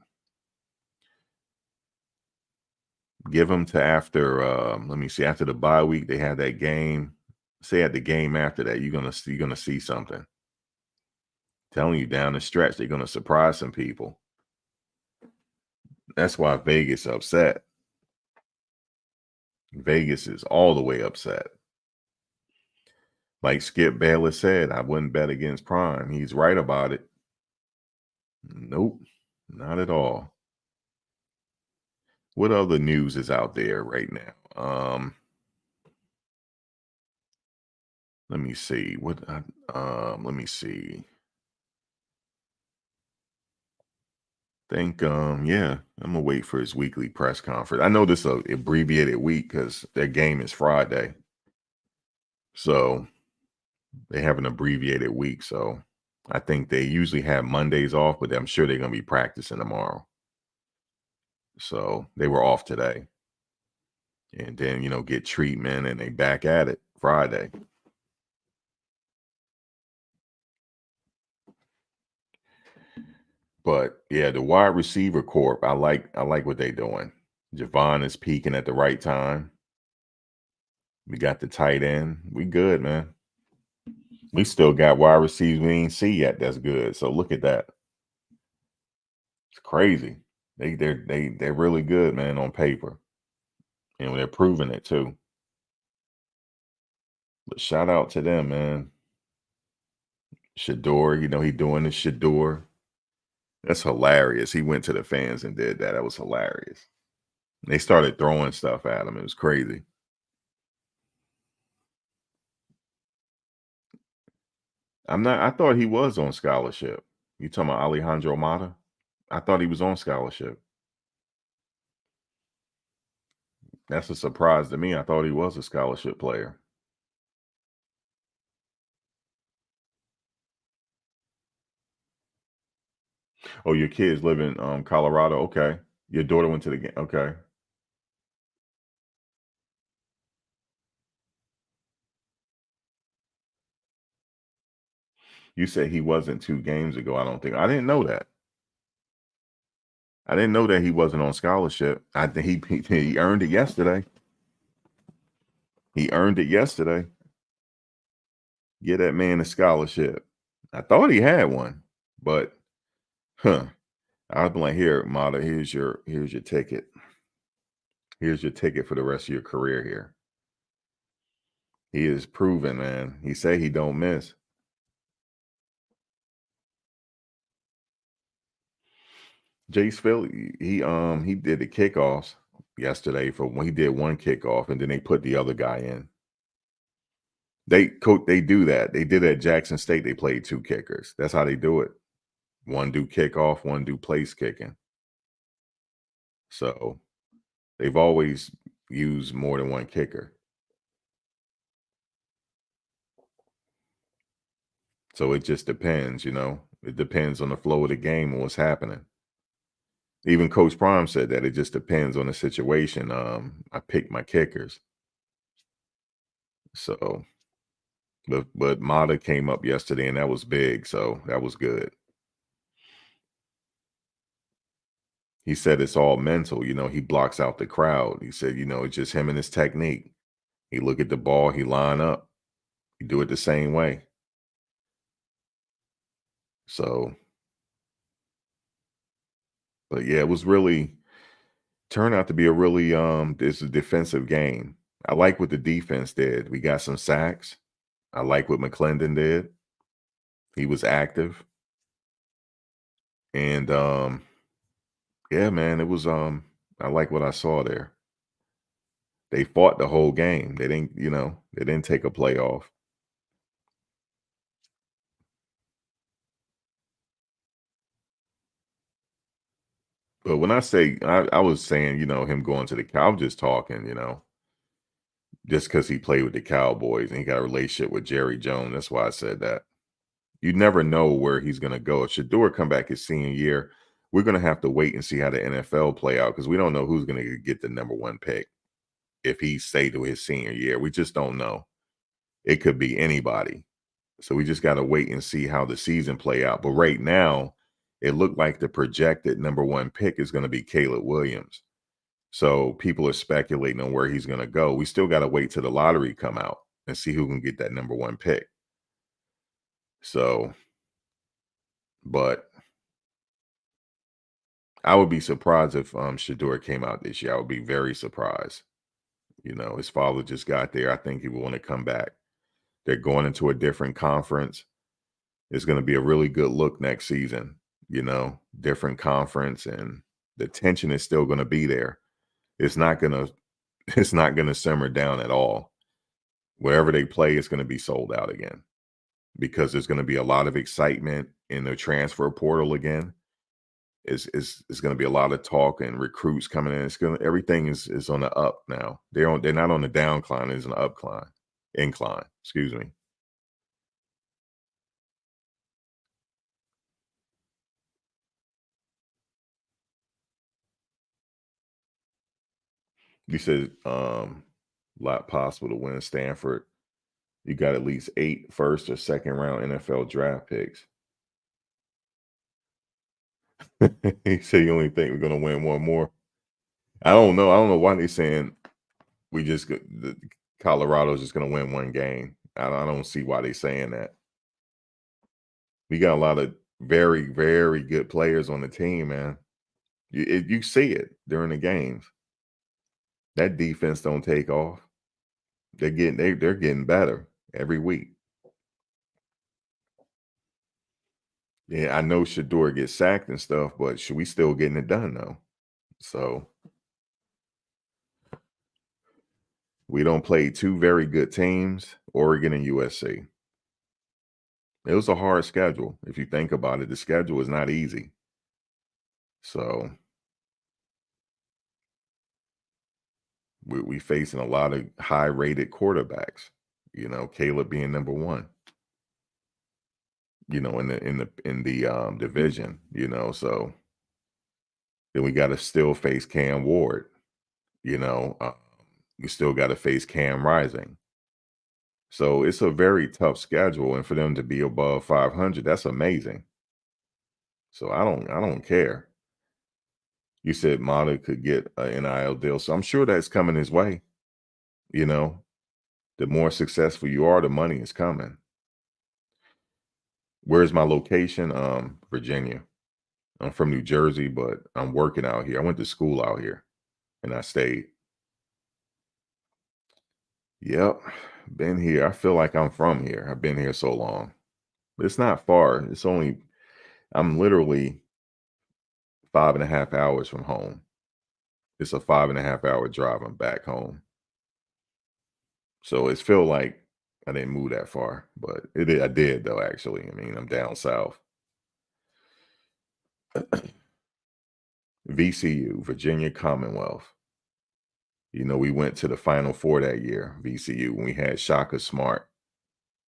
give them to after, let me see, after the bye week, they had that game. Say at the game after that, you're gonna see something. Telling you down the stretch, they're gonna surprise some people. That's why Vegas upset. Vegas is all the way upset. Like Skip Bayless said, I wouldn't bet against Prime. He's right about it. Nope, not at all. What other news is out there right now? Let me see. Let me see. Think yeah, I'm gonna wait for his weekly press conference. I know this is a abbreviated week because their game is Friday. So they have an abbreviated week. So I think they usually have Mondays off, but I'm sure they're gonna be practicing tomorrow. So they were off today. And then, get treatment and they back at it Friday. But yeah, the wide receiver corp, I like what they're doing. Javon is peaking at the right time. We got the tight end. We good, man. We still got wide receivers we ain't see yet. That's good. So look at that. It's crazy. They're really good, man, on paper. And they're proving it too. But shout out to them, man. Shedeur, he doing the Shedeur. That's hilarious. He went to the fans and did that. That was hilarious. They started throwing stuff at him. It was crazy. I'm not. I thought he was on scholarship. You talking about Alejandro Mata? I thought he was on scholarship. That's a surprise to me. I thought he was a scholarship player. Oh, your kids live in Colorado. Okay. Your daughter went to the game. Okay. You said he wasn't 2 games ago. I don't think I didn't know that. I didn't know that he wasn't on scholarship. I think he earned it yesterday. He earned it yesterday. Get that man a scholarship. I thought he had one, but huh. I've been like, here, Mata, here's your ticket. Here's your ticket for the rest of your career here. He is proven, man. He say he don't miss. Jace Philly, he did the kickoffs yesterday for when he did one kickoff and then they put the other guy in. They do that. They did it at Jackson State. They played 2 kickers. That's how they do it. One do kickoff, one do place kicking. So they've always used more than one kicker. So it just depends, you know. It depends on the flow of the game and what's happening. Even Coach Prime said that it just depends on the situation. I pick my kickers. So but Mata came up yesterday and that was big, so that was good. He said it's all mental, you know, he blocks out the crowd. He said, you know, it's just him and his technique. He look at the ball, he line up, he do it the same way. So, but yeah, it was really turned out to be a really this a defensive game. I like what the defense did. We got some sacks. I like what McClendon did. He was active. And yeah, man, it was I like what I saw there. They fought the whole game. They didn't, you know, they didn't take a play off. But when I say I was saying, you know, him going to the Cow, I'm just talking, you know, just because he played with the Cowboys and he got a relationship with Jerry Jones. That's why I said that. You never know where he's gonna go. If Shedeur come back his senior year, we're gonna have to wait and see how the NFL play out because we don't know who's gonna get the number 1 pick if he stay to his senior year. We just don't know. It could be anybody. So we just gotta wait and see how the season play out. But right now, it looked like the projected number 1 pick is gonna be Caleb Williams. So people are speculating on where he's gonna go. We still gotta wait till the lottery come out and see who can get that number 1 pick. So, but I would be surprised if Shedeur came out this year. I would be very surprised. You know, his father just got there. I think he will want to come back. They're going into a different conference. It's going to be a really good look next season. You know, different conference, and the tension is still going to be there. It's not going to it's not going to simmer down at all. Wherever they play, it's going to be sold out again because there's going to be a lot of excitement in the transfer portal again. It's going to be a lot of talk and recruits coming in. It's going to everything is on the up now. They're not on the downcline. It's an upcline, incline. Excuse me. You said lot possible to win Stanford. You got at least 8 first or second round NFL draft picks. He said you only think we're going to win one more. I don't know. I don't know why they're saying Colorado's just going to win 1 game. I don't see why they're saying that. We got a lot of very, very good players on the team, man. You see it during the games. That defense don't take off. They're getting better every week. Yeah, I know Shedeur gets sacked and stuff, but we still getting it done though. So we don't play 2 very good teams, Oregon and USC. It was a hard schedule. If you think about it, the schedule is not easy. So we facing a lot of high rated quarterbacks. Caleb being number one. In the division. So then we got to still face Cam Ward. You know, uh, we still got to face Cam Rising. So it's a very tough schedule, and for them to be above 500, that's amazing. So I don't care. You said Mata could get an NIL deal, so I'm sure that's coming his way. You know, the more successful you are, the money is coming. Where's my location? Virginia. I'm from New Jersey, but I'm working out here. I went to school out here, and I stayed. Yep, been here. I feel like I'm from here. I've been here so long. But it's not far. I'm literally 5.5 hours from home. It's a 5.5 hour drive. I'm back home. So it's feel like I didn't move that far, but I did though, actually. I mean, I'm down south. VCU, Virginia Commonwealth. We went to the Final Four that year, VCU, when we had Shaka Smart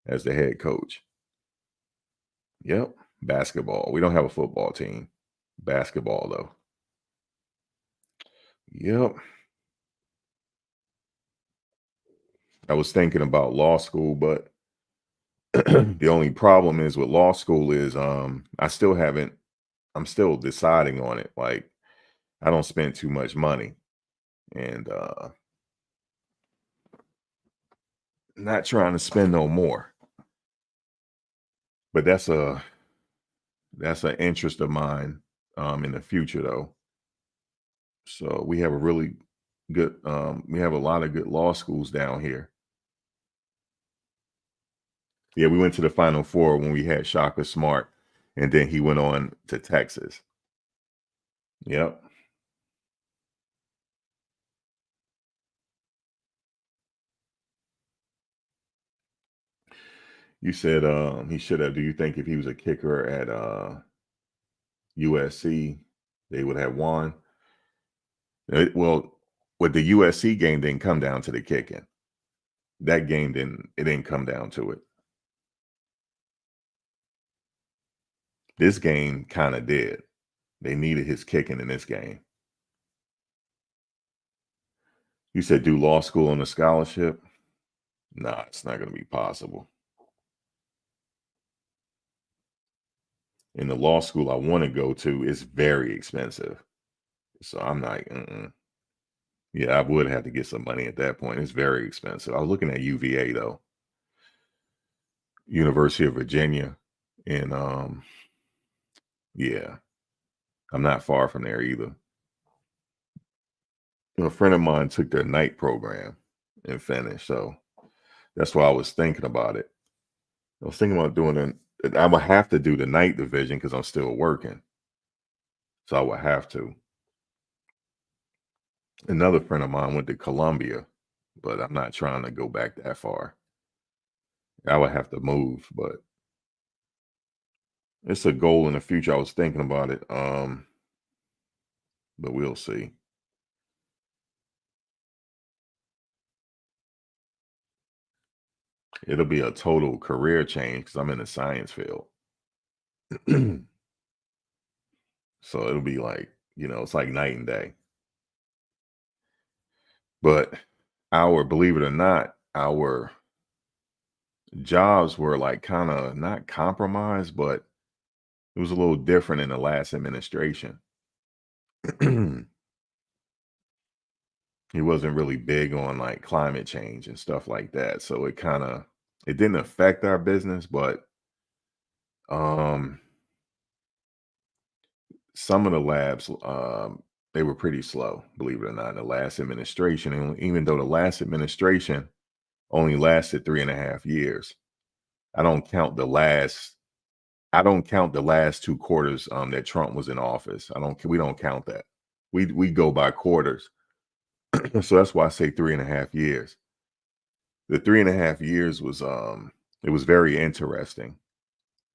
as the head coach. Yep, basketball. We don't have a football team. Basketball, though. Yep. I was thinking about law school, but the only problem is with law school is I'm still deciding on it. Like, I don't spend too much money, and not trying to spend no more. But that's an interest of mine in the future, though. So we have a really good we have a lot of good law schools down here. Yeah, we went to the Final Four when we had Shaka Smart, and then he went on to Texas. Yep. You said he should have. Do you think if he was a kicker at USC, they would have won? Well, with the USC game didn't come down to the kicking. That game didn't come down to it. This game kind of did. They needed his kicking in this game. You said do law school on a scholarship? Nah, it's not going to be possible. In the law school I want to go to, it's very expensive. So I'm like, yeah, I would have to get some money at that point. It's very expensive. I was looking at UVA though, University of Virginia, and yeah, I'm not far from there either. A friend of mine took their night program and finished, so that's why I was thinking about it. I was thinking about doing it. I would have to do the night division because I'm still working, so I would have to. Another friend of mine went to Columbia, but I'm not trying to go back that far. I would have to move, but it's a goal in the future. I was thinking about it, but we'll see. It'll be a total career change because I'm in the science field. So it'll be like, it's like night and day. But believe it or not, our jobs were like kind of not compromised, but it was a little different in the last administration. He wasn't really big on like climate change and stuff like that. So it didn't affect our business, but um some of the labs they were pretty slow, believe it or not, in the last administration. And even though the last administration only lasted 3.5 years, I don't count the last I don't count the last 2 quarters that Trump was in office. We don't count that. We go by quarters. So that's why I say 3.5 years. The 3.5 years was it was very interesting.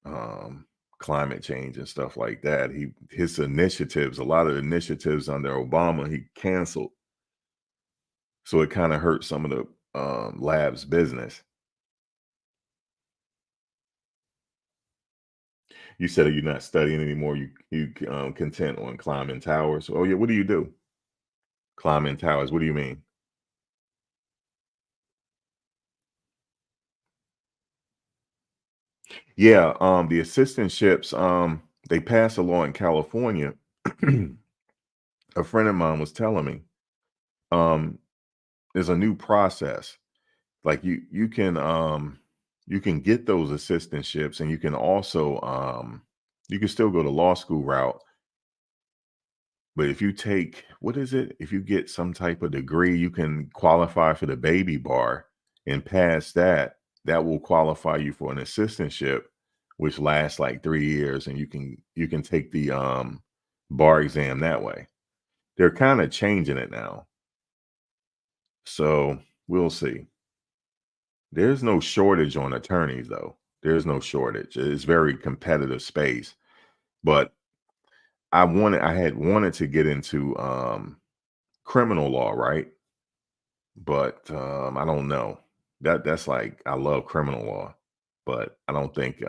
um, climate change and stuff like that. His initiatives, a lot of initiatives under Obama, he canceled, so it kind of hurt some of the lab's business. You said that you're not studying anymore. You content on climbing towers. Oh yeah, what do you do? Climbing towers. What do you mean? Yeah, the assistantships, they pass a law in California. A friend of mine was telling me, um, there's a new process. Like you can get those assistantships and you can also you can still go to law school route, but if you take what is it? If you get some type of degree, you can qualify for the baby bar and pass that. That will qualify you for an assistantship, which lasts like 3 years, and you can take the bar exam that way. They're kind of changing it now. So we'll see. There's no shortage on attorneys though. There's no shortage. It's very competitive space. But I had wanted to get into criminal law, right? But I don't know. That's like I love criminal law, but I don't think if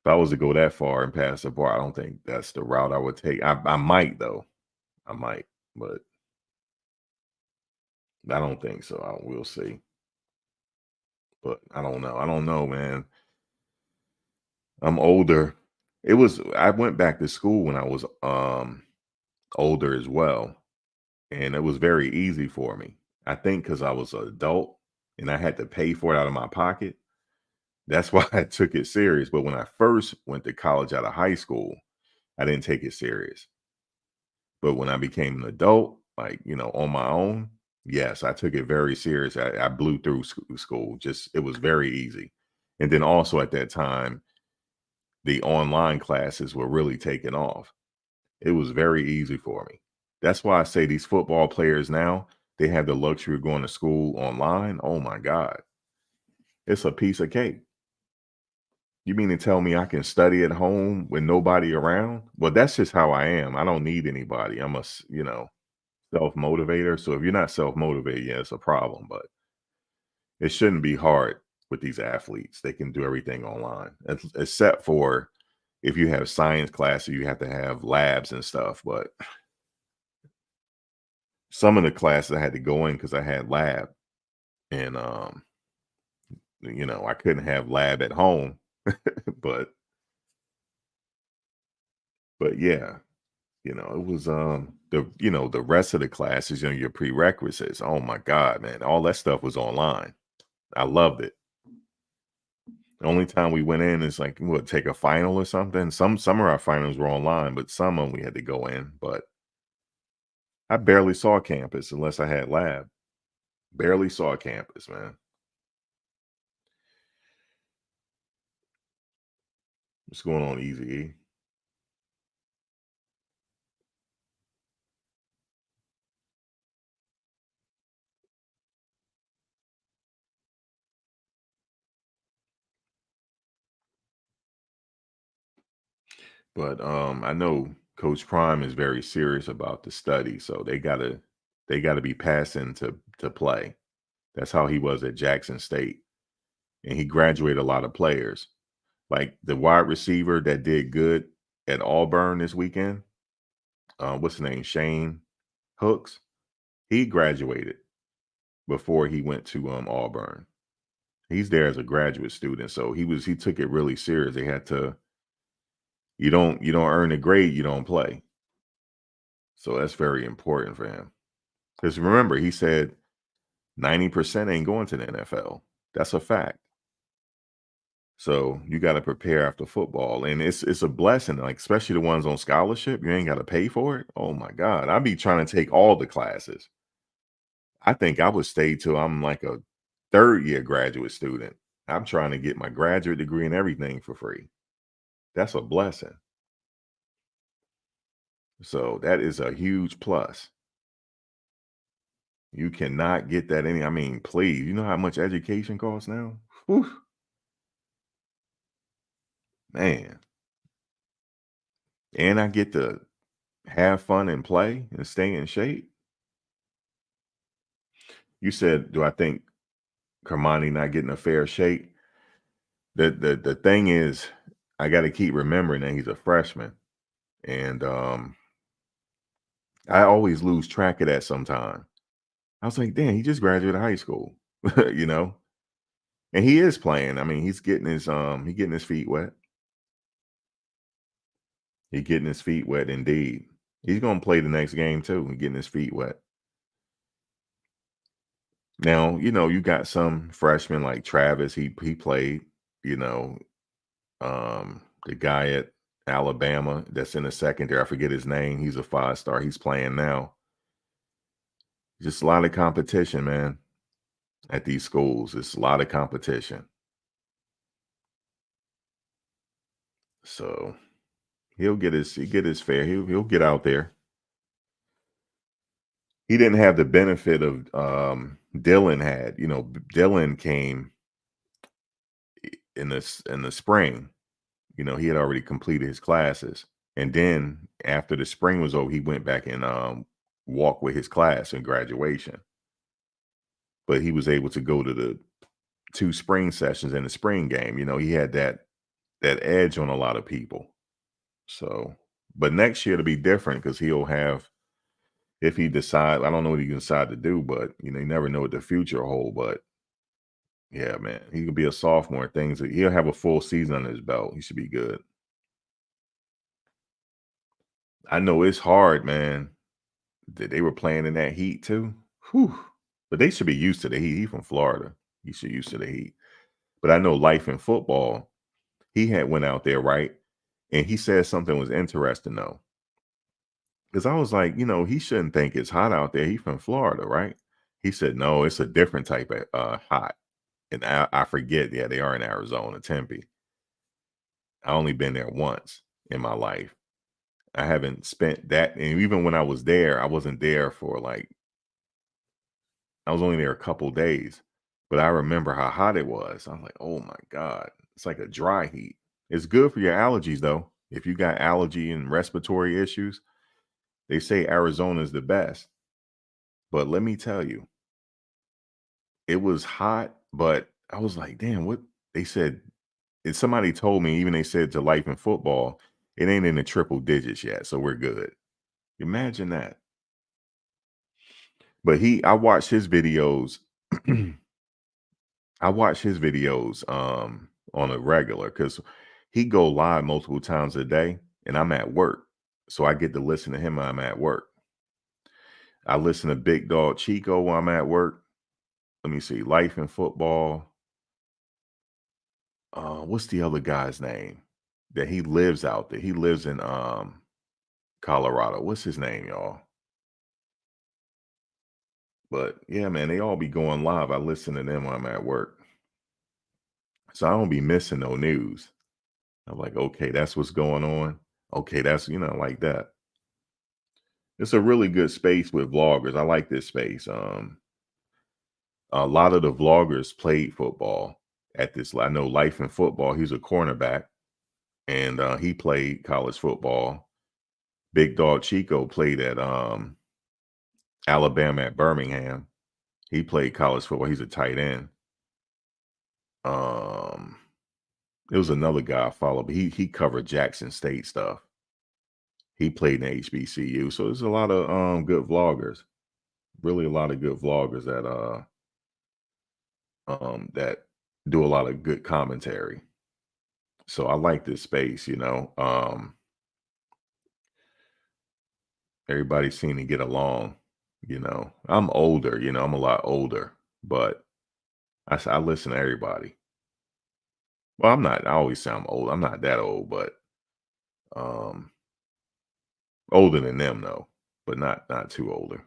I was to go that far and pass the bar, I don't think that's the route I would take. I might though. I might, but I don't think so. We'll see. But I don't know. I don't know, man. I'm older. I went back to school when I was older as well, and it was very easy for me. I think because I was an adult and I had to pay for it out of my pocket. That's why I took it serious. But when I first went to college out of high school, I didn't take it serious. But when I became an adult, like, on my own, yes, I took it very serious. I blew through school. Just, it was very easy. And then also at that time, the online classes were really taking off. It was very easy for me. That's why I say these football players now, they have the luxury of going to school online. Oh my God. It's a piece of cake. You mean to tell me I can study at home with nobody around? Well, that's just how I am. I don't need anybody. I'm self-motivator. So if you're not self-motivated, yeah, it's a problem, but it shouldn't be hard with these athletes. They can do everything online, except for if you have science classes, you have to have labs and stuff. But some of the classes I had to go in because I had lab, and I couldn't have lab at home. but but yeah, it was the rest of the classes, your prerequisites. Oh my God, man, all that stuff was online. I loved it. The only time we went in is like what take a final or something. Some of our finals were online, but some of them we had to go in. But I barely saw campus unless I had lab. Barely saw campus, man. What's going on, Easy E? But I know Coach Prime is very serious about the study, so they gotta be passing to play. That's how he was at Jackson State, and he graduated a lot of players. Like the wide receiver that did good at Auburn this weekend, what's his name? Shane Hooks. He graduated before he went to Auburn. He's there as a graduate student, so he took it really serious. They had to you don't earn a grade, you don't play. So that's very important for him. Because remember, he said 90% ain't going to the NFL. That's a fact. So you got to prepare after football, and it's a blessing. Like especially the ones on scholarship, you ain't got to pay for it. Oh my God, I'd be trying to take all the classes. I think I would stay till I'm like a third year graduate student. I'm trying to get my graduate degree and everything for free. That's a blessing. So that is a huge plus. You cannot get that any. I mean, please, you know how much education costs now? Whew. Man, and I get to have fun and play and stay in shape. You said, do I think Kermani not getting a fair shake? The thing is, I got to keep remembering that he's a freshman, and I always lose track of that sometime. I was like, damn, he just graduated high school, you know, and he is playing. I mean, he getting his feet wet. He getting his feet wet, indeed. He's gonna play the next game too. He getting his feet wet. Now, you got some freshmen like Travis. He played. You know, the guy at Alabama that's in the secondary. I forget his name. He's a 5-star. He's playing now. Just a lot of competition, man. At these schools, it's a lot of competition. So he get his fair. He'll get out there. He didn't have the benefit of Dylan had. Dylan came in the spring. He had already completed his classes, and then after the spring was over, he went back and walked with his class in graduation. But he was able to go to the 2 spring sessions in the spring game. He had that edge on a lot of people. So, but next year to be different because he'll have, if he decide, I don't know what he can decide to do, but you never know what the future hold. But yeah, man, he could be a sophomore. He'll have a full season on his belt. He should be good. I know it's hard, man. That they were playing in that heat too. Whew. But they should be used to the heat. He from Florida. He should used to the heat. But I know life in football. He had went out there, right? And he said something was interesting though. Because I was like, he shouldn't think it's hot out there. He from Florida, right? He said, no, it's a different type of hot. And I forget, yeah, they are in Arizona, Tempe. I only been there once in my life. I haven't spent that, and even when I was there, I wasn't there for like, I was only there a couple days. But I remember how hot it was. I was like, oh my God. It's like a dry heat. It's good for your allergies though. If you got allergy and respiratory issues, they say Arizona is the best. But let me tell you, it was hot, but I was like, damn, what they said. And somebody told me, even they said to life in football, it ain't in the triple digits yet, so we're good. Imagine that. But I watched his videos. I watch his videos on a regular because he go live multiple times a day, and I'm at work, so I get to listen to him when I'm at work. I listen to Big Dog Chico while I'm at work. Let me see, Life in Football. What's the other guy's name that he lives out there? He lives in Colorado. What's his name, y'all? But yeah, man, they all be going live. I listen to them when I'm at work, so I don't be missing no news. I'm like, okay, that's what's going on. Okay, that's like that. It's a really good space with vloggers. I like this space. A lot of the vloggers played football at this. I know Life in Football. He's a cornerback, and he played college football. Big Dog Chico played at Alabama at Birmingham. He played college football. He's a tight end. Um, it was another guy I followed, but he covered Jackson State stuff. He played in HBCU. So there's a lot of good vloggers. Really a lot of good vloggers that do a lot of good commentary. So I like this space. Everybody seem to get along. I'm older, I'm a lot older, but I listen to everybody. Well, I'm not, I always say I'm old. I'm not that old, but um older than them though, but not too older.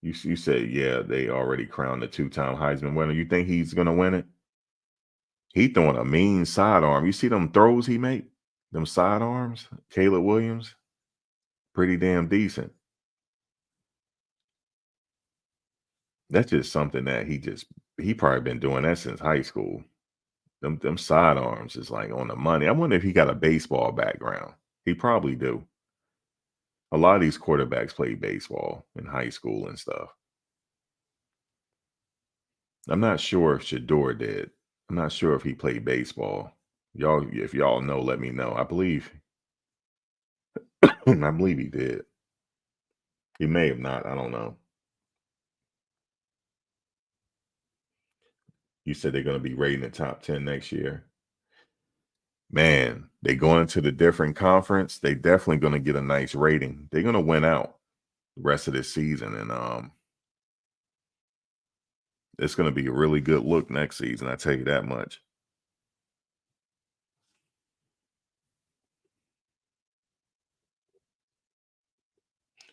You said, yeah, they already crowned the 2-time Heisman winner. You think he's gonna win it? He throwing a mean sidearm. You see them throws he make? Them sidearms? Caleb Williams? Pretty damn decent. That's just something that he probably been doing that since high school. Them sidearms is like on the money. I wonder if he got a baseball background. He probably do. A lot of these quarterbacks played baseball in high school and stuff. I'm not sure if Shedeur did. I'm not sure if he played baseball. If y'all know, let me know. I believe I believe he did. He may have not. I don't know. You said they're going to be rating the top 10 next year. Man, they going into the different conference. They definitely going to get a nice rating. They're going to win out the rest of this season, and it's going to be a really good look next season. I tell you that much.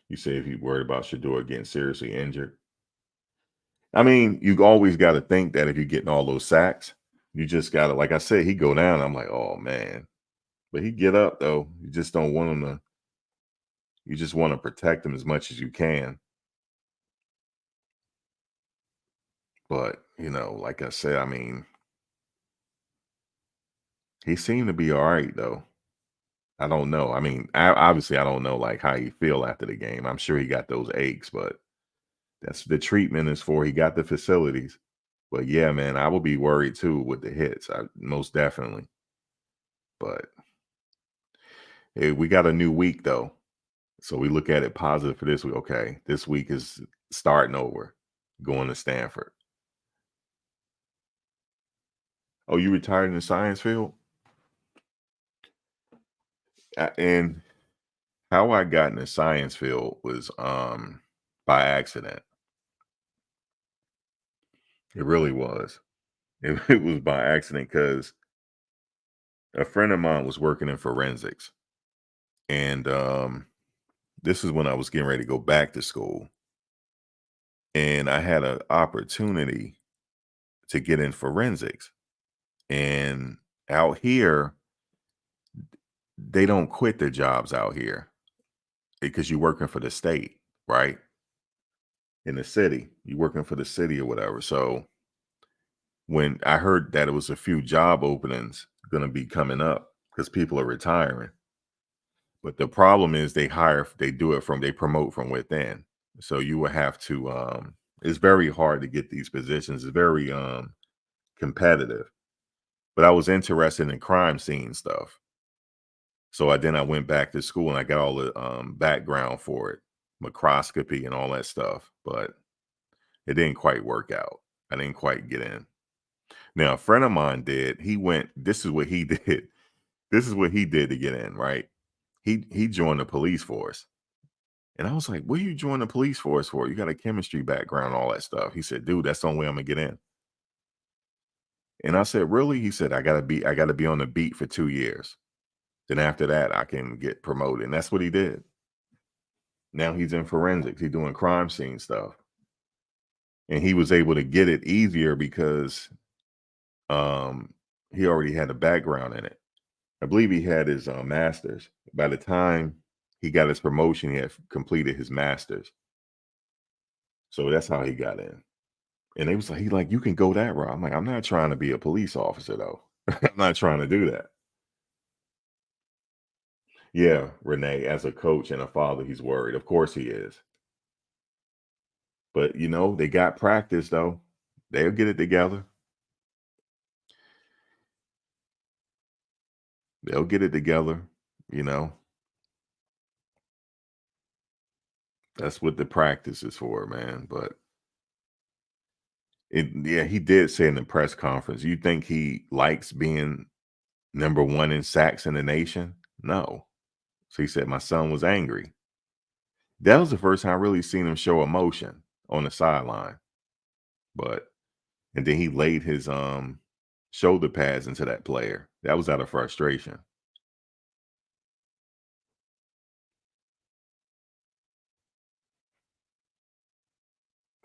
You say if you're worried about Shador getting seriously injured. I mean, you always got to think that if you're getting all those sacks, you just got to, like I said, he go down. I'm like, oh man, but he get up though. You just don't want him to. You just want to protect him as much as you can. But like I said, I mean, he seemed to be all right though. I don't know. I mean, obviously, I don't know like how he feel after the game. I'm sure he got those aches, but that's the treatment is for. He got the facilities. But yeah, man, I would be worried too with the hits. Most definitely. But hey, we got a new week though. So we look at it positive for this week. Okay, this week is starting over, going to Stanford. Oh, you retired in the science field? And how I got in the science field was by accident. It really was. It was by accident because a friend of mine was working in forensics, and this is when I was getting ready to go back to school, and I had an opportunity to get in forensics. And out here, they don't quit their jobs out here because you're working for the state, right? In the city, you're working for the city or whatever. So when I heard that it was a few job openings going to be coming up because people are retiring, but the problem is they promote from within. So you will have to, it's very hard to get these positions. It's very competitive. But I was interested in crime scene stuff. So I went back to school and I got all the background for it, microscopy and all that stuff, but it didn't quite work out. I didn't quite get in. Now, a friend of mine did. He went. This is what he did. This is what he did to get in. Right. He joined the police force, and I was like, "What are you joining the police force for? You got a chemistry background, all that stuff." He said, "Dude, that's the only way I'm gonna get in." And I said, "Really?" He said, I gotta be on the beat for 2 years. Then after that, I can get promoted." And that's what he did. Now he's in forensics. He's doing crime scene stuff. And he was able to get it easier because um he already had a background in it. I believe he had his master's. By the time he got his promotion, he had completed his master's. So that's how he got in. And they was like, he like, you can go that route. I'm like, I'm not trying to be a police officer though. I'm not trying to do that. Yeah, Renee, as a coach and a father, he's worried. Of course he is. But they got practice though. They'll get it together. They'll get it together. You know, that's what the practice is for, man. But yeah, he did say in the press conference, you think he likes being number one in sacks in the nation? No. So he said, my son was angry. That was the first time I really seen him show emotion on the sideline. But and then he laid his shoulder pads into that player. That was out of frustration.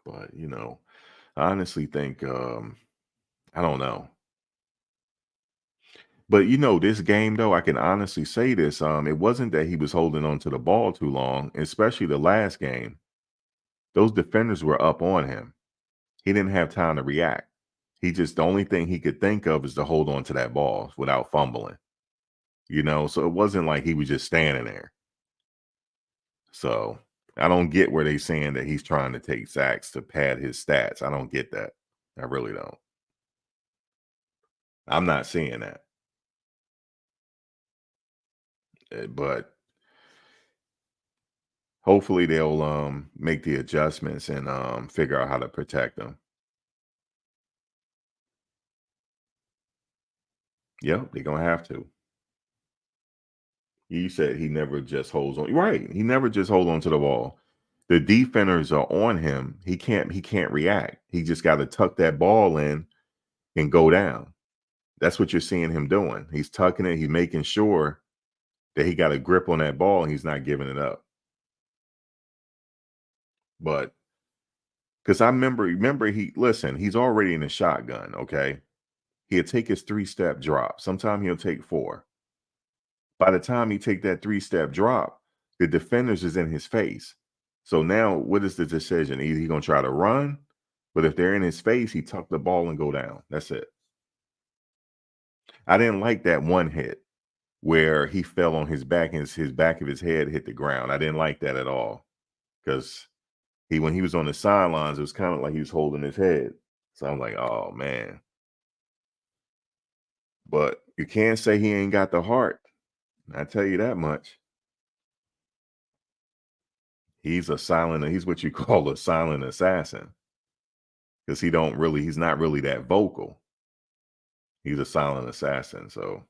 But I honestly think I don't know. But this game though, I can honestly say this. It wasn't that he was holding on to the ball too long, especially the last game. Those defenders were up on him. He didn't have time to react. The only thing he could think of is to hold on to that ball without fumbling, so it wasn't like he was just standing there. So I don't get where they saying that he's trying to take sacks to pad his stats. I don't get that. I really don't. I'm not seeing that. But hopefully they'll make the adjustments and figure out how to protect them. Yep, they're gonna have to. You said he never just holds on. Right. He never just hold on to the ball. The defenders are on him. He can't react. He just got to tuck that ball in and go down. That's what you're seeing him doing. He's tucking it. He's making sure that he got a grip on that ball and he's not giving it up. But because I remember he's already in the shotgun. Okay. He'll take his 3-step drop. Sometimes he'll take 4. By the time he take that 3-step drop, the defenders is in his face. So now what is the decision? Either he's gonna try to run, but if they're in his face, he tuck the ball and go down. That's it. I didn't like that one hit where he fell on his back and his back of his head hit the ground. I didn't like that at all. Because when he was on the sidelines, it was kind of like he was holding his head. So I'm like, oh man. But you can't say he ain't got the heart. I tell you that much. He's what you call a silent assassin. Because he's not really that vocal. He's a silent assassin. So,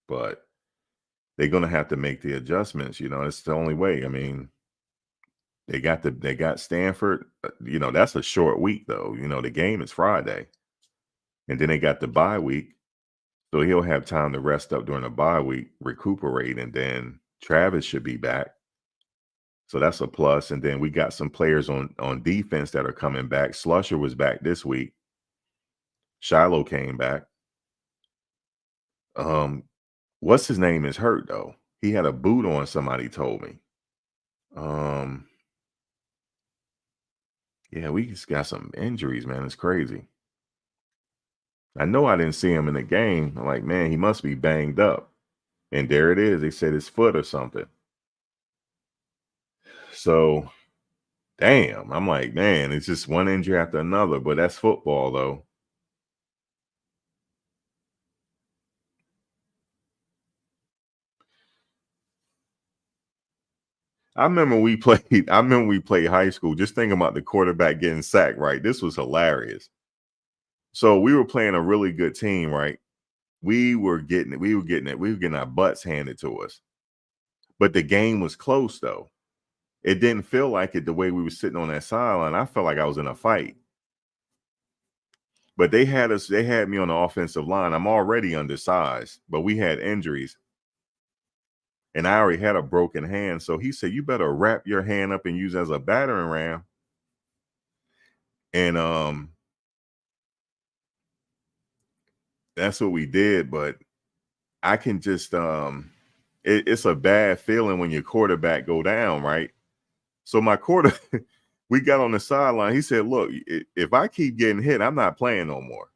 but they're gonna have to make the adjustments. It's the only way. I mean, they got Stanford. That's a short week though. The game is Friday, and then they got the bye week, so he'll have time to rest up during the bye week, recuperate, and then Travis should be back. So that's a plus. And then we got some players on defense that are coming back. Slusher was back this week. Shiloh came back. What's his name is hurt though. He had a boot on, somebody told me. Yeah, we just got some injuries, man. It's crazy. I know I didn't see him in the game. I'm like, man, he must be banged up. And there it is. They said his foot or something. So, damn. I'm like, man, it's just one injury after another. But that's football, though. I remember we played high school. Just thinking about the quarterback getting sacked, right? This was hilarious. So we were playing a really good team, right? We were getting it. We were getting our butts handed to us. But the game was close, though. It didn't feel like it the way we were sitting on that sideline. I felt like I was in a fight. But they had me on the offensive line. I'm already undersized, but we had injuries. And I already had a broken hand. So he said, you better wrap your hand up and use it as a battering ram. And that's what we did. But I can just it's a bad feeling when your quarterback go down, right? So we got on the sideline. He said, look, if I keep getting hit, I'm not playing no more.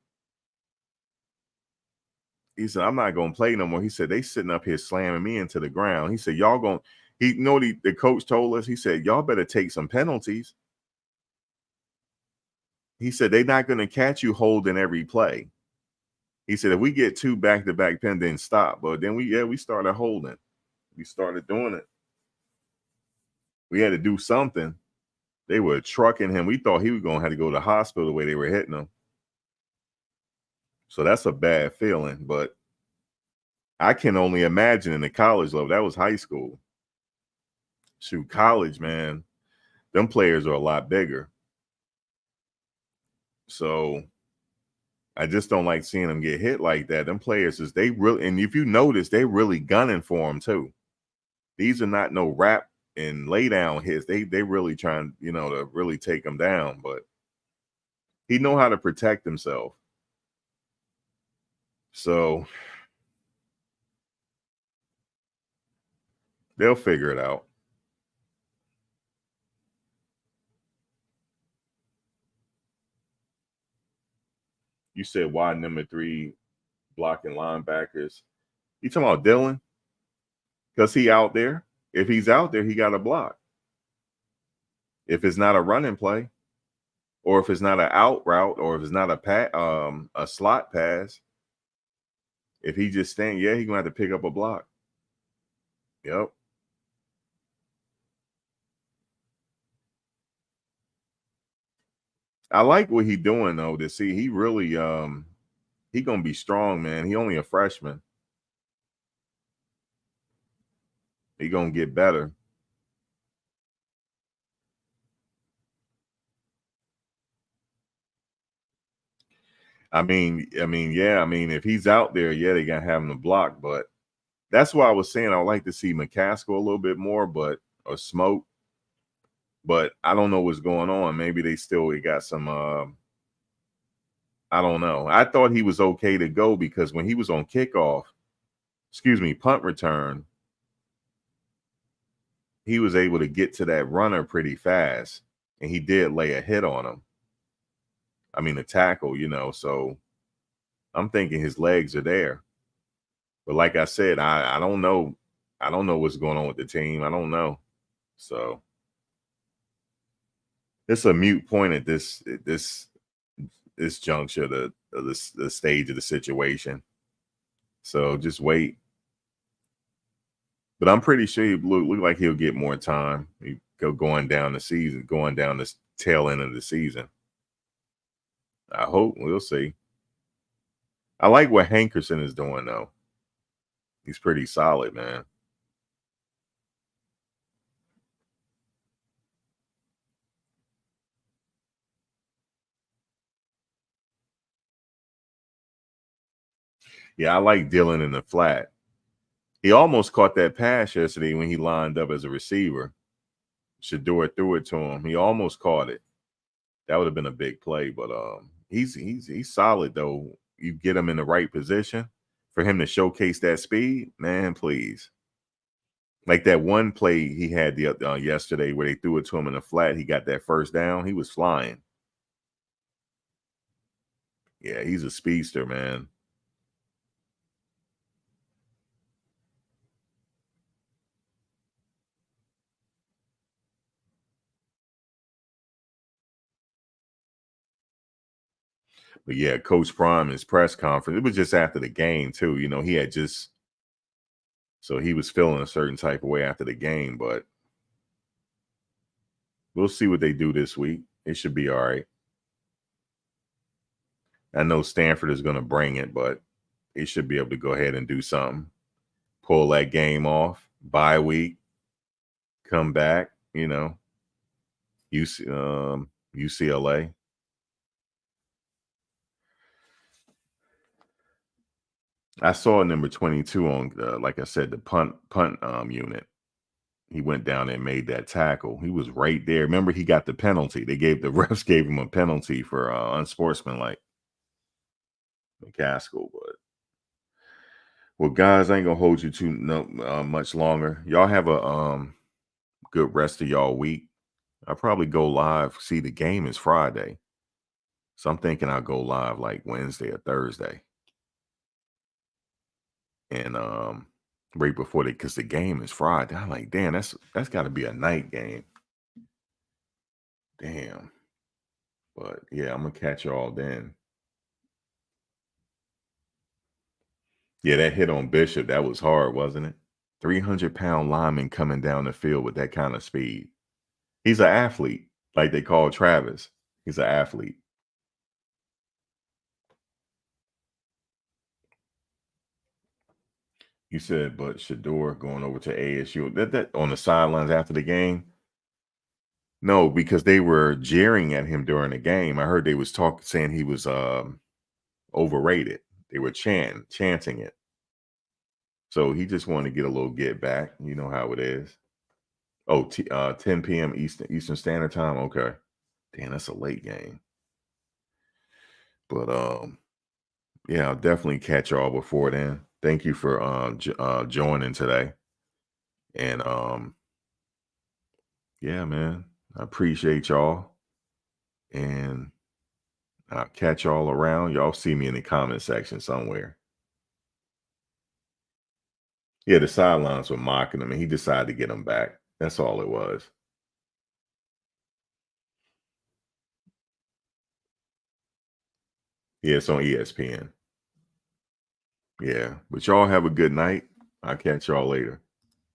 He said, I'm not going to play no more. He said, they sitting up here slamming me into the ground. He said, y'all going, the coach told us, he said, y'all better take some penalties. He said, they're not going to catch you holding every play. He said, if we get 2 back-to-back pen, then stop. But then we started holding. We started doing it. We had to do something. They were trucking him. We thought he was going to have to go to the hospital the way they were hitting him. So that's a bad feeling. But I can only imagine in the college level. That was high school. Shoot, college, man. Them players are a lot bigger. So I just don't like seeing them get hit like that. Them players and if you notice, they really gunning for them too. These are not no wrap and lay down hits. They really trying, to really take them down. But he know how to protect himself. So they'll figure it out. You said why number 3 blocking linebackers. You talking about Dylan? Because he out there. If he's out there, he got a block. If it's not a running play, or if it's not an out route, or if it's not a slot pass, if he just stand, yeah, he gonna have to pick up a block. Yep. I like what he doing though. To see he really he gonna be strong, man. He only a freshman. He gonna get better. Yeah. I mean, if he's out there, yeah, they gotta have him to block. But that's why I was saying I would like to see McCaskill a little bit more, or Smoke. But I don't know what's going on. Maybe they got some. I don't know. I thought he was okay to go because when he was on punt return, he was able to get to that runner pretty fast, and he did lay a hit on him. I mean, a tackle, So I'm thinking his legs are there. But like I said, I don't know. I don't know what's going on with the team. I don't know. So it's a mute point at this juncture of the stage of the situation. So just wait. But I'm pretty sure he look like he'll get more time. He go going down the tail end of the season. I hope we'll see. I like what Hankerson is doing though. He's pretty solid, man. Yeah, I like Dylan in the flat. He almost caught that pass yesterday when he lined up as a receiver. Shedeur threw it to him. He almost caught it. That would have been a big play, but he's solid though. You get him in the right position for him to showcase that speed, man. Please, like that one play he had yesterday where they threw it to him in the flat. He got that first down. He was flying. Yeah, he's a speedster, man. But yeah, Coach Prime, his press conference, it was just after the game too. He had just so he was feeling a certain type of way after the game, but we'll see what they do this week. It should be all right. I know Stanford is going to bring it, but they should be able to go ahead and do something. Pull that game off, bye week, come back, UCLA. I saw number 22 on, like I said, the punt unit. He went down and made that tackle. He was right there. Remember, he got the penalty. The refs gave him a penalty for unsportsmanlike McCaskill. But well, guys, I ain't gonna hold you too much longer. Y'all have a good rest of y'all week. I'll probably go live. See, the game is Friday, so I'm thinking I'll go live like Wednesday or Thursday, and right before because the game is Friday. I'm like, damn, that's got to be a night game. Damn, but yeah, I'm gonna catch y'all then. Yeah, that hit on Bishop, that was hard, wasn't it? 300-pound lineman coming down the field with that kind of speed. He's an athlete, like they call Travis. He's an athlete. You said, but Shedeur going over to ASU. That on the sidelines after the game. No, because they were jeering at him during the game. I heard they was saying he was overrated. They were chanting it. So he just wanted to get a little get back. You know how it is. Oh, 10 p.m. Eastern Standard Time. Okay. Damn, that's a late game. But yeah, I'll definitely catch y'all before then. Thank you for joining today. And yeah, man, I appreciate y'all. And I'll catch y'all around. Y'all see me in the comment section somewhere. Yeah, the sidelines were mocking him, and he decided to get him back. That's all it was. Yeah, it's on ESPN. Yeah, but y'all have a good night. I'll catch y'all later.